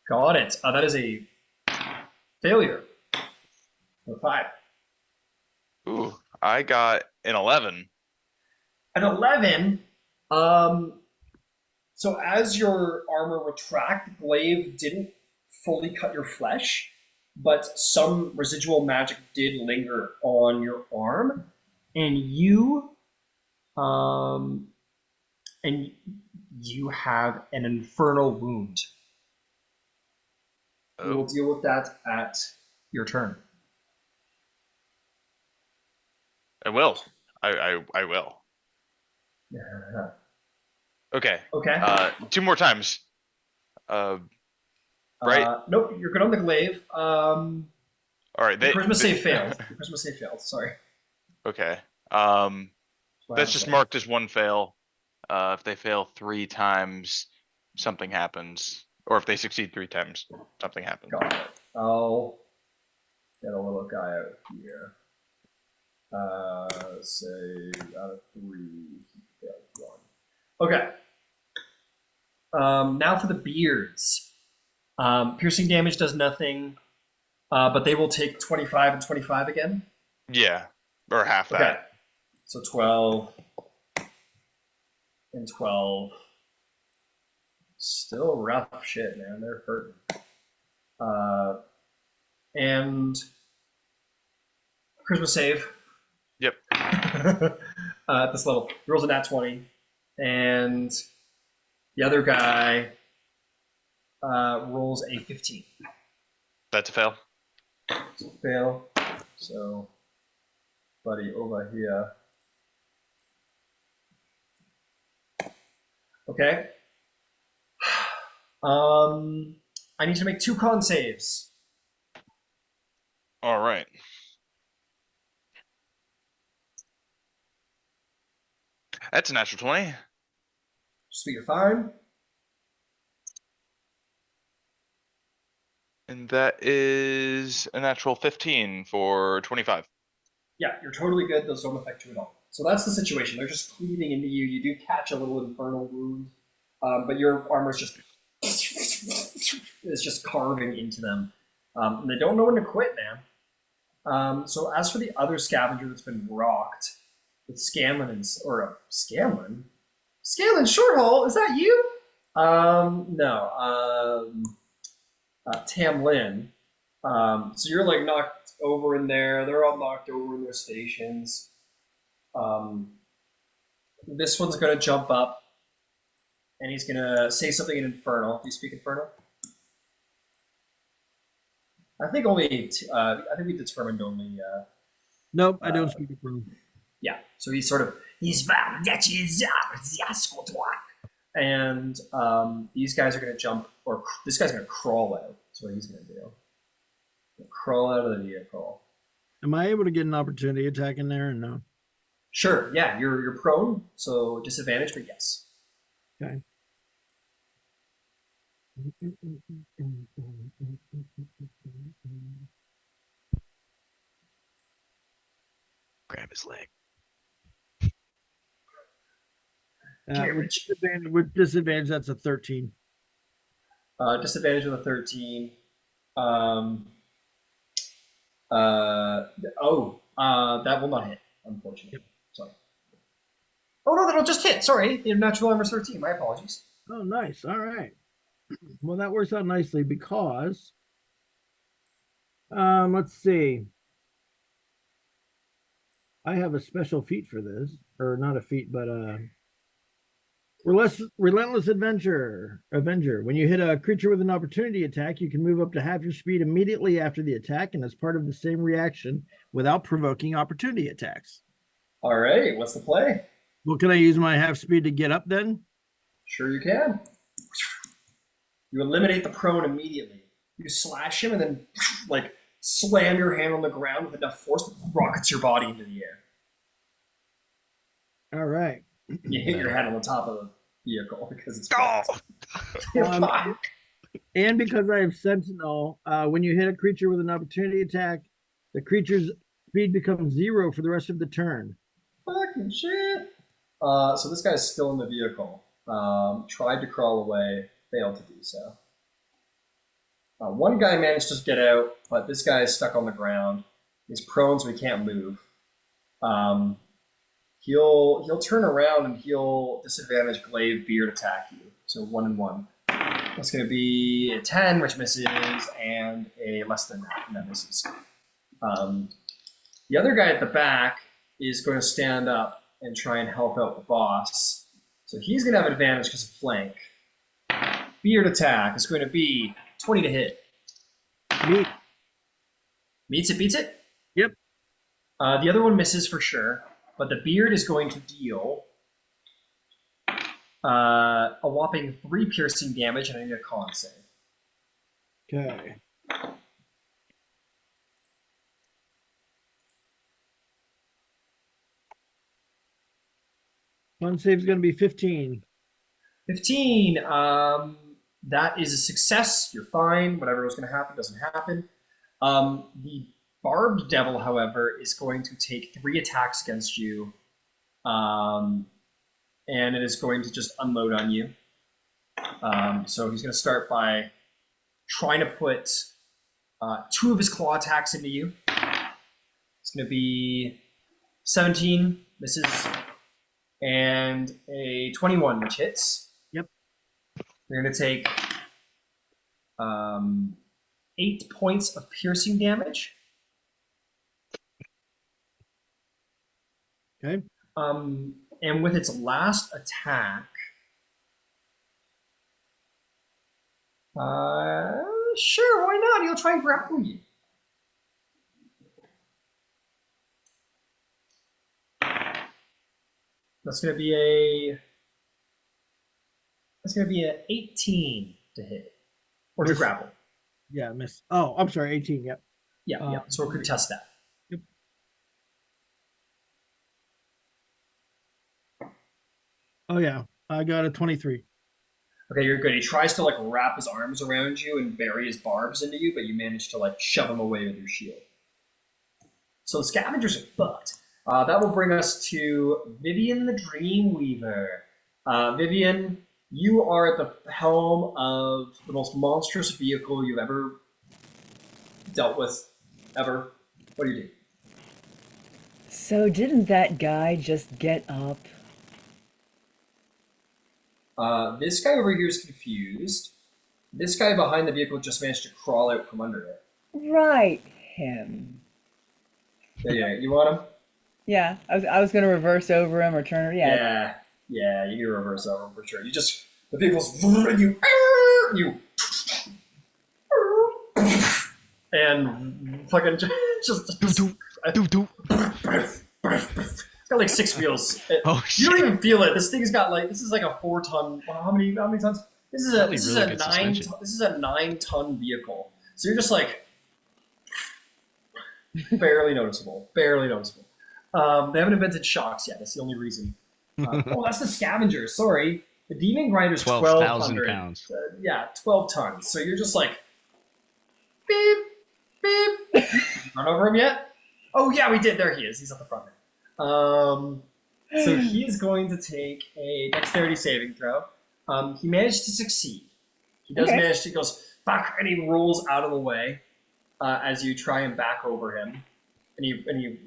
Got it. That is a failure. A 5. Ooh, I got an 11. An 11. So as your armor retract, glaive didn't fully cut your flesh, but some residual magic did linger on your arm, and you have an infernal wound. Oh. We'll deal with that at your turn. I will. I will. Okay. Okay. 2 more times. Right? Nope, you're good on the glaive. All right. The charisma save failed. The charisma save failed. Sorry. Okay. That's what That's I'm just saying. marked as 1 fail. If they fail 3 times, something happens. Or if they succeed 3 times, something happens. Got it. I'll get a little guy out here. Say out of 3, he failed 1. Okay. Now for the beards. Piercing damage does nothing, but they will take 25 and 25 again. Yeah. Or half that. Okay. So 12 and 12. Still rough shit, man. They're hurting. And charisma save. Yep. At this level. He rolls a nat 20. And the other guy rolls a 15. That's a fail. So fail. So, buddy, over here. Okay. I need to make 2 con saves. All right. That's a natural 20. Just be your fine. And that is a natural 15 for 25. Yeah, you're totally good. Those don't affect you at all. So that's the situation. They're just cleaving into you. You do catch a little infernal wound, but your armor's just is just carving into them. And they don't know when to quit, man. So as for the other scavenger that's been rocked with Scanlan Scanlan? Scanlan Shorthole, is that you? No. Tam Lin. So you're like knocked over in there. They're all knocked over in their stations. This one's gonna jump up, and he's gonna say something in Infernal. Do you speak Infernal? I think only. I think we determined only. Nope, I don't speak Infernal. Yeah. So he's sort of and these guys are gonna jump, or this guy's gonna crawl out. That's what he's gonna do. Crawl out of the vehicle. Am I able to get an opportunity attack in there or no? Sure. Yeah, you're prone, so disadvantage, but yes. Okay. Grab his leg. With disadvantage, that's a 13. Disadvantage with a 13. That will not hit, unfortunately. Yep. Sorry. Oh no, that'll just hit. Sorry, the natural armor 13. My apologies. Oh, nice. All right. Well, that works out nicely because, let's see. I have a special feat for this, or not a feat, but relentless Avenger. When you hit a creature with an opportunity attack, you can move up to half your speed immediately after the attack, and as part of the same reaction without provoking opportunity attacks. All right, what's the play? Well, can I use my half speed to get up then? Sure you can. You eliminate the prone immediately. You slash him and then like slam your hand on the ground with enough force that rockets your body into the air. All right. You hit your head on the top of the vehicle because it's and because I have Sentinel, when you hit a creature with an opportunity attack, the creature's speed becomes 0 for the rest of the turn. Fucking shit. So this guy's still in the vehicle. Tried to crawl away, failed to do so. One guy managed to get out, but this guy is stuck on the ground. He's prone, so he can't move. He'll turn around and he'll disadvantage Glaive Beard attack you. So 1 and 1. That's going to be a 10, which misses, and a less than that, and that misses. The other guy at the back is going to stand up and try and help out the boss. So he's going to have advantage because of flank. Beard attack is going to be 20 to hit. Meets it, beats it? Yep. The other one misses for sure, but the beard is going to deal a whopping 3 piercing damage, and I need a con save. Okay. Con save is going to be 15. 15. That is a success. You're fine. Whatever was going to happen doesn't happen. The Barbed Devil, however, is going to take 3 attacks against you, and it is going to just unload on you. So he's going to start by trying to put 2 of his claw attacks into you. It's going to be 17, misses, and a 21, which hits. Yep. You're going to take 8 points of piercing damage. Okay. And with its last attack, sure, why not? He'll try and grapple you. That's gonna be a 18 to hit or to Miss. grapple. Yeah, miss. Oh, I'm sorry, 18. Yep. Yeah. So we could test that. Yep. Oh yeah, I got a 23. Okay, you're good. He tries to like wrap his arms around you and bury his barbs into you, but you manage to like shove him away with your shield. So the scavengers are fucked. That will bring us to Vivian the Dreamweaver. Vivian, you are at the helm of the most monstrous vehicle you've ever dealt with, ever. What do you do? So didn't that guy just get up? This guy over here is confused. This guy behind the vehicle just managed to crawl out from under it. Right, him. Yeah, you want him? Yeah, I was gonna reverse over him or turn. Yeah. Yeah, you can reverse over him for sure. You just, the vehicle's, and you, and fucking just it's got like 6 wheels. Oh You shit! don't even feel it. This thing's got like, this is like a 4-ton. How many tons? This is Probably this really is a good 9. suspension. This is a 9-ton vehicle. So you're just like barely noticeable. Barely noticeable. They haven't invented shocks yet. That's the only reason. Oh, that's the scavengers. Sorry, the demon grinder's 12,000 1,200 pounds. Yeah, 12 tons. So you're just like beep beep. Run over him yet? Oh yeah, we did. There he is. He's at the front there. So he is going to take a dexterity saving throw. He managed to succeed. He does Okay. manage to, he goes fuck, and he rolls out of the way as you try and back over him, and he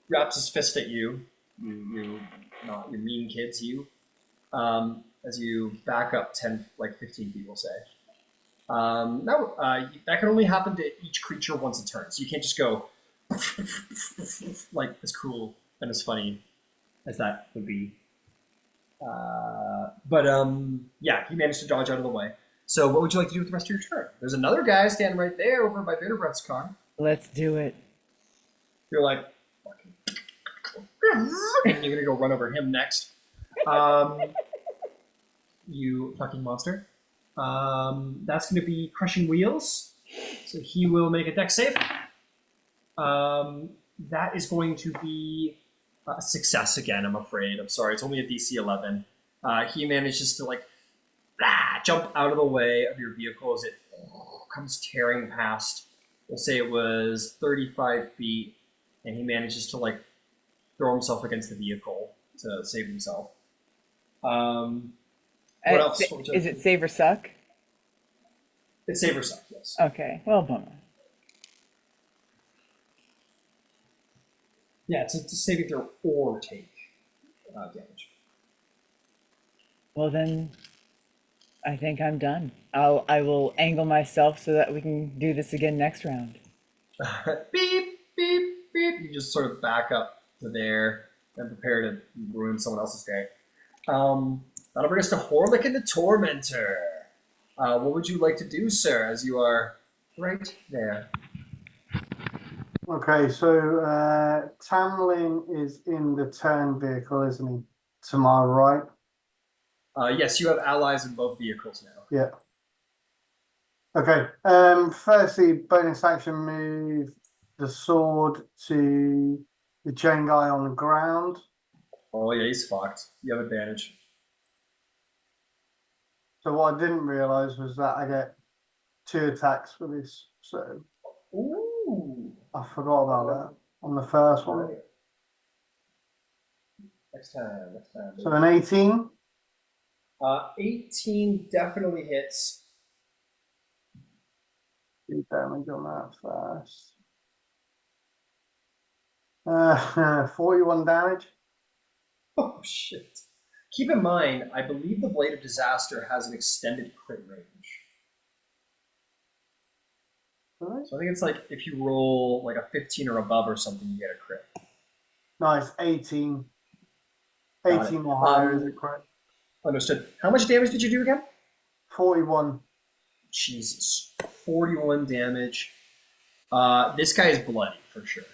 wraps his fist at you. You not you mean kids, you. As you back up 10, like 15 feet, we'll say. That can only happen to each creature once a turn. So you can't just go like as cool and as funny as that would be. Yeah, he managed to dodge out of the way. So what would you like to do with the rest of your turn? There's another guy standing right there over by Bitterbreath's car. Let's do it. You're like, and you're gonna go run over him next. You fucking monster. That's gonna be crushing wheels. So he will make a dex save. That is going to be a success again, I'm afraid. I'm sorry, it's only a DC 11. He manages to like jump out of the way of your vehicle as it comes tearing past. We'll say it was 35 feet, and he manages to like throw himself against the vehicle to save himself. What else? What would you like Is to it do? save or suck? It's save or suck, yes. Okay. Well, bummer. Yeah, it's a saving throw or take damage. Well then, I think I'm done. I will angle myself so that we can do this again next round. Beep, beep, beep. You just sort of back up to there and prepare to ruin someone else's day. That'll bring us to Horlick the Tormentor. What would you like to do, sir, as you are right there? Okay, so Tamlin is in the turn vehicle, isn't he? To my right. Yes, you have allies in both vehicles now. Yeah. Okay. Firstly, bonus action move the sword to the chain guy on the ground. Oh yeah, he's fucked. You have advantage. So what I didn't realize was that I get 2 attacks for this. So Ooh. I forgot about that on the first one. Right. Next time. So an 18. 18 definitely hits. Do damage on that first. 41 damage. Oh shit. Keep in mind, I believe the Blade of Disaster has an extended crit range. Right. So I think it's like if you roll like a 15 or above or something, you get a crit. Nice, 18. Got 18 it. or higher is a crit. Understood. How much damage did you do again? 41. Jesus. 41 damage. This guy is bloody for sure.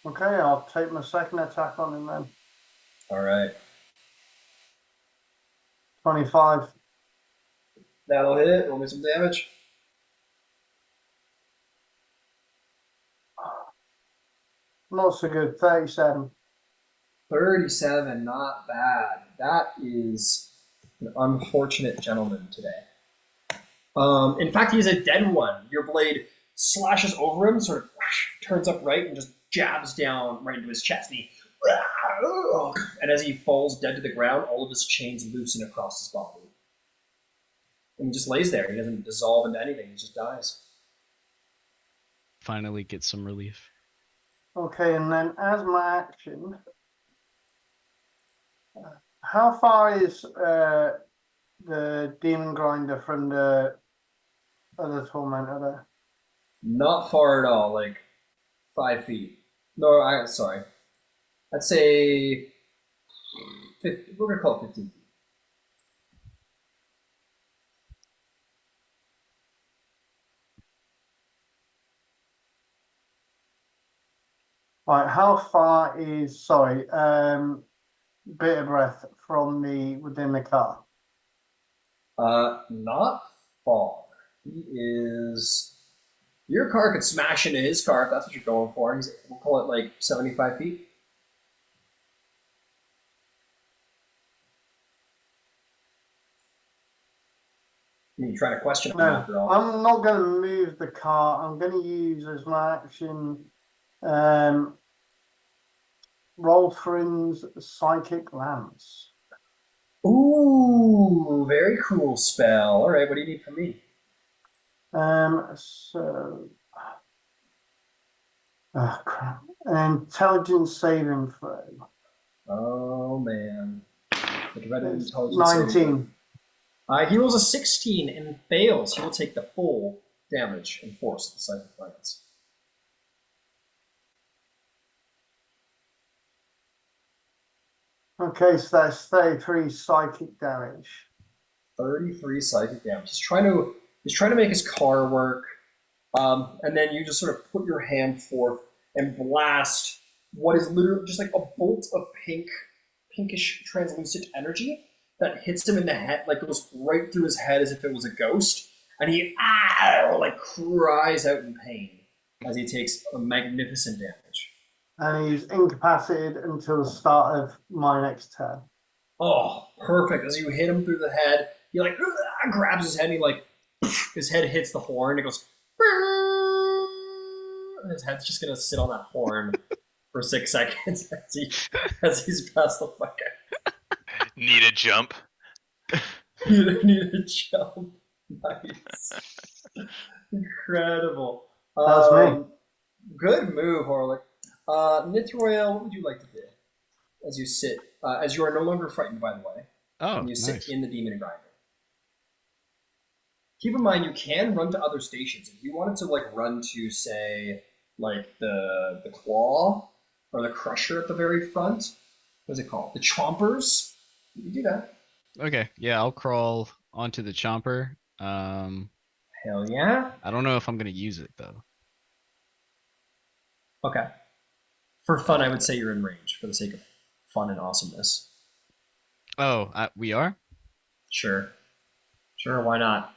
Okay, I'll take my second attack on him then. All right. 25. That'll hit. Roll me some damage. Not so good, 37. 37, not bad. That is An unfortunate gentleman today. In fact, he's a dead one. Your blade slashes over him, sort of turns upright, and just jabs down right into his chest. And as he falls dead to the ground, all of his chains loosen across his body. And he just lays there. He doesn't dissolve into anything. He just dies. Finally get some relief. Okay, and then as my action, how far is the demon grinder from the other tormentor there? Not far at all, like 5 feet. No, sorry. I'd say 50, we're gonna call it 15 feet. Right, how far is Bitter Breath from within the car? Not far. He is. Your car could smash into his car if that's what you're going for. We'll call it like 75 feet. I mean, you trying to question him No, after all. I'm not going to move the car. I'm going to use as my action Rolthrin's Psychic Lance. Ooh, very cool spell. All right, what do you need from me? So, oh crap, an intelligence saving throw. Oh man, think about an It's intelligence saving 19. throw. He rolls a 16 and fails. He will take the full damage and force of the psychic lance. Okay, so that's 33 psychic damage. 33 psychic damage. He's trying to make his car work, and then you just sort of put your hand forth and blast what is literally just like a bolt of pinkish translucent energy that hits him in the head, like goes right through his head as if it was a ghost, and he like cries out in pain as he takes a magnificent damage. And he's incapacitated until the start of my next turn. Oh, perfect! As you hit him through the head, he like grabs his head, and he like his head hits the horn, and it goes. And his head's just gonna sit on that horn for 6 seconds as he's passed the fuck out. Need a jump. Need a jump. Nice. Incredible. That's me. Good move, Horlick. Nithroel, what would you like to do? As you sit, as you are no longer frightened, by the way. Oh, and you sit nice. in the demon grinder. Keep in mind, you can run to other stations. If you wanted to, like, run to, say, like the claw or the crusher at the very front, what is it called? The chompers. You can do that. Okay, yeah, I'll crawl onto the chomper. Hell yeah. I don't know if I'm gonna use it though. Okay. For fun, I would say you're in range for the sake of fun and awesomeness. Oh, we are? Sure. Sure, why not?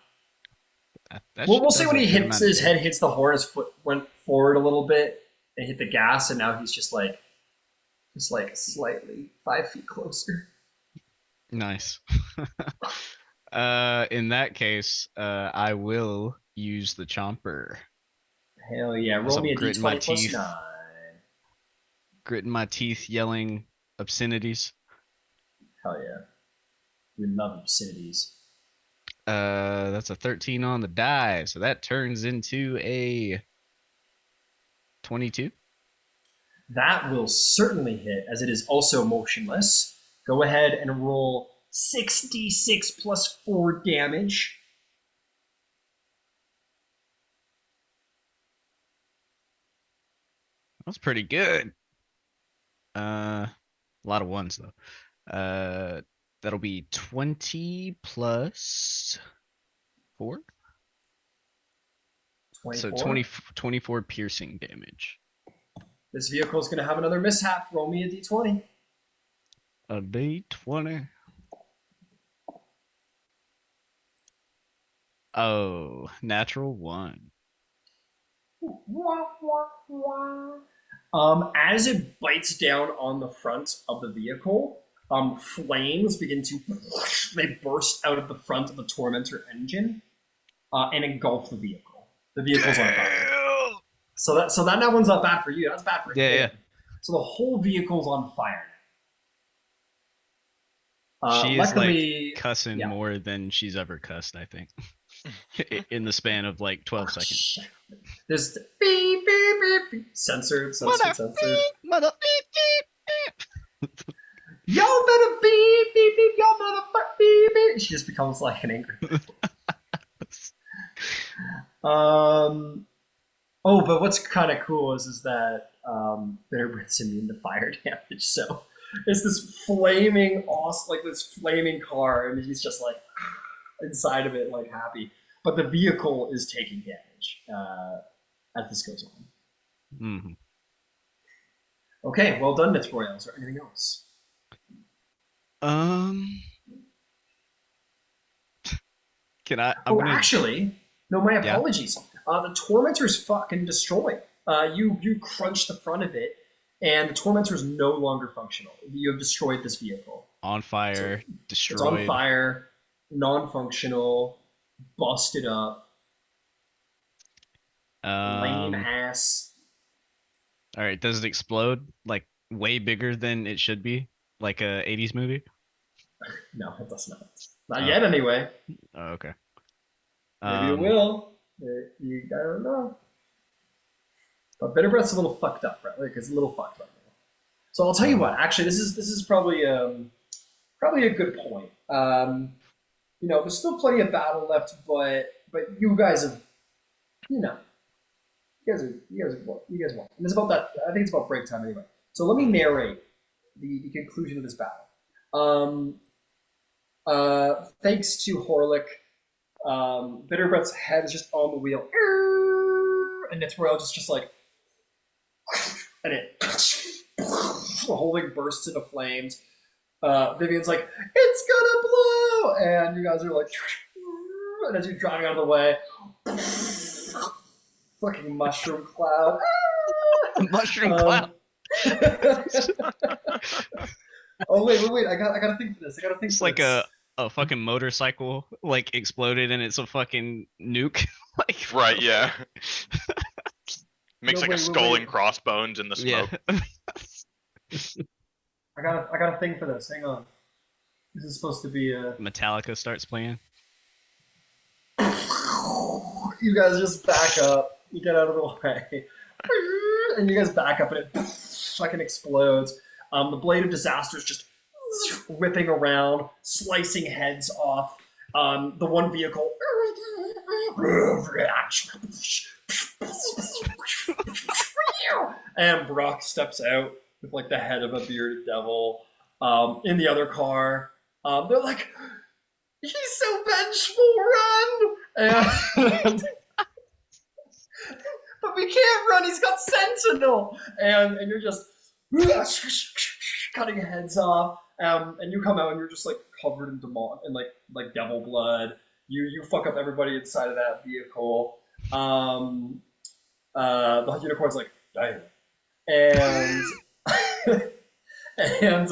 That We'll shit see does when a he good hits amount of his head hits the horn. His foot went forward a little bit and hit the gas, and now he's just like slightly 5 feet closer. Nice. In that case, I will use the chomper. Hell yeah! As Roll I'm me a gritting my d20 plus teeth. 9. Gritting my teeth, yelling obscenities. Hell yeah! We love obscenities. That's a 13 on the die, so that turns into a 22. That will certainly hit, as it is also motionless. Go ahead and roll 6d6 plus 4 damage. That's pretty good. A lot of ones though. That'll be 20 plus 4. 24. So 24 piercing damage. This vehicle is going to have another mishap. Roll me a d20. A D20. Oh, natural 1. As it bites down on the front of the vehicle, flames begin to they burst out of the front of the Tormentor engine and engulf the vehicle. The vehicle's on fire. So that one's not bad for you. That's bad for him. Yeah. So the whole vehicle's on fire. She is luckily, like cussing yeah. more than she's ever cussed, I think. In the span of like 12 seconds. Shit. There's the beep, beep, beep, beep. Censored. Mother Y'all better beep, beep, beep, y'all better beep, beep. She just becomes like an angry. Oh, but what's kind of cool is that Bitterbrick's immune to fire damage, so it's this flaming awesome, like this flaming car, and he's just like inside of it, like happy. But the vehicle is taking damage as this goes on. Mm-hmm. Okay, well done, Nithroel. Is there anything else? Can I? Actually, no. My apologies. The Tormentor's fucking destroyed. You crunch the front of it, and the Tormentor's no longer functional. You have destroyed this vehicle. On fire, So destroyed. It's on fire, non-functional, busted up, lame ass. All right, does it explode like way bigger than it should be, like a '80s movie? No, it does not. Not yet, anyway. Oh, okay. Maybe it will. I don't know. But Bitterbreath's a little fucked up, right? Like, it's a little fucked up. So I'll tell you what. Actually, this is probably a good point. There's still plenty of battle left, but you guys have, you guys won. And it's about that. I think it's about break time anyway. So let me narrate the conclusion of this battle. Thanks to Horlick, Bitterbreath's head is just on the wheel, and Nithroel just like, and it, the whole thing bursts into flames. Vivian's like, it's gonna blow, and you guys are like, and as you're driving out of the way, fucking mushroom cloud. Mushroom cloud. Oh wait! I gotta think for this. It's like a fucking motorcycle like exploded and it's a fucking nuke. Like Right, yeah. Makes No, like a skull and crossbones in the smoke. I got a thing for this. Hang on. This is supposed to be a. Metallica starts playing. You guys just back up. You get out of the way, and you guys back up, and it fucking explodes. The blade of disaster is just whipping around, slicing heads off. The one vehicle. And Brock steps out with like the head of a bearded devil. In the other car, they're like, "He's so vengeful, run!" And but we can't run. He's got Sentinel, and you're just cutting heads off. And you come out and you're just like covered in demon and like devil blood. You fuck up everybody inside of that vehicle. The unicorn's like, "Damn." And and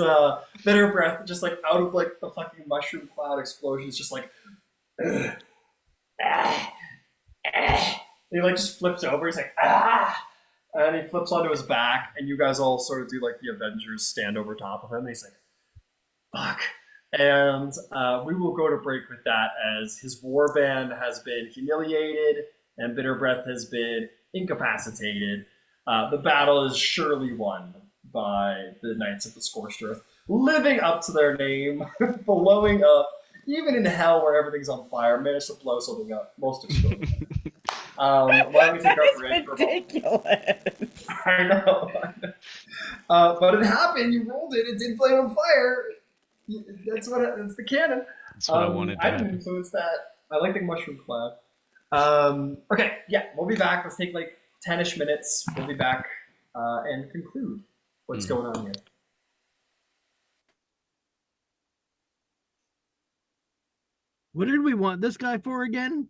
Bitter Breath just like out of like the fucking mushroom cloud explosion is just like and he like just flips over. He's like, "Ah!" And he flips onto his back, and you guys all sort of do like the Avengers stand over top of him. And he's like, "Fuck." And we will go to break with that as his warband has been humiliated and Bitter Breath has been incapacitated. The battle is surely won by the Knights of the Scorched Earth, living up to their name, blowing up, even in hell where everything's on fire, managed to blow something up, most extraordinary. Why don't we take our break for a moment? Ridiculous. I know. But it happened. You rolled it. It did flame on fire. That's the canon. That's what I wanted to I didn't happen. influence that. I like the mushroom cloud. Okay, yeah, we'll be back. Let's take like 10-ish minutes. We'll be back and conclude what's going on here. What did we want this guy for again?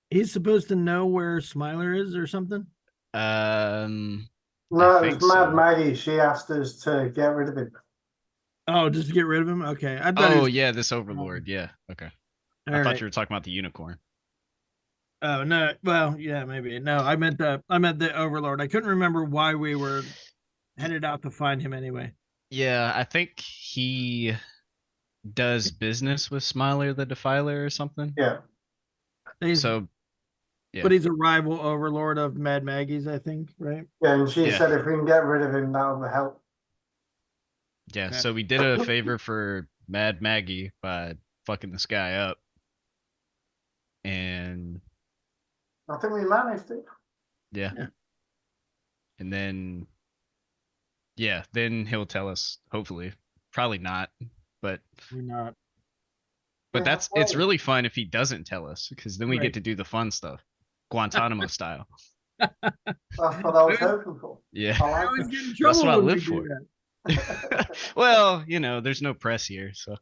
He's supposed to know where Smiler is or something? No, I it think was Mad so. Maggie. She asked us to get rid of him. Oh, just to get rid of him? Okay. I thought he Oh was yeah, this overlord. Yeah. Okay. all I thought right. you were talking about the unicorn. Oh no. Well, yeah, maybe. No, I meant the overlord. I couldn't remember why we were headed out to find him anyway. Yeah, I think he does business with Smiler the Defiler or something. Yeah. He's So yeah, but he's a rival overlord of Mad Maggie's, I think, right? Yeah, and she Yeah. said if we can get rid of him, that would help. yeah. Okay. So we did a favor for Mad Maggie by fucking this guy up, and I think we managed it. yeah, Yeah. and then yeah, then he'll tell us. Hopefully, probably not, but We're not. Yeah, that's it's really fun if he doesn't tell us because then we Right. get to do the fun stuff, Guantanamo style. That's what I was hoping for. Yeah, I I like always it. get in that's trouble what I when we live do for. that. Well, there's no press here, so.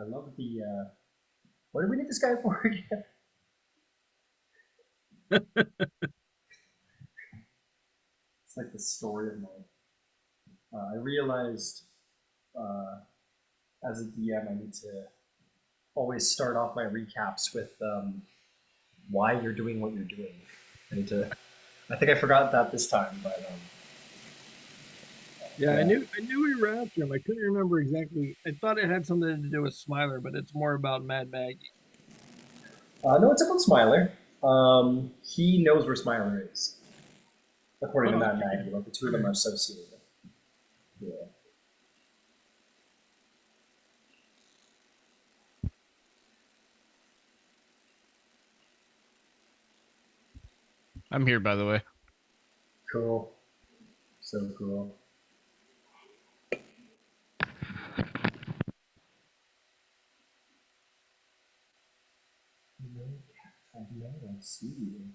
I love the. What did we need this guy for again? It's like the story of my. I realized as a DM, I need to always start off my recaps with why you're doing what you're doing. I need to. I think I forgot that this time, but Yeah, I knew we were after him. I couldn't remember exactly. I thought it had something to do with Smiler, but it's more about Mad Maggie. no, it's about Smiler. He knows where Smiler is, according to Mad Maggie. Like the two of them are associated. Yeah. I'm here, by the way. Cool. So cool. I see you.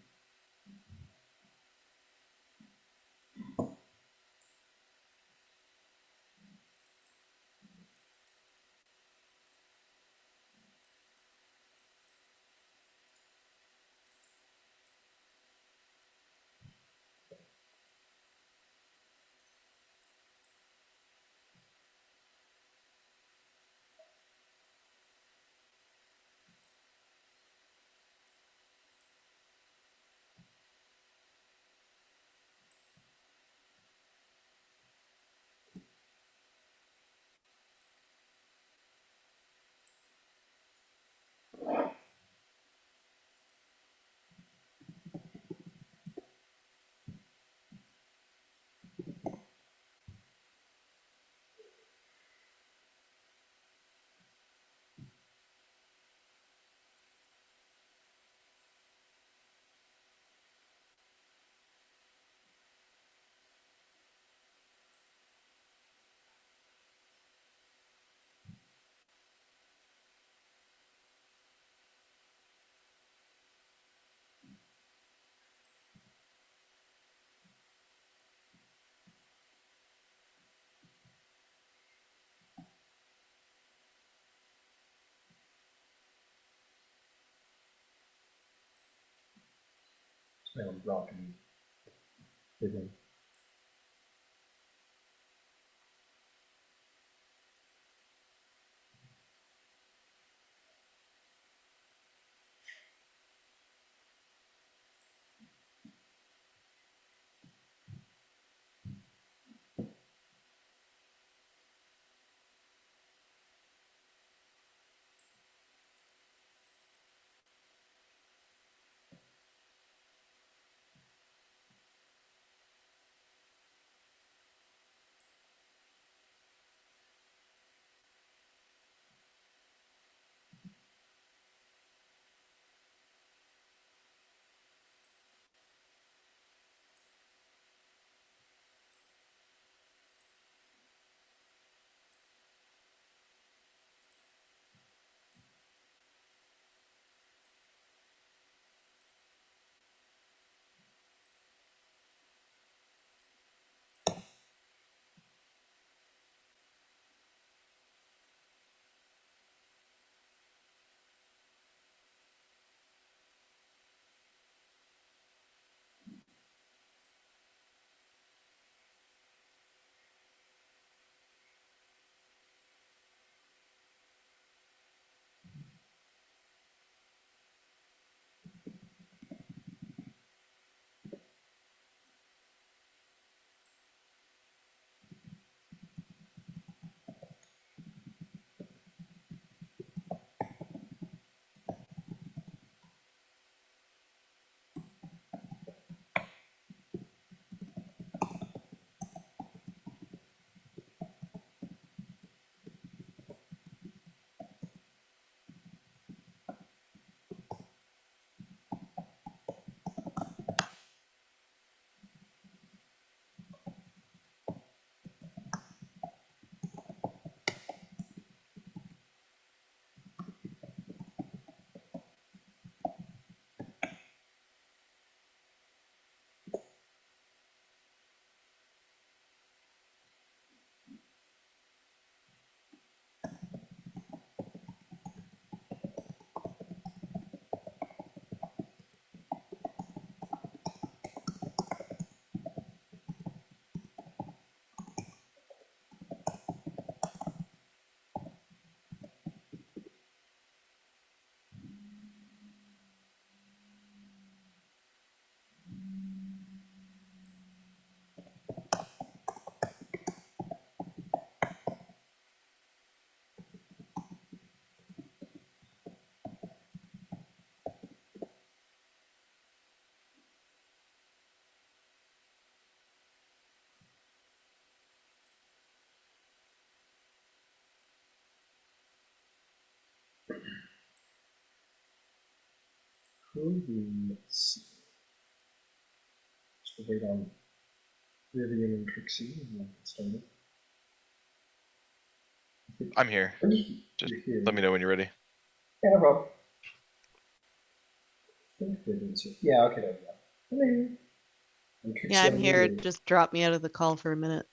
I'm rocking. Digging. Let's see. Just wait on Vivian and Trixie and we'll get started. I'm here. Just let me know when you're ready. Yeah, no problem. Yeah, okay, there we go. Hello. Yeah, I'm here. Just drop me out of the call for a minute.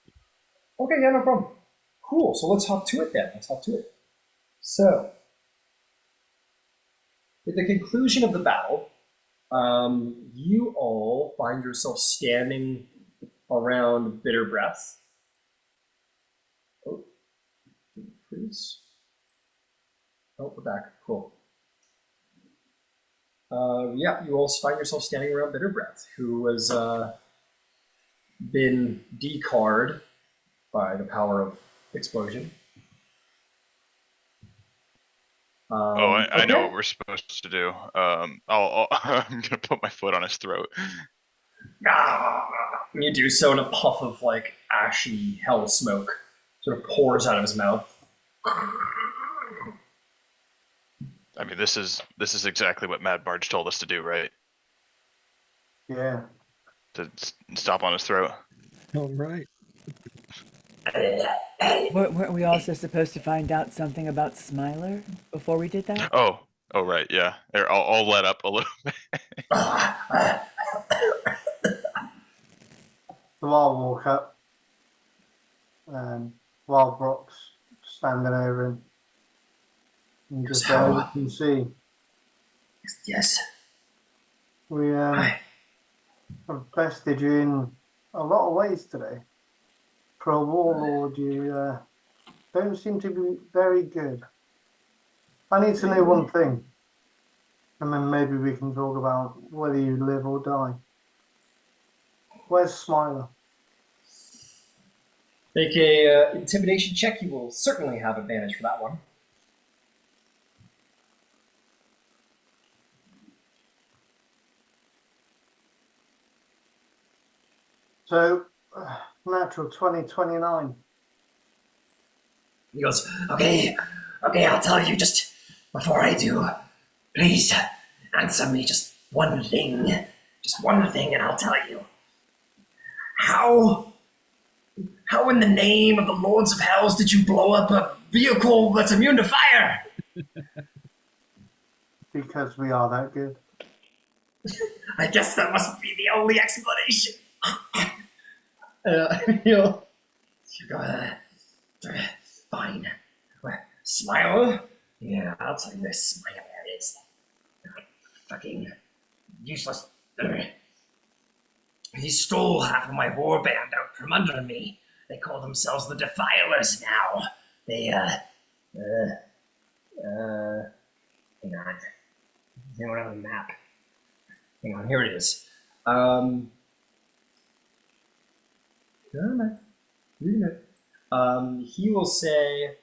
Okay, yeah, no problem. Cool, so let's hop to it then. Let's hop to it. So, at the conclusion of the battle, you all find yourself standing around Bitter Breath. Oh, freeze. Oh, we're back. Cool. Yeah, you all find yourself standing around Bitter Breath, who has been decarred by the power of explosion. I know what we're supposed to do. I'm gonna put my foot on his throat. You do so, and a puff of like ashy hell smoke sort of pours out of his mouth. I mean, this is exactly what Mad Barge told us to do, right? Yeah. To stop on his throat. All right. Weren't we also supposed to find out something about Smiler before we did that? Oh, right, yeah. Here, I'll let up a little bit. So I'll walk up, while Brock's standing over him. And just so you can see. Yes. We have bested you in a lot of ways today. For a warlord, you don't seem to be very good. I need to know one thing, and then maybe we can talk about whether you live or die. Where's Smiler? Make a intimidation check. You will certainly have advantage for that one. So, natural 2029. He goes, okay, I'll tell you just before I do. Please answer me just one thing, and I'll tell you. How in the name of the Lords of Hells did you blow up a vehicle that's immune to fire? Because we are that good. I guess that must be the only explanation. You Fine. Smiler? Yeah, I'll tell you where Smiler is. Fucking useless. He stole half of my warband out from under me. They call themselves the Defilers now. They, hang on. They don't have a map. Hang on, here it is. He will say,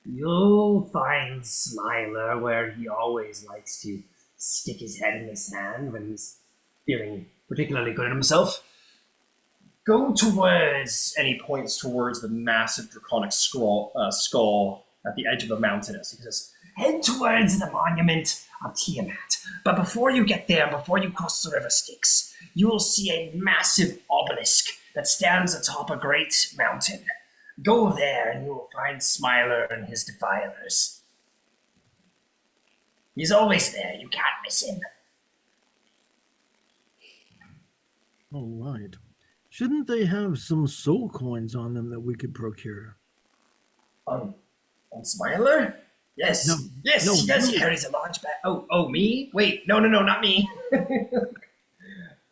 you'll find Smiler where he always likes to stick his head in the sand when he's feeling particularly good at himself. go towards, and he points towards the massive draconic skull at the edge of the mountainous. He says, head towards the monument of Tiamat. But before you get there, before you cross the river Styx, you will see a massive obelisk that stands atop a great mountain. Go there and you will find Smiler and his Defilers. He's always there. You can't miss him. All right. Shouldn't they have some soul coins on them that we could procure? On Smiler? Yes. No, yes, no, he does. no. He carries a large bag. Oh, me? Wait, no, not me.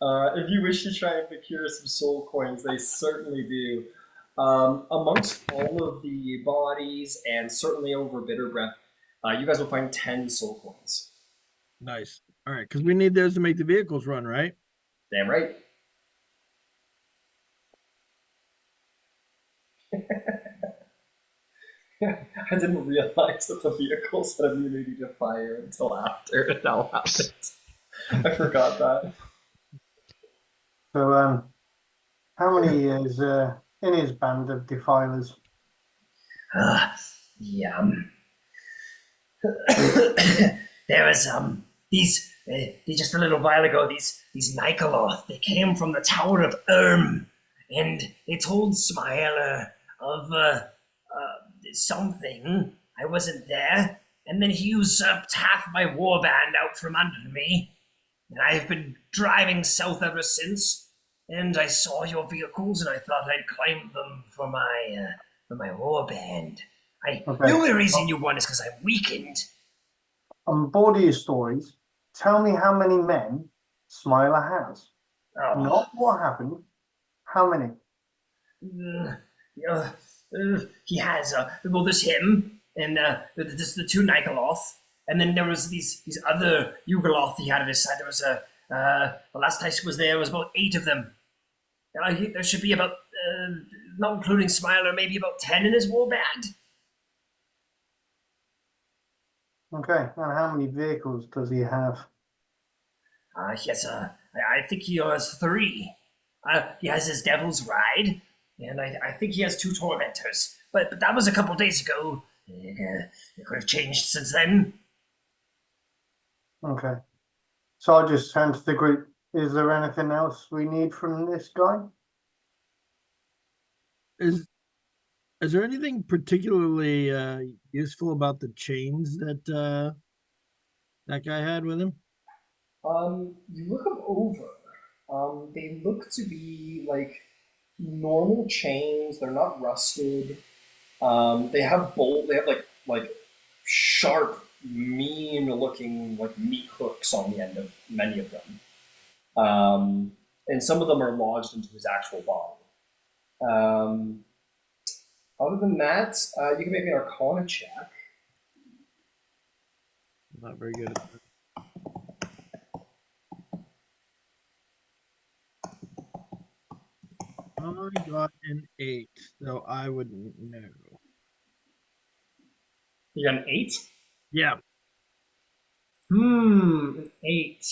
if you wish to try and procure some soul coins, they certainly do. Amongst all of the bodies and certainly over Bitter Breath, you guys will find 10 soul coins. Nice. All right, because we need those to make the vehicles run, right? Damn right. I didn't realize that the vehicles had immunity to fire until after it now happened. I forgot that. So, how many is in his band of defilers? There was these just a little while ago, these Nikoloth, they came from the Tower of and they told Smiler of something. I wasn't there, and then he usurped half my warband out from under me, and I've been driving south ever since. And I saw your vehicles, and I thought I'd claim them for my warband. The only reason you won is because I'm weakened. I'm bored of your stories. Tell me how many men Smiler has. Oh. Not what happened. How many? He has well, there's him, and there's the two Nikoloth, and then there was these other Yugoloth he had at his side. There was the last time I was there was about 8 of them. There should be about, not including Smiler, maybe about 10 in his warband. Okay, and how many vehicles does he have? He has I think he has 3. He has his Devil's Ride, and I think he has 2 Tormentors. But that was a couple days ago. It could have changed since then. Okay. So I'll just turn to the group. Is there anything else we need from this guy? Is there anything particularly useful about the chains that that guy had with him? You look them over. They look to be like normal chains. They're not rusted. They have They have like sharp, mean-looking like meat hooks on the end of many of them. And some of them are lodged into his actual body. Other than that, you can make an Arcana check. Not very good at that. I got an 8, so I wouldn't know. You got an 8? Yeah. An 8.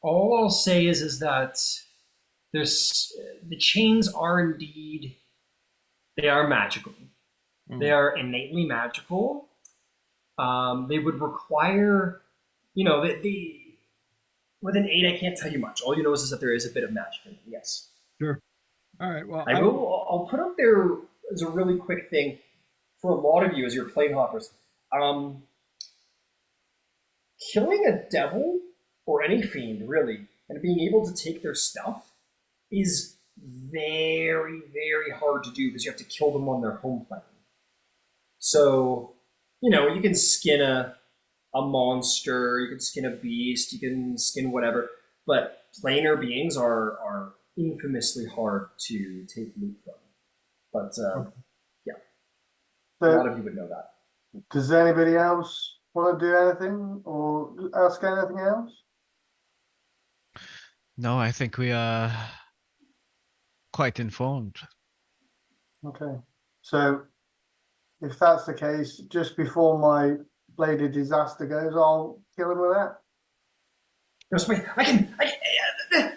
All I'll say is that there's the chains are indeed they are magical. They are innately magical. They would require, the with an 8, I can't tell you much. All you know is that there is a bit of magic in it. Yes. Sure. All right. Well, I'll put up there as a really quick thing for a lot of you as your plane hoppers. Killing a devil or any fiend really, and being able to take their stuff is very, very hard to do because you have to kill them on their home plane. So, you can skin a monster, you can skin a beast, you can skin whatever, but planar beings are infamously hard to take loot from. But yeah, So, a lot of you would know that. does anybody else want to do anything or ask anything else? No, I think we are quite informed. Okay. So if that's the case, just before my bladed disaster goes, I'll kill him with that. I can,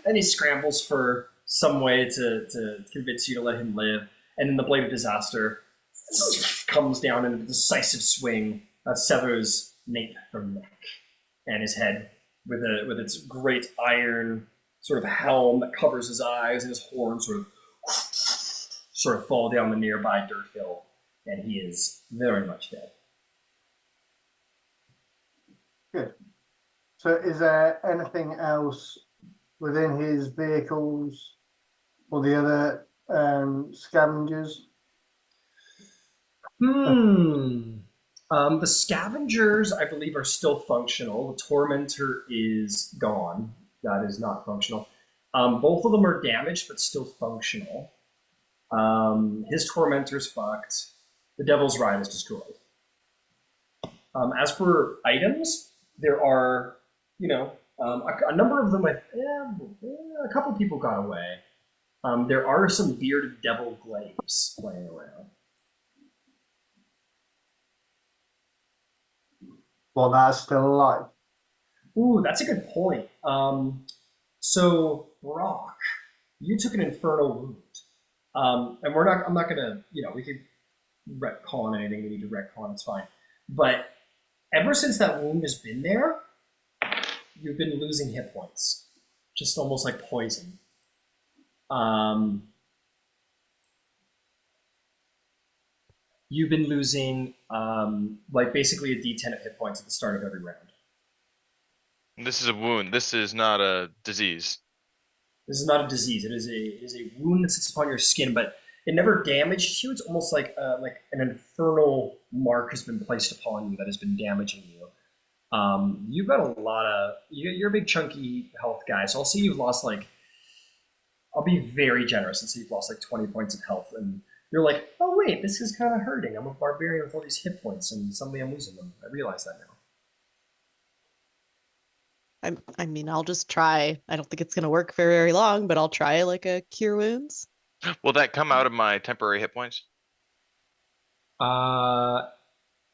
and he scrambles for some way to convince you to let him live. And then the blade of disaster comes down in a decisive swing that severs nape from neck and his head with its great iron sort of helm that covers his eyes, and his horns sort of fall down the nearby dirt hill, and he is very much dead. Good. So is there anything else within his vehicles or the other scavengers? The scavengers, I believe, are still functional. The tormentor is gone. That is not functional. Both of them are damaged, but still functional. His tormentor's fucked. The Devil's Ride is destroyed. As for items, there are, a number of them. A couple people got away. There are some bearded devil glaives laying around. Well, that's still alive. Ooh, that's a good point. So Brock, you took an infernal wound, and I'm not gonna, we could retcon anything we need to retcon. It's fine. But ever since that wound has been there, you've been losing hit points, just almost like poison. You've been losing like basically a D10 of hit points at the start of every round. This is a wound. This is not a disease. This is not a disease. It is a wound that sits upon your skin, but it never damaged you. It's almost like an infernal mark has been placed upon you that has been damaging you. You've got a lot of. You're a big chunky health guy, so I'll say you've lost like. I'll be very generous and say you've lost like 20 points of health, and you're like, oh wait, this is kind of hurting. I'm a barbarian with all these hit points, and suddenly I'm losing them. I realize that now. I mean, I'll just try. I don't think it's gonna work for very long, but I'll try like a cure wounds. Will that come out of my temporary hit points?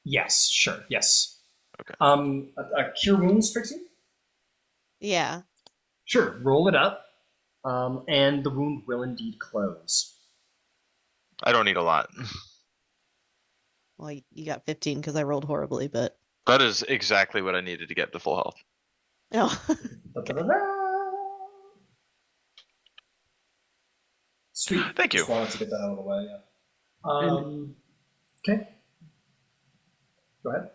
Yes, sure, yes. Okay. A cure wounds, Trixie? Yeah. Sure, roll it up, and the wound will indeed close. I don't need a lot. Well, you got 15 because I rolled horribly, but That is exactly what I needed to get to full health. no. Da-da-da-da. Sweet. Thank you. Just wanted to get that out of the way. Yeah. Okay. Go ahead.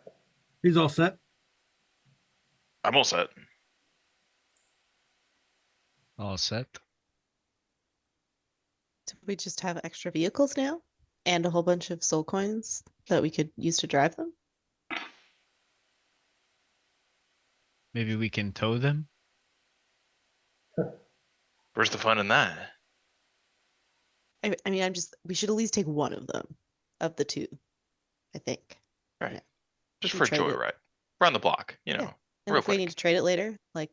He's all set. I'm all set. All set. Do we just have extra vehicles now? And a whole bunch of soul coins that we could use to drive them? Maybe we can tow them. Where's the fun in that? I mean, we should at least take one of them, of the two, I think. Right. Yeah. Just We for a trade it. joyride. Around the block, you know. Yeah. And Real if we quick. need to trade it later, like,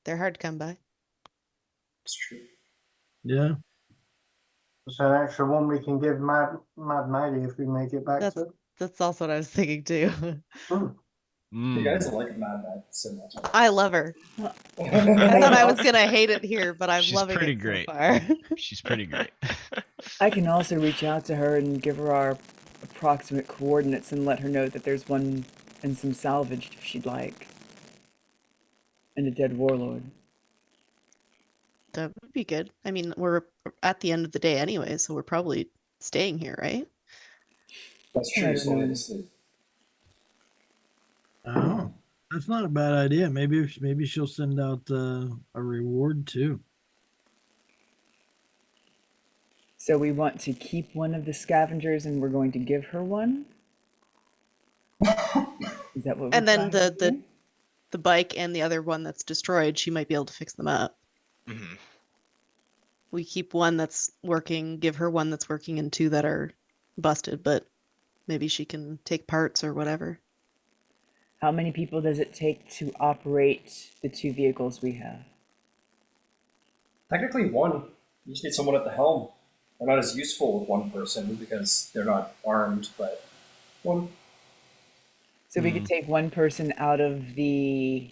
they're hard to come by. It's true. Yeah. It's an extra one we can give Mad Maggie if we make it back That's to. that's also what I was thinking too. Hmm. You guys like Mad Mag so much. I love her. I thought I was gonna hate it here, but I'm She's loving pretty it great. so far. She's pretty great. I can also reach out to her and give her our approximate coordinates and let her know that there's one and some salvaged if she'd like. And a dead warlord. That would be good. I mean, we're at the end of the day anyway, so we're probably staying here, right? That's I true. don't So know. obviously. Oh, that's not a bad idea. Maybe she'll send out a reward too. So we want to keep one of the scavengers and we're going to give her one? Is that what we're And then trying to do? the bike and the other one that's destroyed, she might be able to fix them up. hmm We keep one that's working, give her one that's working, and two that are busted, but maybe she can take parts or whatever. How many people does it take to operate the two vehicles we have? Technically one. You just need someone at the helm. They're not as useful with one person because they're not armed, but one. So we could take one person out of the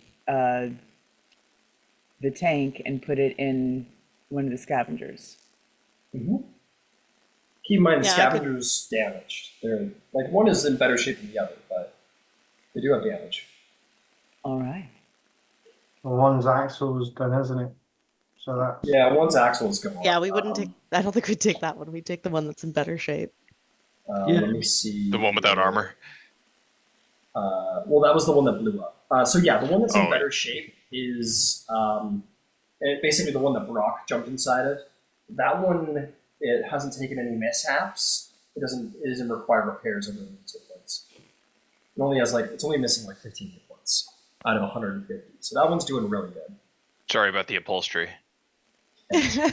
tank and put it in one of the scavengers. Mm-hmm. Keep in mind the Yeah, I could- scavenger's damaged. They're like one is in better shape than the other, but they do have damage. All right. Well, one's axle's done, isn't it? So that's Yeah, one's axle is gone. Yeah, we wouldn't take. I don't think we'd take that one. We'd take the one that's in better shape. Yeah. Let me see. The one without armor. Well, that was the one that blew up. So yeah, the one that's in Oh. better shape is basically the one that Brock jumped inside of. That one, it hasn't taken any mishaps. It doesn't require repairs over the hit points. It only has it's only missing 15 hit points out of 150. So that one's doing really good. Sorry about the upholstery.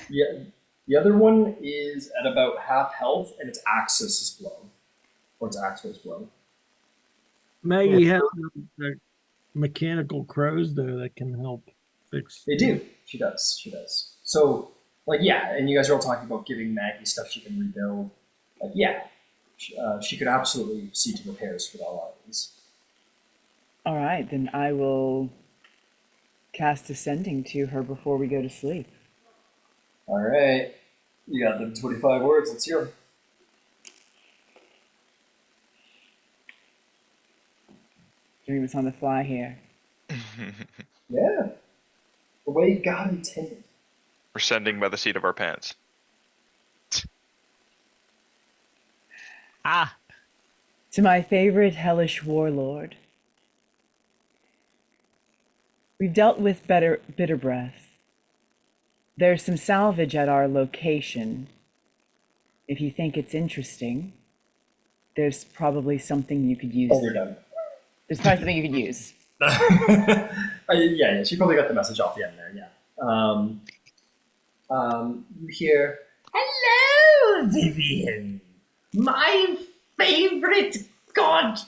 Yeah, the other one is at about half health, and its axis is blown, or its axle is blown. Maggie has the mechanical crows there that can help fix. They do. She does. She does. So, yeah, and you guys are all talking about giving Maggie stuff she can rebuild. Yeah, she could absolutely see to repairs for all of these. All right, then I will cast Ascending to her before we go to sleep. All right, you got the 25 words. Let's hear 'em. Doing this on the fly here. Yeah. The way God intended. We're sending by the seat of our pants. Ah, To my favorite hellish warlord. We've dealt with bitter breath. There's some salvage at our location. If you think it's interesting, there's probably something you could use. Oh, we're done. There's probably something you could use. Yeah, she probably got the message off the end there, yeah. You hear, "Hello, Vivian, my favorite god,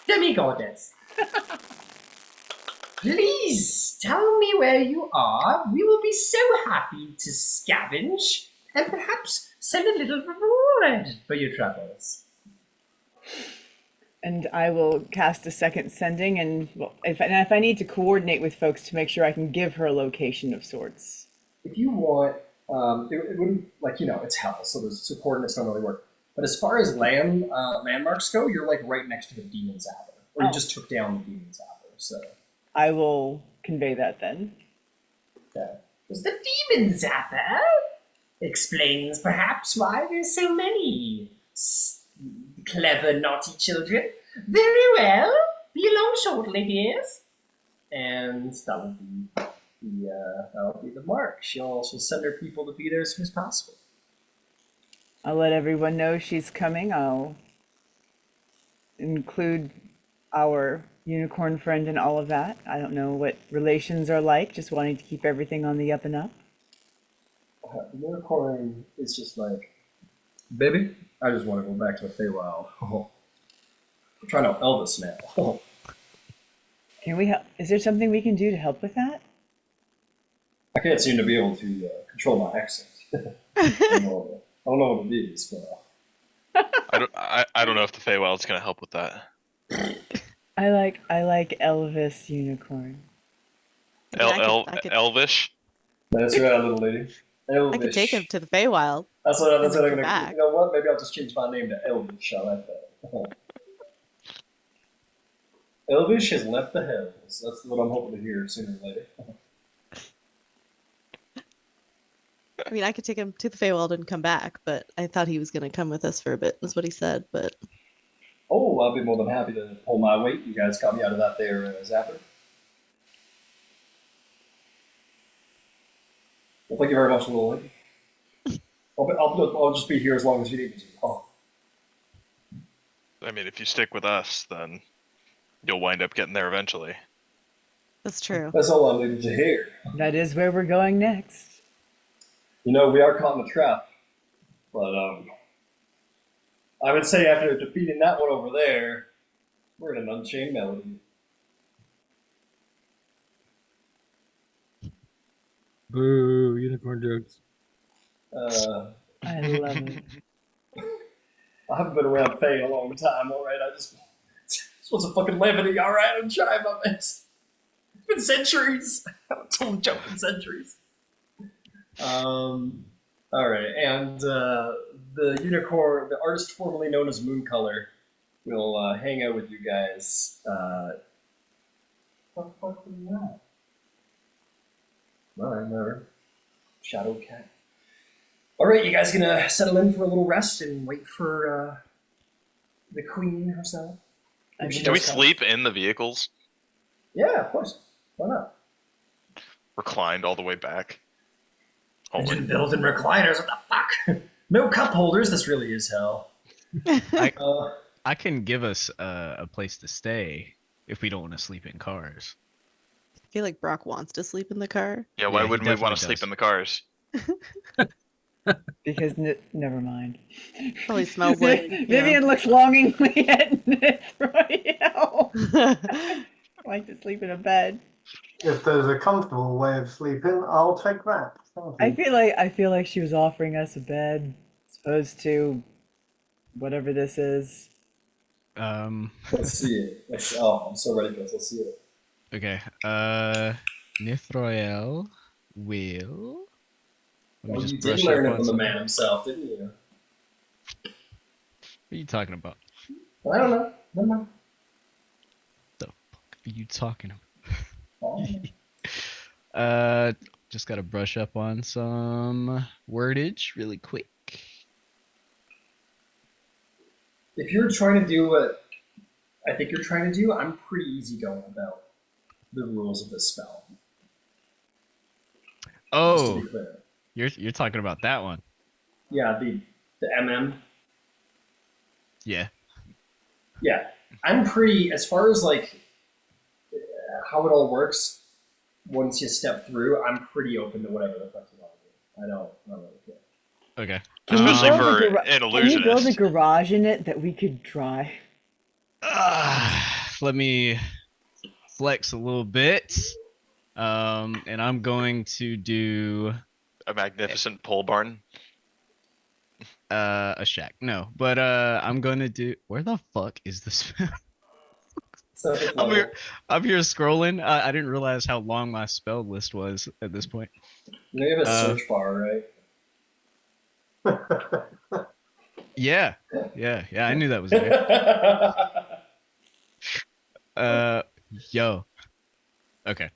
demigoddess. Please tell me where you are. We will be so happy to scavenge and perhaps send a little reward for your troubles." And I will cast a second sending, and well, if I need to coordinate with folks to make sure I can give her a location of sorts. If you want, it wouldn't, like, it's hell, so the coordinates don't really work. But as far as landmarks go, you're like right next to the Demon Zapper. Or you just took down the Demon Zapper, so. I will convey that then. Okay. Was the Demon Zapper? Explains perhaps why there's so many clever, naughty children. Very well. Be along shortly, dears. And that'll be the mark. She'll send her people to be there as soon as possible. I'll let everyone know she's coming. I'll include our unicorn friend and all of that. I don't know what relations are like, just wanting to keep everything on the up and up. The unicorn is just like, baby, I just want to go back to the Feywild. I'm trying to Elvis now. Can we help? Is there something we can do to help with that? I can't seem to be able to control my accent. I don't know what it is, but I don't know if the Feywild's gonna help with that. I like Elvis unicorn. Elvish. That's right, little lady. Elvish. I could take him to the Feywild. That's what I'm come gonna. back. You know what? Maybe I'll just change my name to Elvish. I like that. Elvish has left the hills. That's what I'm hoping to hear sooner or later. I mean, I could take him to the Feywild and come back, but I thought he was going to come with us for a bit, is what he said, but... Oh, I'll be more than happy to pull my weight. You guys got me out of that there, Zapper. Well, thank you very much, little lady. I'll just be here as long as you need me to. Oh. I mean, if you stick with us, then you'll wind up getting there eventually. That's true. That's all I needed to hear. That is where we're going next. We are caught in a trap, but I would say after defeating that one over there, we're in an Unchained Melody. Boo, unicorn jokes. I love it. I haven't been around Faye in a long time, alright? I just want some fucking levity, alright? I'm trying my best. It's been centuries. I'm totally jumping centuries. Alright, and the unicorn, the artist formerly known as Mooncolor, will hang out with you guys. What the fuck was that? Alright, whatever. Shadow Cat. Alright, you guys gonna settle in for a little rest and wait for the queen herself? Can we sleep in the vehicles? Yeah, of course. Why not? Reclined all the way back. I didn't build in recliners. What the fuck? No cup holders. This really is hell. I can give us a place to stay if we don't want to sleep in cars. I feel like Brock wants to sleep in the car. Yeah, why Yeah, he wouldn't we want to definitely sleep does. in the cars? Because never mind. Probably smells like... Vivian looks longingly at Nithroel. Like to sleep in a bed. If there's a comfortable way of sleeping, I'll take that. Thank you. I feel like she was offering us a bed, as opposed to whatever this is. Let's see it. I'm so ready for this. Let's see it. Okay. Nithroel will... Let me You just did brush learn up it on from the something. man himself, didn't you? What are you talking about? I don't know. Never mind. The fuck are you talking about? Just gotta brush up on some wordage really quick. If you're trying to do what I think you're trying to do, I'm pretty easygoing about the rules of this spell. Just to Oh, be clear. you're talking about that one. Yeah, the MM. Yeah. Yeah, I'm pretty, as far as like how it all works, once you step through, I'm pretty open to whatever the fuck you want to do. I don't really care. Okay. Can you Especially build a for gara- an Can you build a illusionist. garage in it that we could try? Let me flex a little bit. And I'm going to do A magnificent pole barn. a shack. No, but I'm gonna do. Where the fuck is this? So it's I'm level. here. I'm here scrolling. I didn't realize how long my spell list was at this point. You have a search bar, right? Yeah. I knew that was there. Yo. Okay.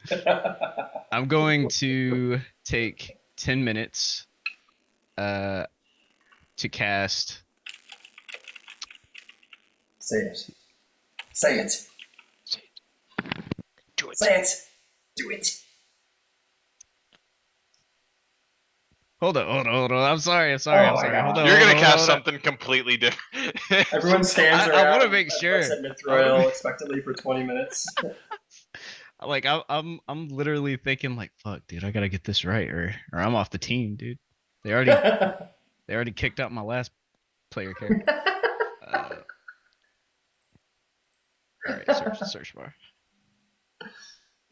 I'm going to take 10 minutes to cast. Say it. Say it. Do it. Say it. Do it. Hold on. I'm sorry. Oh I'm my sorry. God. Hold on. You're hold gonna on, cast hold on. something completely different. Everyone stands around. I want to make sure. I said Nithroel expectantly for 20 minutes. Like I'm literally thinking like, fuck, dude, I gotta get this right, or I'm off the team, dude. They already kicked out my last player character. All right, search bar.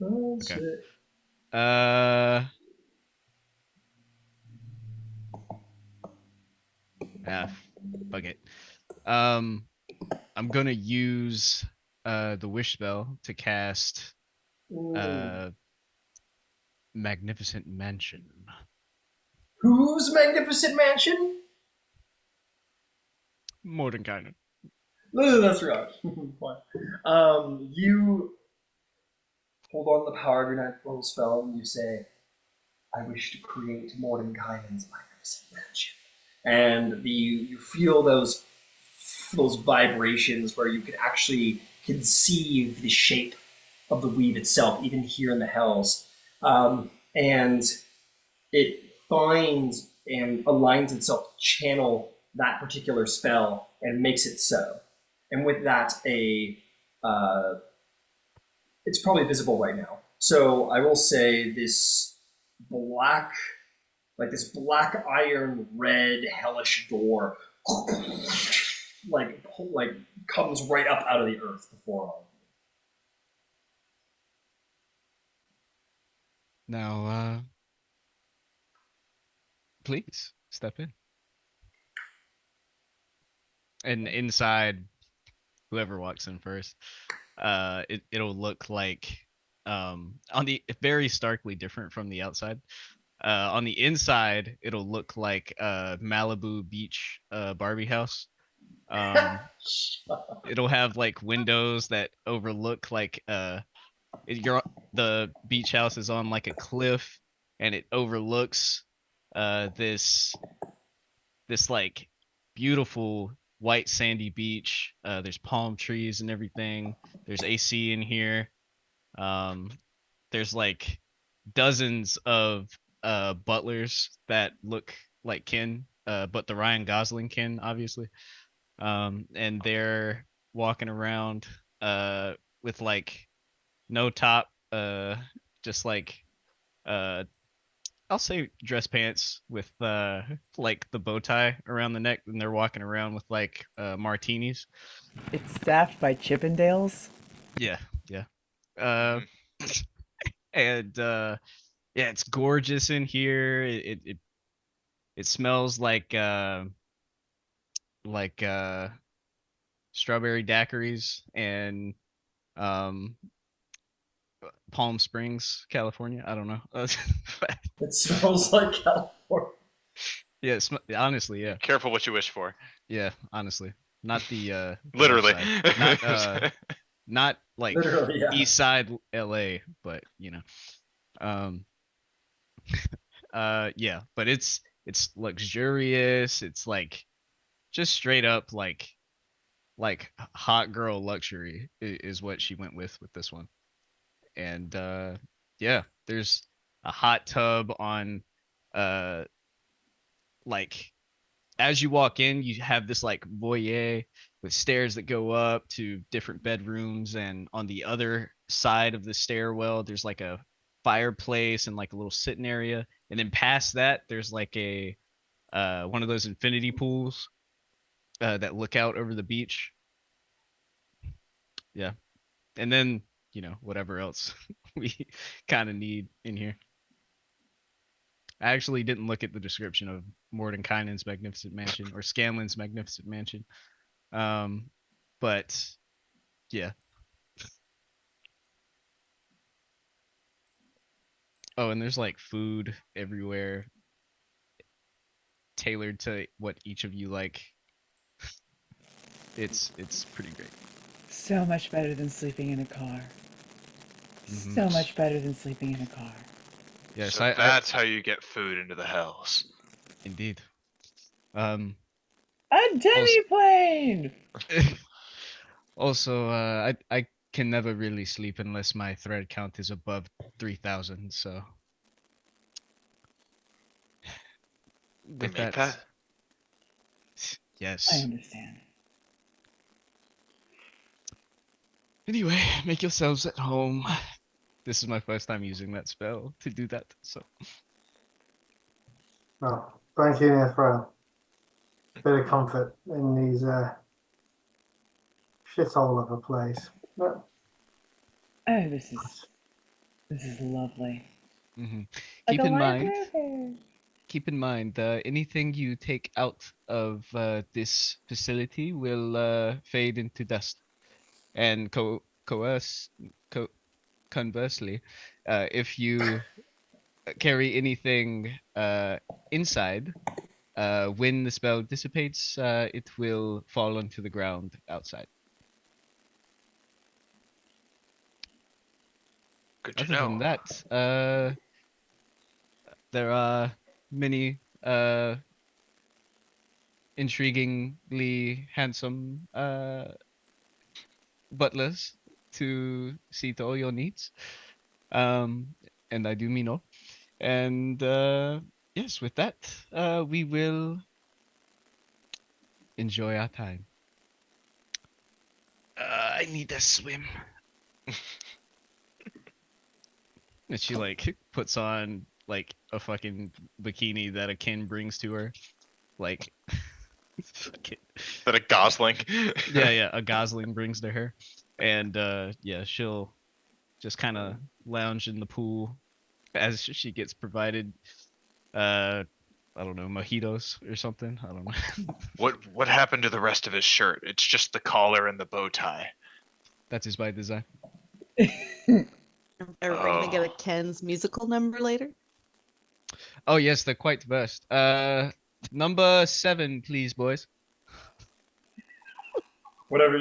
Oh, Okay. shit. Fuck it. I'm gonna use the wish spell to cast Magnificent Mansion. Whose magnificent mansion? Mordenkainen. That's right. You hold on to the power of your ninth level spell and you say, I wish to create Mordenkainen's magnificent mansion. And you feel those vibrations where you can actually conceive the shape of the weave itself, even here in the hells. And it finds and aligns itself to channel that particular spell and makes it so. And with that, it's probably visible right now. So I will say this black iron red hellish door like comes right up out of the earth before all of you. Now, please step in. And inside, whoever walks in first, it'll look like on the very starkly different from the outside. On the inside, it'll look like Malibu beach Barbie house. It'll have like windows that overlook like the beach house is on like a cliff, and it overlooks this like beautiful white sandy beach. There's palm trees and everything. There's AC in here. There's like dozens of butlers that look like Ken, but the Ryan Gosling Ken, obviously. And they're walking around with like no top, just like I'll say dress pants with like the bow tie around the neck, and they're walking around with like martinis. It's staffed by Chippendales. Yeah. And yeah, it's gorgeous in here. It smells like strawberry daiquiris and Palm Springs, California. I don't know. It smells like California. Yeah, honestly, yeah. Careful what you wish for. Yeah, honestly. Not the Literally. other side. not like Literally, yeah. East Side LA, but um, yeah, but it's luxurious. It's like just straight up like hot girl luxury is what she went with this one. And yeah, there's a hot tub on uh like as you walk in, you have this like foyer with stairs that go up to different bedrooms, and on the other side of the stairwell, there's like a fireplace and like a little sitting area, and then past that, there's like a one of those infinity pools that look out over the beach. Yeah, and then whatever else we kind of need in here. I actually didn't look at the description of Mordenkainen's Magnificent Mansion or Scanlan's Magnificent Mansion. But yeah. Oh, and there's like food everywhere tailored to what each of you like. It's pretty great. So much better than sleeping in a car. Mhm. So much better than sleeping in a car. Yes, So that's how you get food into the hells. Indeed. A demi-plane! Also, I can never really sleep unless my thread count is above 3,000. So They with make that, that? I yes. understand. Anyway, make yourselves at home. This is my first time using that spell to do that. So Oh, thank you, Nithroel. Bit of comfort in these shithole of a place. But Oh, this is lovely. mhm. Like keep a in mind, library. keep in mind, anything you take out of this facility will fade into dust. And conversely, if you carry anything inside, when the spell dissipates, it will fall onto the ground outside. Good to Other than know. that, there are many intriguingly handsome butlers to see to all your needs. And I do mean all. And yes, with that, we will enjoy our time. I need a swim. And she like puts on like a fucking bikini that a kin brings to her. Like fucking That a gosling. yeah, a gosling brings to her. And yeah, she'll just kind of lounge in the pool as she gets provided I don't know, mojitos or something. I don't know. What happened to the rest of his shirt? It's just the collar and the bow tie. That is by design. Are we gonna get a Oh. Ken's musical number later? Oh yes, they're quite versed. Number 7, please, boys. Whatever.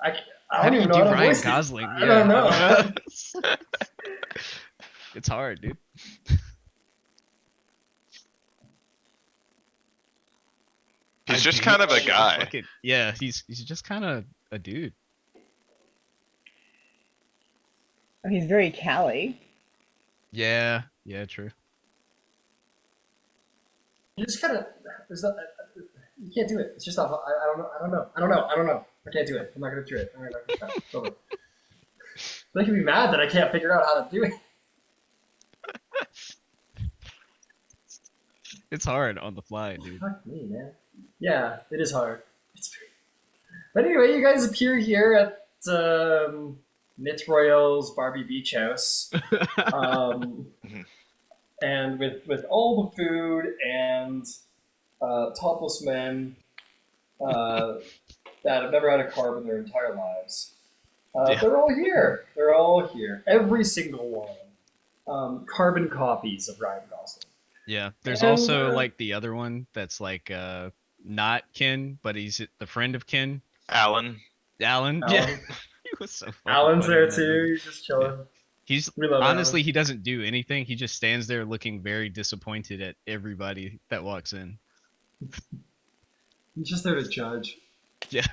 I How don't do you even do know how to Ryan voice it. Gosling? I don't know. It's hard, dude. He's just kind of a guy. Yeah, he's just kind of a dude. Oh, he's very Cali. Yeah, true. You just gotta. You can't do it. It's just not. I don't know. I can't do it. I'm not gonna do it. I'm not gonna try. It's over. They can be mad that I can't figure out how to do it. It's hard on the fly, dude. Fuck me, man. Yeah, it is hard. But anyway, you guys appear here at Nithroel's Barbie Beach House, and with all the food and topless men that have never had a carb in their entire lives. Yeah. They're all here. They're all here. Every single one. Carbon copies of Ryan Gosling. Yeah, there's And, also like the other one that's like not Ken, but he's the friend of Ken. Alan. Alan. Alan. Yeah. He was so fucking Alan's funny there in that too. movie. He's just chilling. He's We love honestly, Alan. he doesn't do anything. He just stands there looking very disappointed at everybody that walks in. He's just there to judge. Yeah.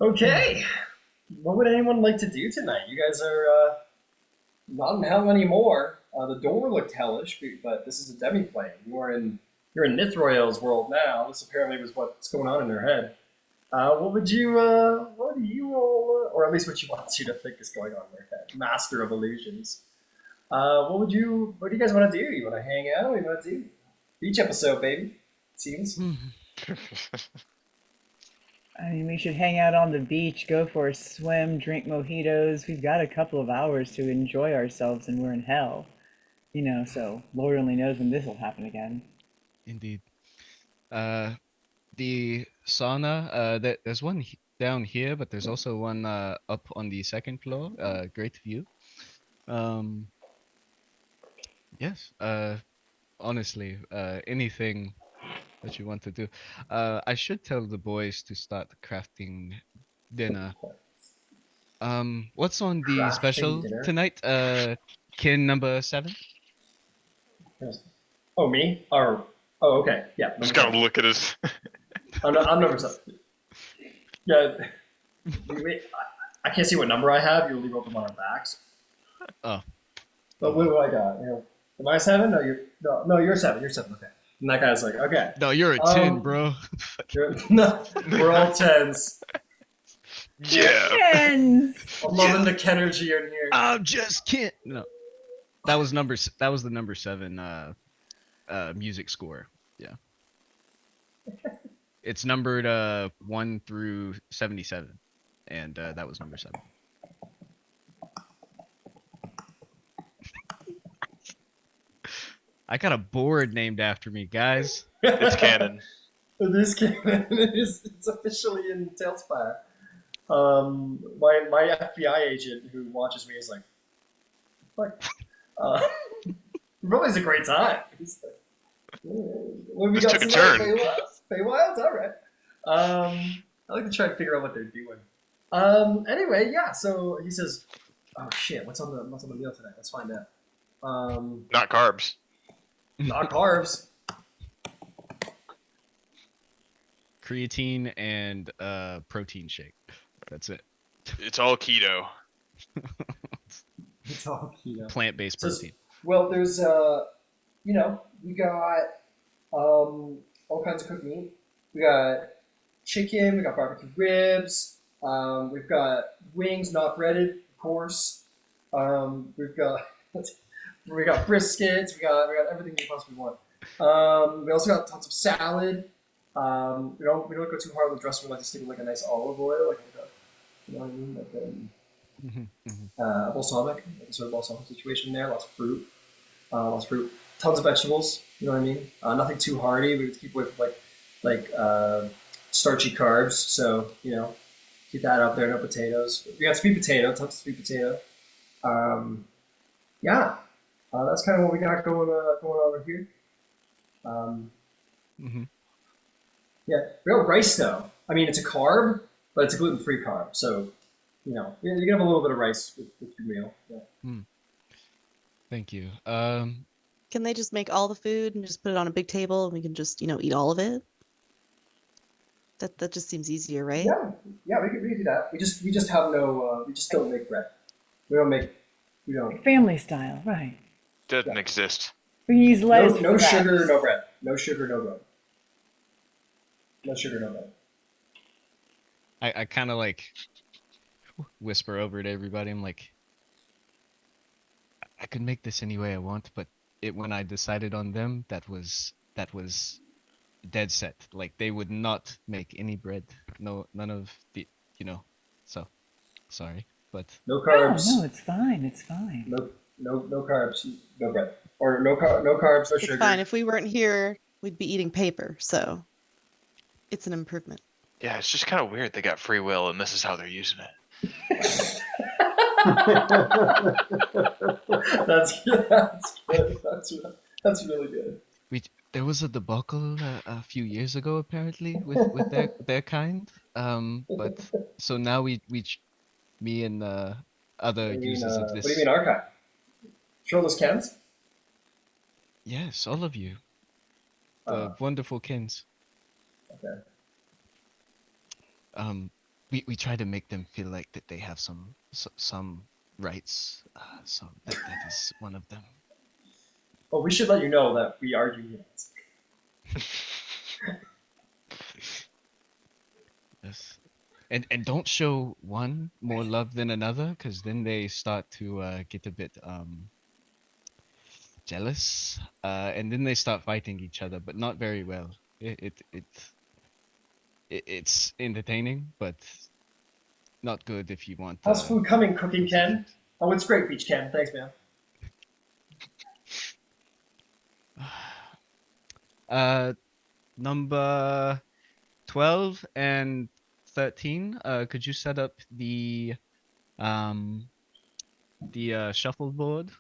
Okay. What would anyone like to do tonight? You guys are not in hell anymore. The door looked hellish, but this is a demi-plane. You're in Nithroel's world now. This apparently was what's going on in their head. What do you all, or at least what you want you to think is going on in their head? Master of illusions. What do you guys want to do? You want to hang out? What do you want to do? Each episode, baby. It seems. I mean, we should hang out on the beach, go for a swim, drink mojitos. We've got a couple of hours to enjoy ourselves, and we're in hell. You know, so Lord only knows when this will happen again. Indeed. The sauna, there's one down here, but there's also one up on the second floor. Great view. Yes. Honestly, anything that you want to do. I should tell the boys to start crafting dinner. What's on the Crafting special dinner? tonight? Kin number 7? Oh, me? Or okay, yeah. Just gotta look at his. I'm number 7. Yeah. Wait, I can't see what number I have. You only wrote them on our backs. Oh. But what do I got? You know, am I 7? No, you're 7. You're 7. Okay. And that guy's like, okay. No, you're a 10, bro. No, we're all 10s. Yeah. Friends! I'm loving the Kenergy in here. I'm just kidding. No, that was the number 7 music score. Yeah, it's numbered 1 through 77, and that was number 7. I got a board named after me, guys. It's canon. It is canon. It's officially in Tailspire. My FBI agent who watches me is like, probably is a great time. He's like, what we Just got took a tonight? turn. Feywild? All right. I like to try and figure out what they're doing. Anyway, yeah. So he says, "Oh shit, what's on the meal tonight? Let's find out." Not carbs. Not carbs. Creatine and protein shake. That's it. It's all keto. It's all keto. Plant-based So- protein. Well, there's we got all kinds of cooked meat. We got chicken. We got barbecue ribs. We've got wings, not breaded, of course. We've got briskets. We got everything you possibly want. We also got tons of salad. We don't go too hard on the dressing. We like to stick with like a nice olive oil, like you know what I mean, like balsamic, like a sort of balsamic situation there. Lots of fruit. Tons of vegetables. You know what I mean. Nothing too hearty. We keep with like starchy carbs. So keep that out there. No potatoes. We got sweet potato. Tons of sweet potato. Yeah. That's kind of what we got going over here. Yeah, we got rice though. I mean, it's a carb, but it's a gluten-free carb. So, you can have a little bit of rice with your meal. Yeah. Thank you. Can they just make all the food and just put it on a big table and we can just, eat all of it? That just seems easier, right? Yeah, we can do that. We just have no. We just don't make bread. We don't. Family style, right. Doesn't exist. We can use lettuce. No for sugar, wraps. no bread. No sugar, no bread. No sugar, no bread. I kind of like whisper over to everybody. I'm like, I could make this any way I want, but when I decided on them, that was dead set. Like they would not make any bread. No, none of the, So, sorry, but No carbs. No, it's fine. It's fine. No carbs, no bread, or no carbs, no It's sugar. fine. If we weren't here, we'd be eating paper, so it's an improvement. Yeah, it's just kind of weird they got free will and this is how they're using it. That's good. That's really good. there was a debacle a few years ago apparently with their kind. But so now me and other users of What do you this. mean archive? Shirtless Kens? Yes, all of you, the Uh, wonderful kins. okay. We try to make them feel like that they have some rights. So that is one of them. Well, we should let you know that we are unionized. Yes. And don't show one more love than another, because then they start to get a bit jealous, and then they start fighting each other, but not very well. It's entertaining, but not good if you want. How's food coming, Cooking Ken? relationships. Oh, it's great, Beach Ken. Thanks, man. Number 12 and 13. Could you set up the shuffleboard?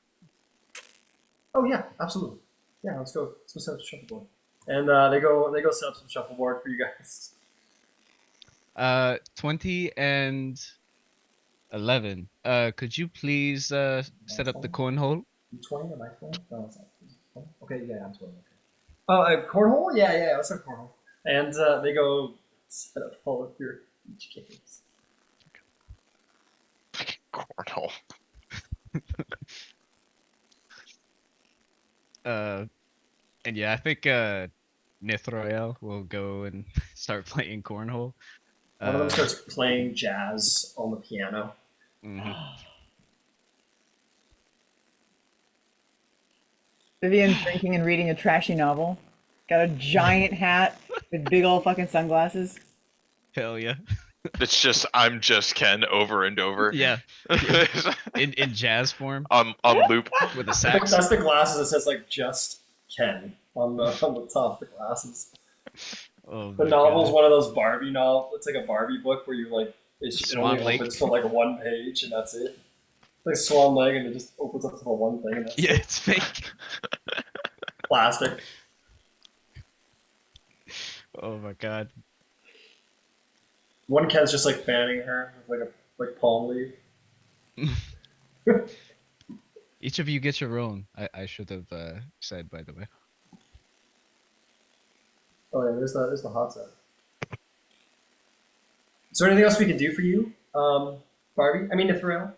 Oh yeah, absolutely. Yeah, let's go. Let's go set up shuffleboard. And they go set up some shuffleboard for you guys. 20 and 11. Could you please set up the cornhole? You 20 or my 20? No, it's not 20. Okay, yeah, I'm 20. Okay. Oh, cornhole? Yeah, let's have cornhole. And they go set up all of your beach games. Cornhole. And yeah, I think Nithroel will go and start playing cornhole. One of them starts playing jazz on the piano. Mhm. Vivian's drinking and reading a trashy novel. Got a giant hat with big old fucking sunglasses. Hell yeah. It's just I'm just Ken over and over. Yeah. In jazz form on loop. with a I think sax. that's the glasses that says like just Ken on the top of the glasses. Oh The my novel's God. one of those Barbie novels. It's like a Barbie book where you like it only Swan Lake. opens to like one page and that's it. Like Swan Lake and it just opens up to the one thing and that's Yeah, it. it's fake. Plastic. Oh my God. One Ken's just like fanning her with like palm leaf. Each of you get your own. I should have said, by the way. Oh yeah, there's the hot side. Is there anything else we can do for you, Barbie? I mean, Nithroel?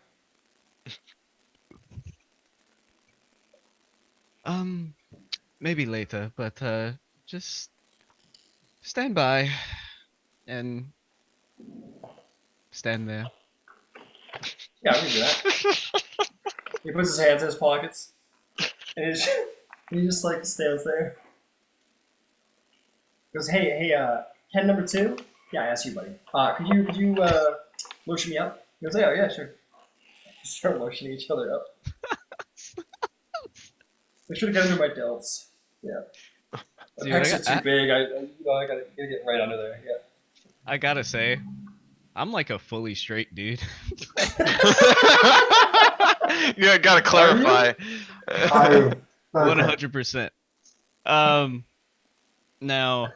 Maybe later, but just stand by and stand there. Yeah, we can do that. He puts his hands in his pockets, and he just like stands there. He goes, hey, Ken number 2? Yeah, I asked you, buddy. Could you lotion me up? He goes, oh yeah, sure. Start lotioning each other up. Make sure to get under my delts. Yeah. The Dude, pecs are too big. I gotta get right under there. Yeah. I gotta say, I'm like a fully straight dude. Yeah, gotta clarify. I 100%. Now,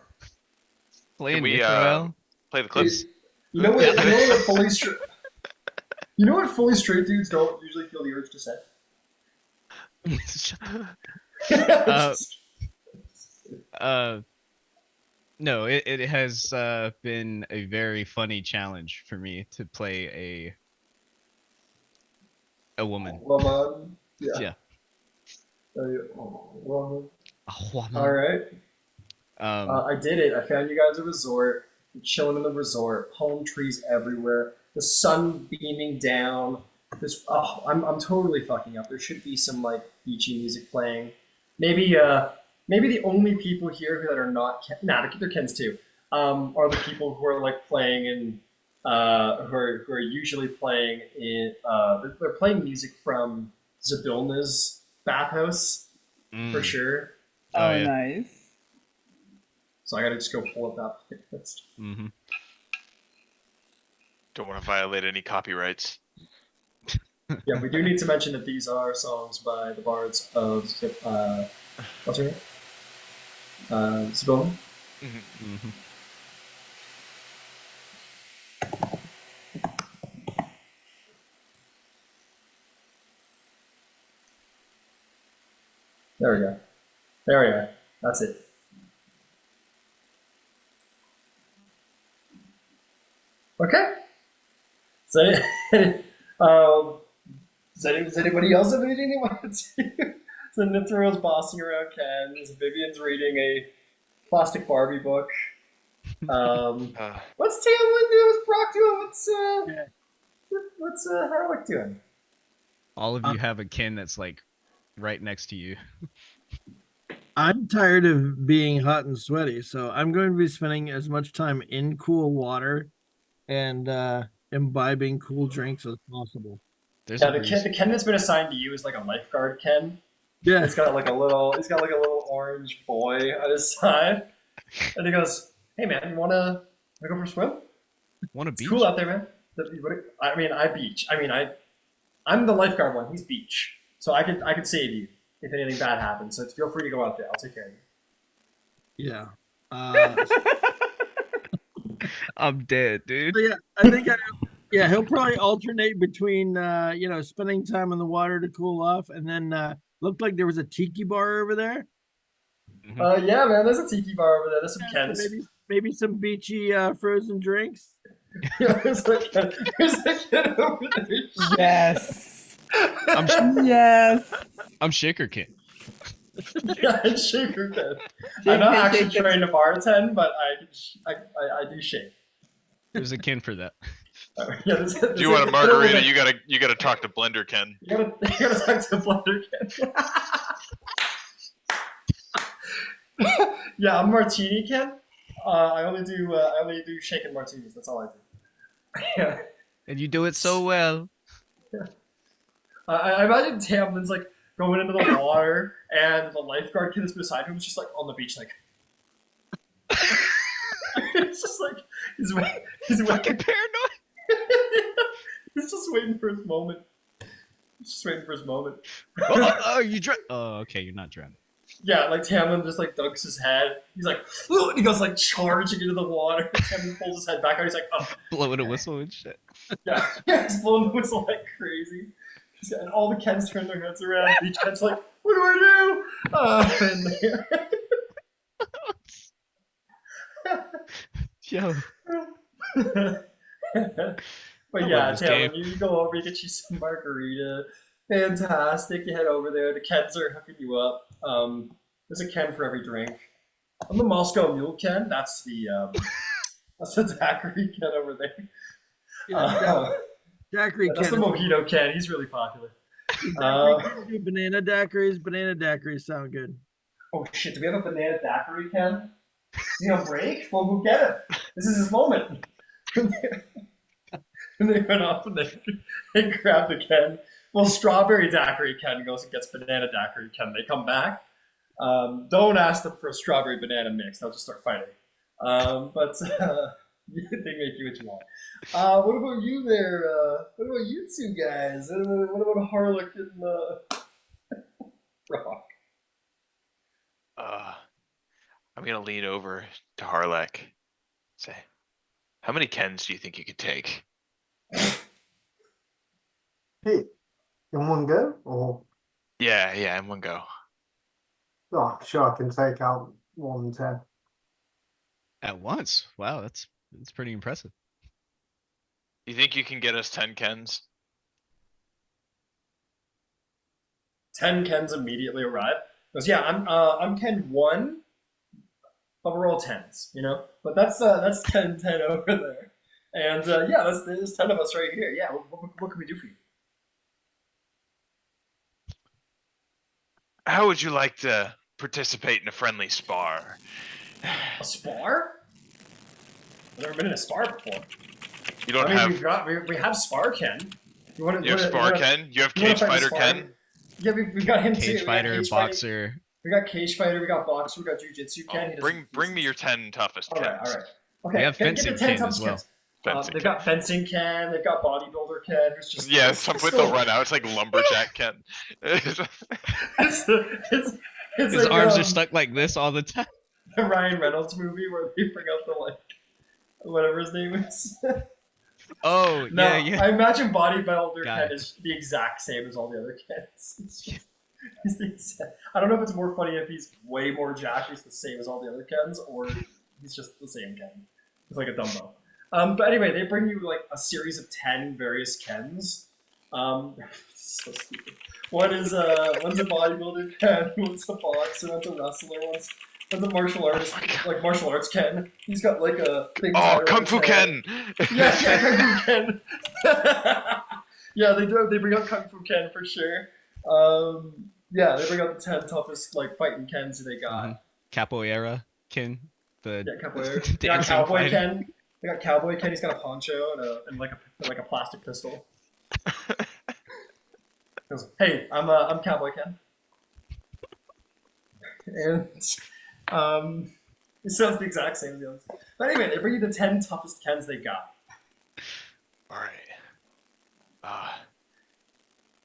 playing Can we Nithroel. play the clips? You know what? You know what fully straight. You know what fully straight dudes don't usually feel the urge to say. No, it has been a very funny challenge for me to play a woman. Woman. Yeah. Yeah. Woman. A woman. All right. Um, I did it. I found you guys a resort. You're chilling in the resort. Palm trees everywhere. The sun beaming down. I'm totally fucking up. There should be some like beachy music playing. Maybe the only people here that are not they're Kens too. Are the people who are like playing in who are usually playing in they're playing music from Zabilna's bathhouse for sure. Oh, yeah. nice. So I gotta just go pull up that playlist. Mm-hmm. Don't want to violate any copyrights. Yeah, we do need to mention that these are songs by the bards of what's her name? Sibyl? Mhm. There we go. There we go. That's it. Okay. So, does anybody else have anything they want to do? So Nithroel's bossing around Ken. Vivian's reading a plastic Barbie book. What's Tamlin doing? What's Brock doing? What's Harwick doing? All of you have a kin that's like right next to you. I'm tired of being hot and sweaty, so I'm going to be spending as much time in cool water and imbibing cool drinks as possible. There's Yeah, a breeze. the Ken that's been assigned to you is like a lifeguard Ken. Yeah. He's got like a little orange boy on his side, and he goes, "Hey man, you wanna go for a swim? Want a It's beach? cool out there, man." I beach. I'm the lifeguard one. He's beach, so I could save you if anything bad happens. So feel free to go out there. I'll take care of you. Yeah. I'm dead, dude. So yeah, I think he'll probably alternate between spending time in the water to cool off, and then looked like there was a tiki bar over there. Yeah, man, there's a tiki bar over there. There's some Yeah, Kens. so maybe some beachy frozen drinks. Yeah, there's a kid over there. Yes. Yes. I'm Shaker Ken. Yeah, I shaker Ken. I'm not actually trained to bartend, but I do shake. There's a kin for that. Yeah, Do you want a margarita? You gotta talk to Blender Ken. You gotta talk to Blender Ken. Yeah, I'm Martini Ken. I only do shaken martinis. That's all I do. Yeah. And you do it so well. I imagine Tamlin's like going into the water, and the lifeguard kid that's beside him is just like on the beach, like. It's just like he's fucking paranoid. He's just waiting for his moment. Oh, you drown. Oh, okay, you're not drowning. Yeah, like Tamlin just like dunks his head. He's like, "Ooh," and he goes like charging into the water. Tamlin pulls his head back out. He's like, "Oh," blowing a whistle and shit. Yeah, he's blowing the whistle like crazy. And all the Kens turn their heads around. Each Ken's like, "What do I do?" Yo. But yeah, Tamlin, you go over, you get you some margarita. Fantastic. You head over there. The Kens are hooking you up. There's a Ken for every drink. I'm the Moscow Mule Ken. That's the daiquiri Ken over there. Daiquiri That's Ken. the mojito Ken. He's really popular. Banana daiquiris. Banana daiquiris sound good. Oh shit! Do we have a banana daiquiri Ken? Is he on break? Well, go get him. This is his moment. And they went off and they grabbed the Ken. Well, strawberry daiquiri Ken goes and gets banana daiquiri Ken. They come back. Don't ask them for a strawberry banana mix. They'll just start fighting. But they make you what you want. What about you there? What about you two guys? What about Harlock and Rock? I'm gonna lean over to Harlek. Say, how many Kens do you think you could take? Hey, in one go? Or Yeah, in one go. oh, sure, I can take out 110. At once? Wow, that's pretty impressive. You think you can get us 10 Kens? 10 Kens immediately arrive. Goes, yeah, I'm Ken 1, but we're all 10s, you know? But that's 10 over there. And yeah, there's 10 of us right here. Yeah, what can we do for you? How would you like to participate in a friendly spar? A spar? I've never been in a spar before. You don't have. We have spar Ken. You have spar Ken? You have cage fighter Ken? Yeah, we got him too. Cage fighter, boxer. We got cage fighter, we got boxer, we got jujitsu Ken. Bring me your 10 toughest All Kens. right. Okay, We have fencing Ken as well. They've got fencing Ken, they've got bodybuilder Ken, who's just some with the run out. It's like lumberjack Ken. His His arms are stuck like this all the time. the Ryan Reynolds movie where they bring out the like whatever his name is. Oh, No, yeah, yeah. I imagine bodybuilder Got Ken it. is the exact same as all the other Kens. He's the exact, I don't know if it's more funny if he's way more jacked, he's the same as all the other Kens, or he's just the same Ken. It's like a Dumbo. But anyway, they bring you like a series of 10 various Kens. So stupid. One is a bodybuilder Ken, one's a boxer, one's a wrestler, one's a martial artist, like martial arts Ken. He's got like a thing. Oh, tied around Kung his Fu head. Ken! Yeah, Kung Fu Ken. Yeah, they do. They bring out Kung Fu Ken for sure. Yeah, they bring out the 10 toughest like fighting Kens they got. Capoeira Ken. The Yeah, Capoeira. They got dancing Cowboy fighter. Ken. They got Cowboy Ken. He's got a poncho and like a plastic pistol. He goes, hey, I'm Cowboy Ken. And it sounds the exact same as the others. But anyway, they bring you the 10 toughest Kens they got. Alright.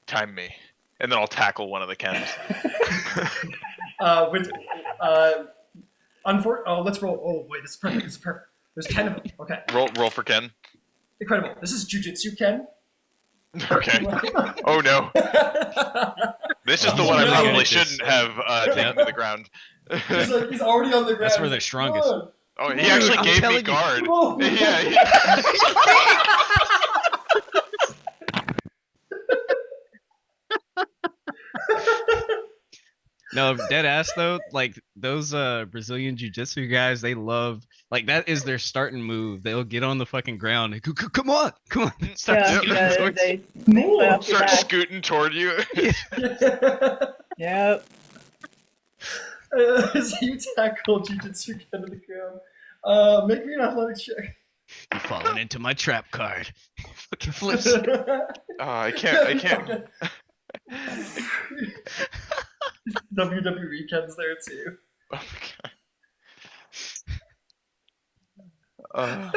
Time me. And then I'll tackle one of the Kens. Let's roll. Oh wait, this is perfect. This is perfect. There's 10 of them. Okay. Roll for Ken. Incredible. This is Jujutsu Ken. Okay. Oh no. This is the one I no. probably shouldn't have taken to the ground. He's already on the ground. That's where they're strongest. Oh, he actually I'm gave me telling you. guard. Whoa. Yeah. No, dead ass though. Like those Brazilian jiu-jitsu guys, they love like that is their starting move. They'll get on the fucking ground. And, come on. Start Yeah, scooting yeah, towards- they play off your Start back. scooting toward you. Yep. So you tackle Jujutsu Ken to the ground. Make me an athletics check. You're falling into my trap card. Fucking flips. I can't. WWE Ken's there too. Oh my god.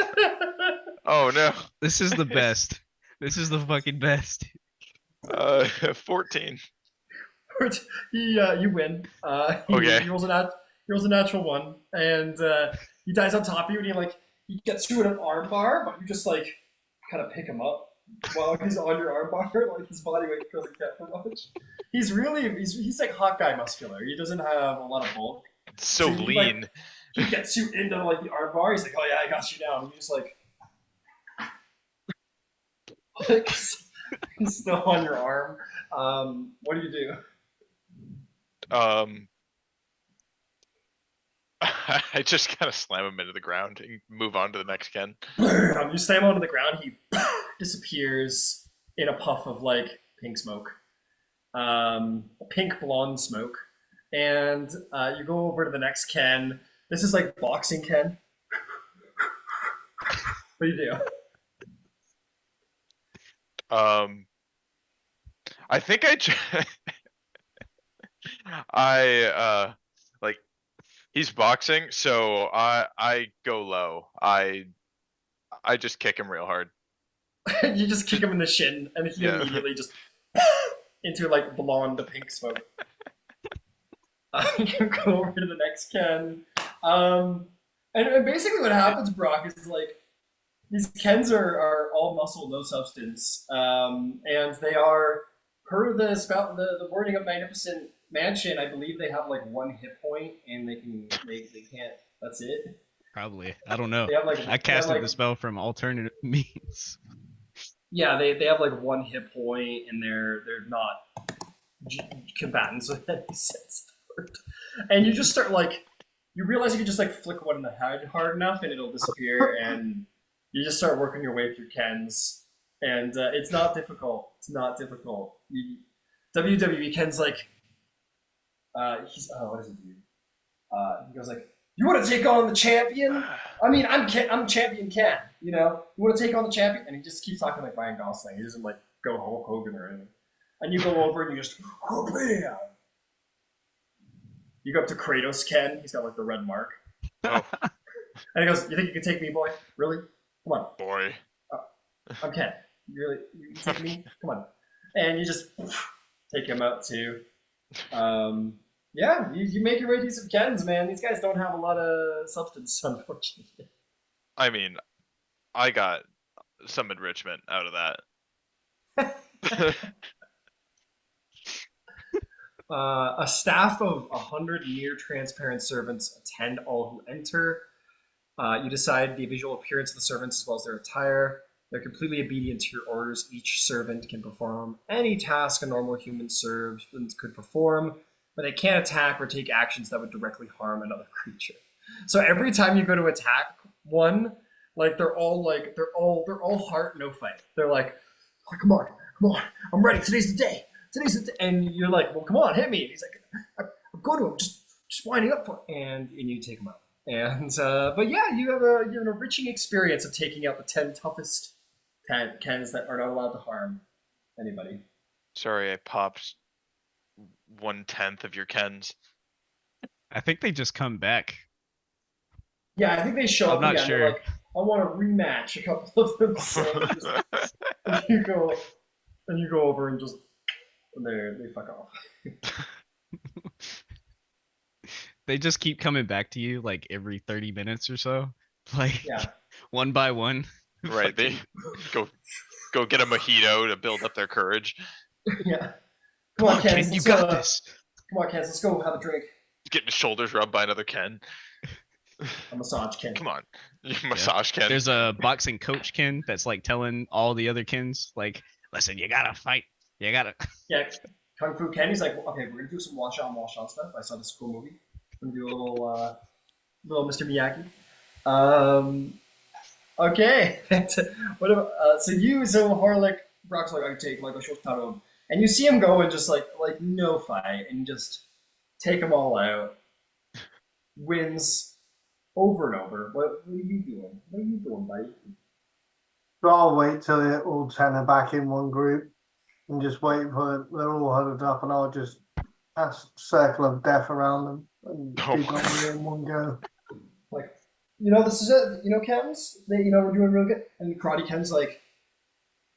Oh no. This is the best. This is the fucking best. 14. You win. Okay. He rolls a natural one, and he dies on top of you, and he gets you in an arm bar, but you just like kind of pick him up while he's on your arm bar. Like his body weight doesn't count for much. He's like Hawkeye muscular. He doesn't have a lot of bulk. So he, lean. Like, he gets you into like the arm bar. He's like, "Oh yeah, I got you now." And you just like he's still on your arm. What do you do? I just kind of slam him into the ground and move on to the next Ken. You slam him onto the ground. He disappears in a puff of like pink smoke, pink blonde smoke, and you go over to the next Ken. This is like boxing Ken. What do you do? I think like he's boxing, so I go low. I just kick him real hard. You just kick him in the shin, and he immediately just into like blonde pink smoke. You go over to the next Ken, and basically what happens, Brock, is like these Kens are all muscle, no substance, and they are per the wording of Magnificent Mansion. I believe they have like 1 hit point, and they can't. That's it. Probably. I don't know. They have, like, I casted the spell from alternative means. Yeah, they have like 1 hit point, and they're not combatants with any sense of the word. And you just start like you realize you can just like flick one in the head hard enough, and it'll disappear, and you just start working your way through Kens, and it's not difficult. It's not difficult. WWE Ken's like, what does he do? He goes like, "You want to take on the champion? I mean, I'm champion Ken. You know, you want to take on the champion?" And he just keeps talking like Ryan Gosling. He doesn't like go Hulk Hogan or anything. And you go over and you just, oh man. You go up to Kratos Ken. He's got like the red mark. Oh. And he goes, "You think you can take me, boy? Really? Come on." Boy. I'm Ken. You can take me? Come on. And you just take him out too. Yeah, you make your way through some Kens, man. These guys don't have a lot of substance, unfortunately. I mean, I got some enrichment out of that. A staff of 100 near transparent servants attend all who enter. You decide the visual appearance of the servants as well as their attire. They're completely obedient to your orders. Each servant can perform any task a normal human servant could perform, but they can't attack or take actions that would directly harm another creature. So every time you go to attack one, like they're all heart, no fight. They're like, oh, come on, I'm ready. Today's the day. And you're like, well, come on, hit me. And he's like, I'm going to him, just winding up for, and you take him out. And but yeah, you have an enriching experience of taking out the 10 toughest Kens that are not allowed to harm anybody. Sorry, I popped 1/10 of your Kens. I think they just come back. Yeah, I think they show I'm up not again. sure. They're like, I want to rematch a couple of them. So and you go over and just they fuck off. They just keep coming back to you like every 30 minutes or so. Like Yeah. one by one. Right, they go get a mojito to build up their courage. Yeah. Come on, Kens, Ken, you let's, got this. Come on, Kens, let's go have a drink. Getting his shoulders rubbed by another Ken. A massage Ken. Come on, you massage Ken. There's a boxing coach Ken that's like telling all the other Kens, like, listen, you gotta fight. You gotta. Yeah, Kung Fu Ken. He's like, okay, we're gonna do some wash on stuff. I saw this cool movie. We're gonna do a little Mr. Miyagi. Okay. What about, so Harlech, Brock's like, I take like a short time of him, and you see him go and just like no fight and just take them all out. Wins over and over. What are you doing? What are you doing, buddy? So I'll wait till they're all 10 are back in one group and just wait for they're all huddled up, and I'll just cast Circle of Death around them and Oh be my gone in one go. Like, this is it. Ken's, we're doing real good. And Karate Ken's like,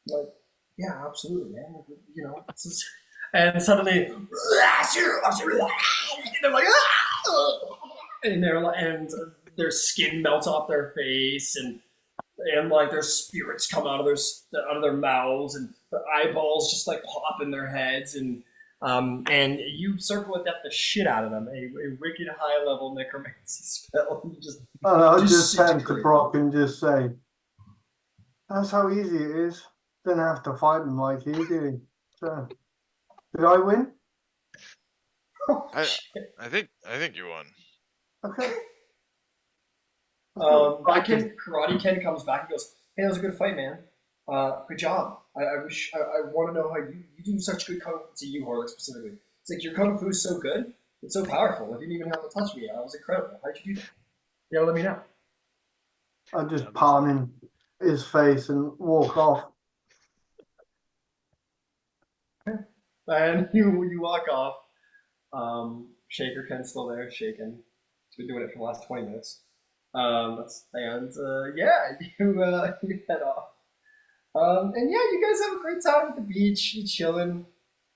yeah, absolutely, man. This is, and suddenly, and they're like, and their skin melts off their face, and like their spirits come out of their mouths, and their eyeballs just like pop in their heads, and you circle with death the shit out of them, a wicked high level necromancy spell. You just And I'll just disintegrate turn to them. Brock and just say, that's how easy it is. Don't have to fight them like you do. So, did I win? Oh, I shit. think you won. Okay. Karate Ken comes back and goes, hey, that was a good fight, man. Good job. I wish I want to know how you do such good kung fu, to you, Harlech, specifically. It's like your kung fu is so good, it's so powerful. I didn't even have to touch me. I was incredible. How'd you do that? Yeah, let me know. I just palm in his face and walk off. And you walk off. Shaker Ken's still there, shaking. He's been doing it for the last 20 minutes. Yeah, you head off. And yeah, you guys have a great time at the beach. You're chilling,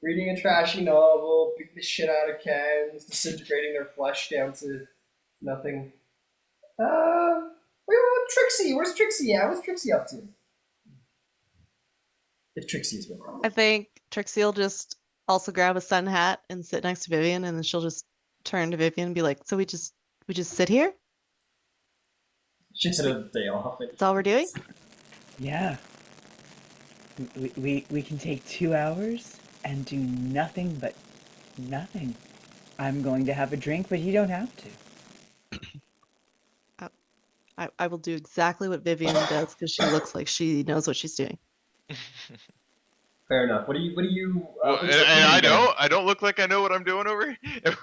reading a trashy novel, beating the shit out of Kens, disintegrating their flesh down to nothing. Trixie? Where's Trixie at? What's Trixie up to? If Trixie is with her. I think Trixie will just also grab a sun hat and sit next to Vivian, and then she'll just turn to Vivian and be like, so we just sit here? She's had a day off. That's all we're doing? Yeah. We can take 2 hours and do nothing but nothing. I'm going to have a drink, but you don't have to. I will do exactly what Vivian does because she looks like she knows what she's doing. Fair enough. What do you? Well, and I don't look like I know what I'm doing over here.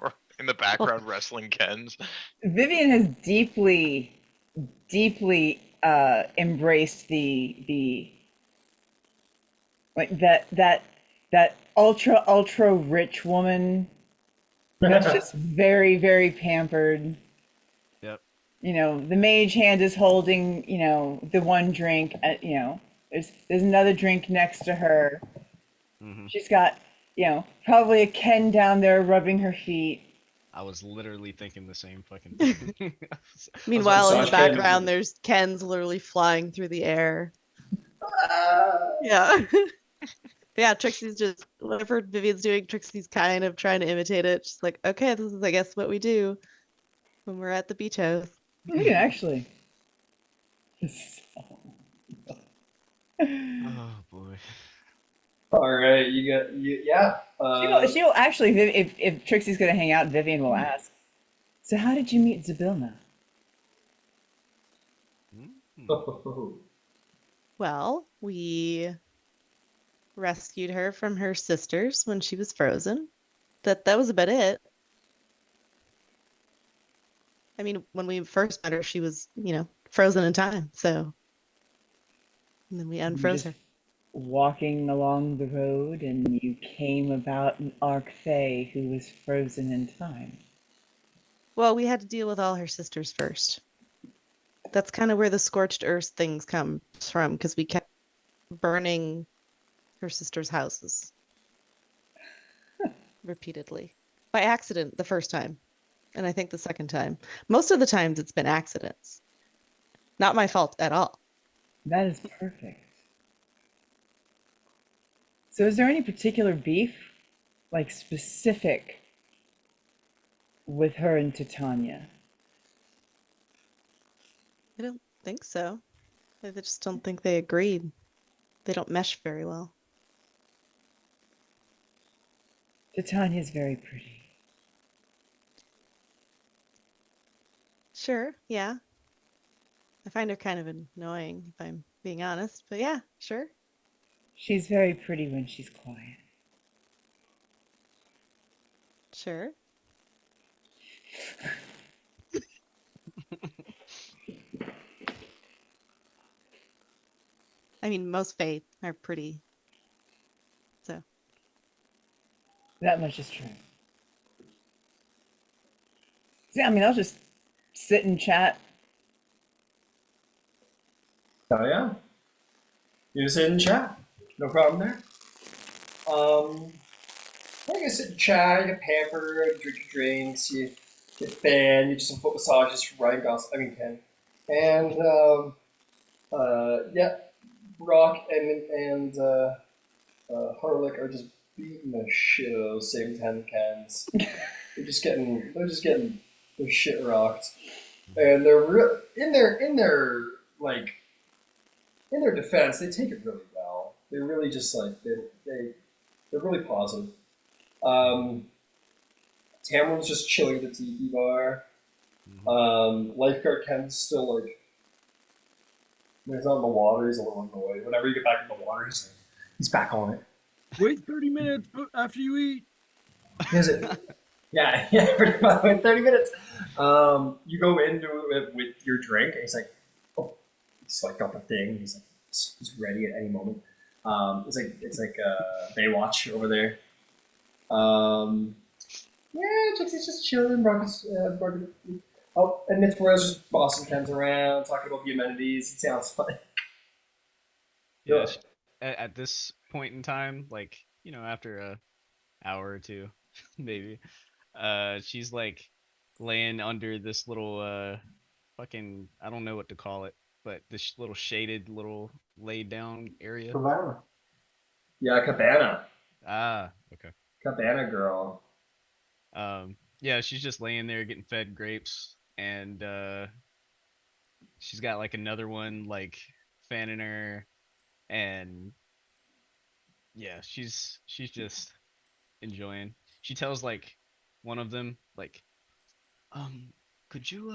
We're in the background wrestling Kens. Vivian has deeply embraced the like that ultra rich woman that's just very, very pampered. Yep. The mage hand is holding, the one drink. There's another drink next to her. Mm-hmm. She's got, probably a Ken down there rubbing her feet. I was literally thinking the same fucking thing. Meanwhile, in the massage Ken. background, there's Ken's literally flying through the air. Ah. Yeah. Yeah, Trixie's just, whatever Vivian's doing, Trixie's kind of trying to imitate it. She's like, okay, this is, I guess, what we do when we're at the beach house. We can actually. Oh boy. All right, yeah. She'll actually, if Trixie's going to hang out, Vivian will ask, so how did you meet Zybilna? Well, we rescued her from her sisters when she was frozen. That was about it. I mean, when we first met her, she was, frozen in time. So, and then we unfroze her. Walking along the road, and you came about an Arc-Fey who was frozen in time. Well, we had to deal with all her sisters first. That's kind of where the scorched earth things come from, because we kept burning her sisters' houses repeatedly by accident the first time, and I think the second time. Most of the times it's been accidents. Not my fault at all. That is perfect. So is there any particular beef, like specific, with her and Titania? I don't think so. I just don't think they agreed. They don't mesh very well. Titania's very pretty. Sure, yeah. I find her kind of annoying, if I'm being honest, but yeah, sure. She's very pretty when she's quiet. Sure. I mean, most Fae are pretty. So. That much is true. Yeah, I mean, I'll just sit and chat. Oh yeah. You just sit and chat. No problem there. You can sit and chat, you get pampered, you drink your drinks, you get fed, you do some foot massages for Ryan Goss, Ken. And yeah, Brock and Harlick are just beating the shit out of those same 10 Kens. they're just getting their shit rocked. And they're in their defense, they take it really well. They're really just they're really positive. Tamlin's just chilling at the tiki bar. Lifeguard Ken's still when he's not in the water, he's a little annoyed. Whenever you get back in the water, he's back on it. Wait 30 minutes after you eat. Is it? Yeah, pretty much. 30 minutes. You go into it with your drink, and he's like, oh, he's got the thing. He's ready at any moment. It's like Baywatch over there. Yeah, Trixie's just chilling. And Nithroel's just bossing Ken's around, talking about the amenities. It sounds funny. Yeah. At this point in time, after a hour or two, maybe, she's laying under this little fucking, I don't know what to call it, but this little shaded little laid down area. Cabana. Yeah, cabana. Ah, okay. Cabana girl. Yeah, she's just laying there getting fed grapes, and she's got another one fanning her, and yeah, she's just enjoying. She tells one of them could you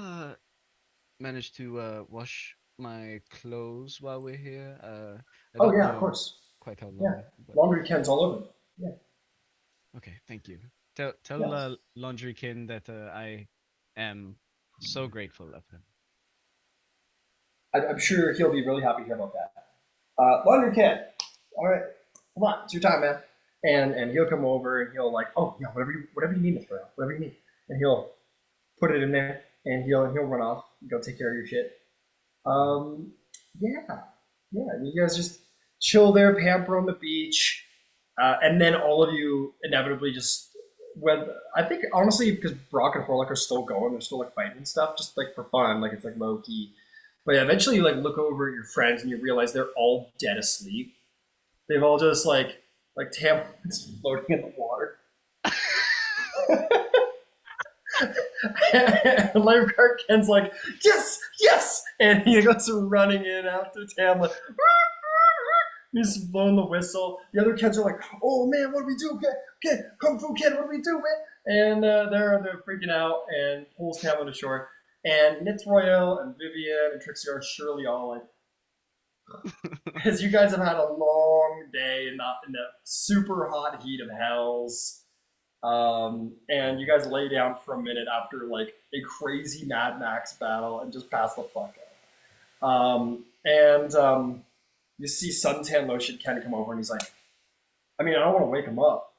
manage to wash my clothes while we're here? I Oh don't yeah, know of course. quite how long. Yeah, but- laundry Ken's all over. Yeah. Okay, thank you. Tell Yes. Laundry Kin that I am so grateful of him. I'm sure he'll be really happy to hear about that. Laundry Ken, all right, come on, it's your time, man. And he'll come over and he'll oh yeah, whatever you need, Mr. Earl, whatever you need, and he'll put it in there and he'll run off and go take care of your shit. Yeah, you guys just chill there, pamper on the beach. And then all of you inevitably just when I think honestly because Brock and Horlick are still going, they're still like fighting and stuff, just like for fun, like it's like low key. But yeah, eventually you like look over at your friends and you realize they're all dead asleep. They've all just like tampons floating in the water. And lifeguard Ken's like, yes, yes, and he goes running in after Tamlin. He's blowing the whistle. The other kids are like, "Oh man, what do we do? Okay, Kung Fu Kid, what do we do, man?" And they're freaking out and pulls Tamlin ashore. And Nithroel and Vivian and Trixie are surely all like, because you guys have had a long day in the super hot heat of Hells. And you guys lay down for a minute after like a crazy Mad Max battle and just pass the fuck out. You see Suntan Lotion Ken come over and he's like, I mean, I don't want to wake him up,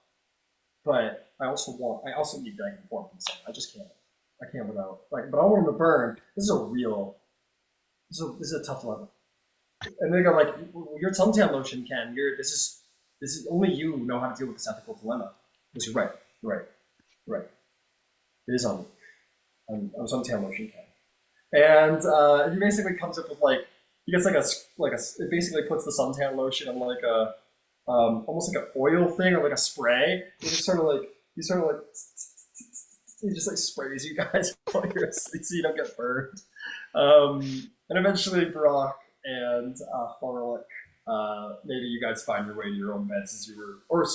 but I also need to inform him something. I just can't. I can't without like, but I want him to burn. This is a tough level. And they go like, you're Suntan Lotion Ken. This is only you know how to deal with this ethical dilemma. Which is right. It is on me. I'm Suntan Lotion Ken. And he basically comes up with like, he gets it basically puts the suntan lotion in like a almost like an oil thing or like a spray. He just sort of he just like sprays you guys while you're asleep so you don't get burned. And eventually Brock and Horlick, maybe you guys find your way to your own beds as you were, Brock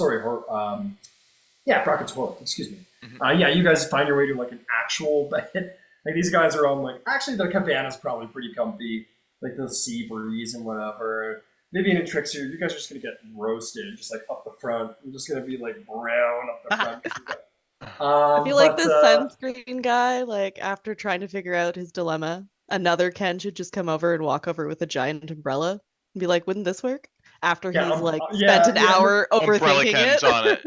and Horlick, excuse me. You guys find your way to like an actual bed. Like these guys are on like, actually their cabana's probably pretty comfy. Like the sea breeze and whatever. Vivian and Trixie, you guys are just gonna get roasted, just like up the front. You're just gonna be like brown up the front. I feel like the sunscreen guy, like after trying to figure out his dilemma, another Ken should just come over and walk over with a giant umbrella and be like, "Wouldn't this work?" After he's spent an hour overthinking Ken's on it.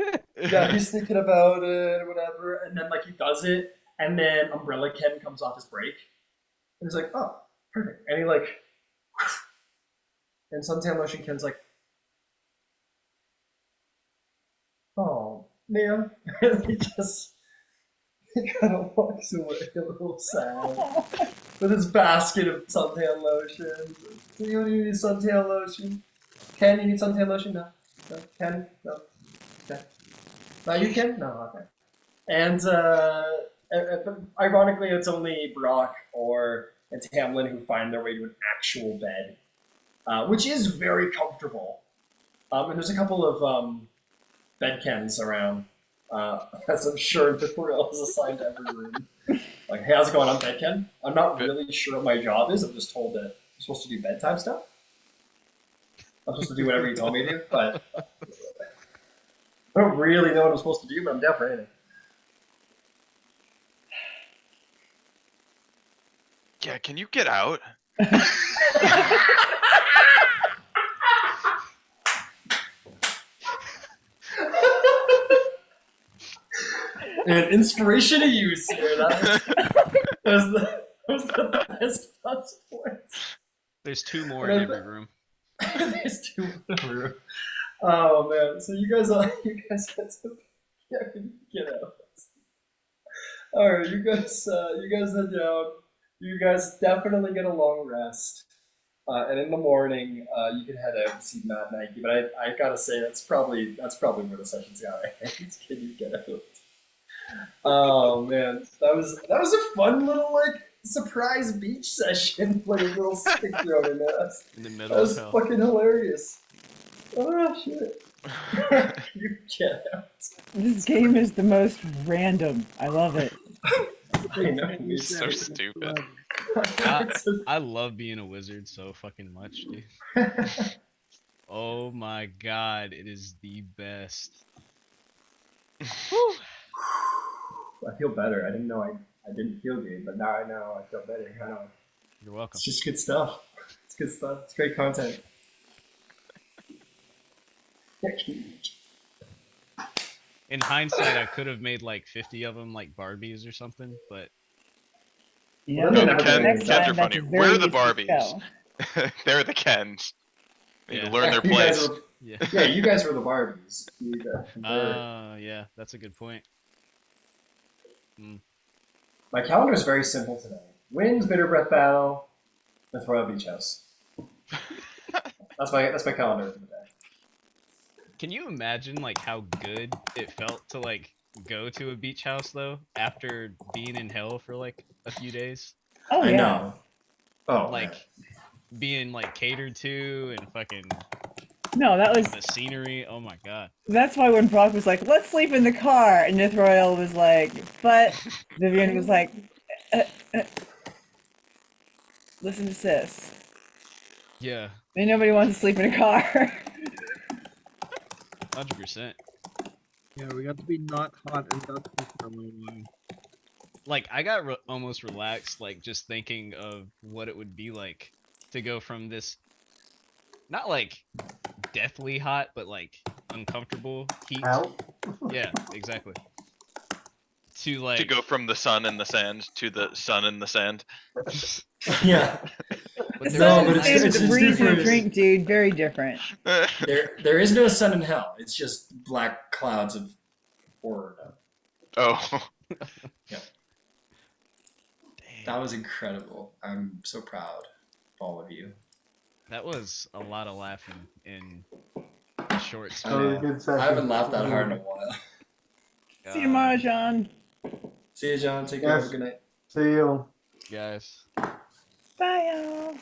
Yeah, he's thinking about it or whatever, and then like he does it, and then Umbrella Ken comes off his break, and he's like, "Oh, perfect," and he like. And Suntan Lotion Ken's like, oh, man. And he kind of walks away a little sad with his basket of suntan lotion. Do you need suntan lotion? Ken, you need suntan lotion? No. Ken? No. Okay. No, you can? No, okay. And but ironically, it's only Brock and Tamlin who find their way to an actual bed. Which is very comfortable. And there's a couple of bedkens around, as I'm sure Nithroel is assigned to every room. Like, hey, how's it going? I'm bedken. I'm not really sure what my job is. I'm just told that I'm supposed to do bedtime stuff. I'm supposed to do whatever you told me to, but I don't really know what I'm supposed to do, but I'm down for anything. Yeah, can you get out? And inspiration to use here. That was the best possible points. There's two more in every room. There's two more in every room. Oh man! So you guys had to get out. All right, you guys head down. You guys definitely get a long rest. And in the morning, you can head out and see Mad Maggie. But I gotta say, that's probably where the session's at. Can you get out? Oh man, that was a fun little like surprise beach session, like a little stick thrown in us. In the middle that was of hell. fucking hilarious. Oh shit! You get out. This game is the most random. I love it. I know. It's so stupid. I love being a wizard so fucking much, dude. Oh my god, it is the best. I feel better. I didn't know I didn't feel good, but now I know I feel better. I know. You're welcome. It's just good stuff. It's good stuff. It's great content. In hindsight, I could have made like 50 of them like Barbies or something, but Yeah, No, The Next Kens time, are that's funny. a very We're the easy Barbies. spell. They're the Kens. Need to Yeah. learn their You guys place. were- Yeah. yeah, you guys were the Barbies. Yeah, that's a good point. My calendar is very simple today. Winds, Bitter Breath Battle, Nithroel Beach House. That's my calendar for the day. Can you imagine like how good it felt to like go to a beach house though after being in hell for like a few days? Oh I yeah. know. Oh, Like being like catered to and fucking No, that was the scenery. Oh my god. that's why when Brock was like, "Let's sleep in the car," and Nithroel was like, "But," Vivian was like, "Listen to sis. Yeah, Ain't nobody wants to sleep in a car." 100%. Yeah, we got to be not hot and dusty for a little while. Like I got almost relaxed like just thinking of what it would be like to go from this not like deathly hot but like uncomfortable heat. Hell. Yeah, exactly. To like To go from the sun and the sand to the sun and the sand. yeah. but The there's No, sun but and the sand with it's a breeze and a different. drink, dude. Very different. There is no sun in hell. It's just black clouds of horror. Oh. That was incredible. I'm so proud of all of you. that was a lot of laughing in short I span. That was a know. good session. I haven't laughed that hard in a while. See you tomorrow, John. See you, John. Take care. Have a Yes. good night. See you. Guys. Bye, y'all.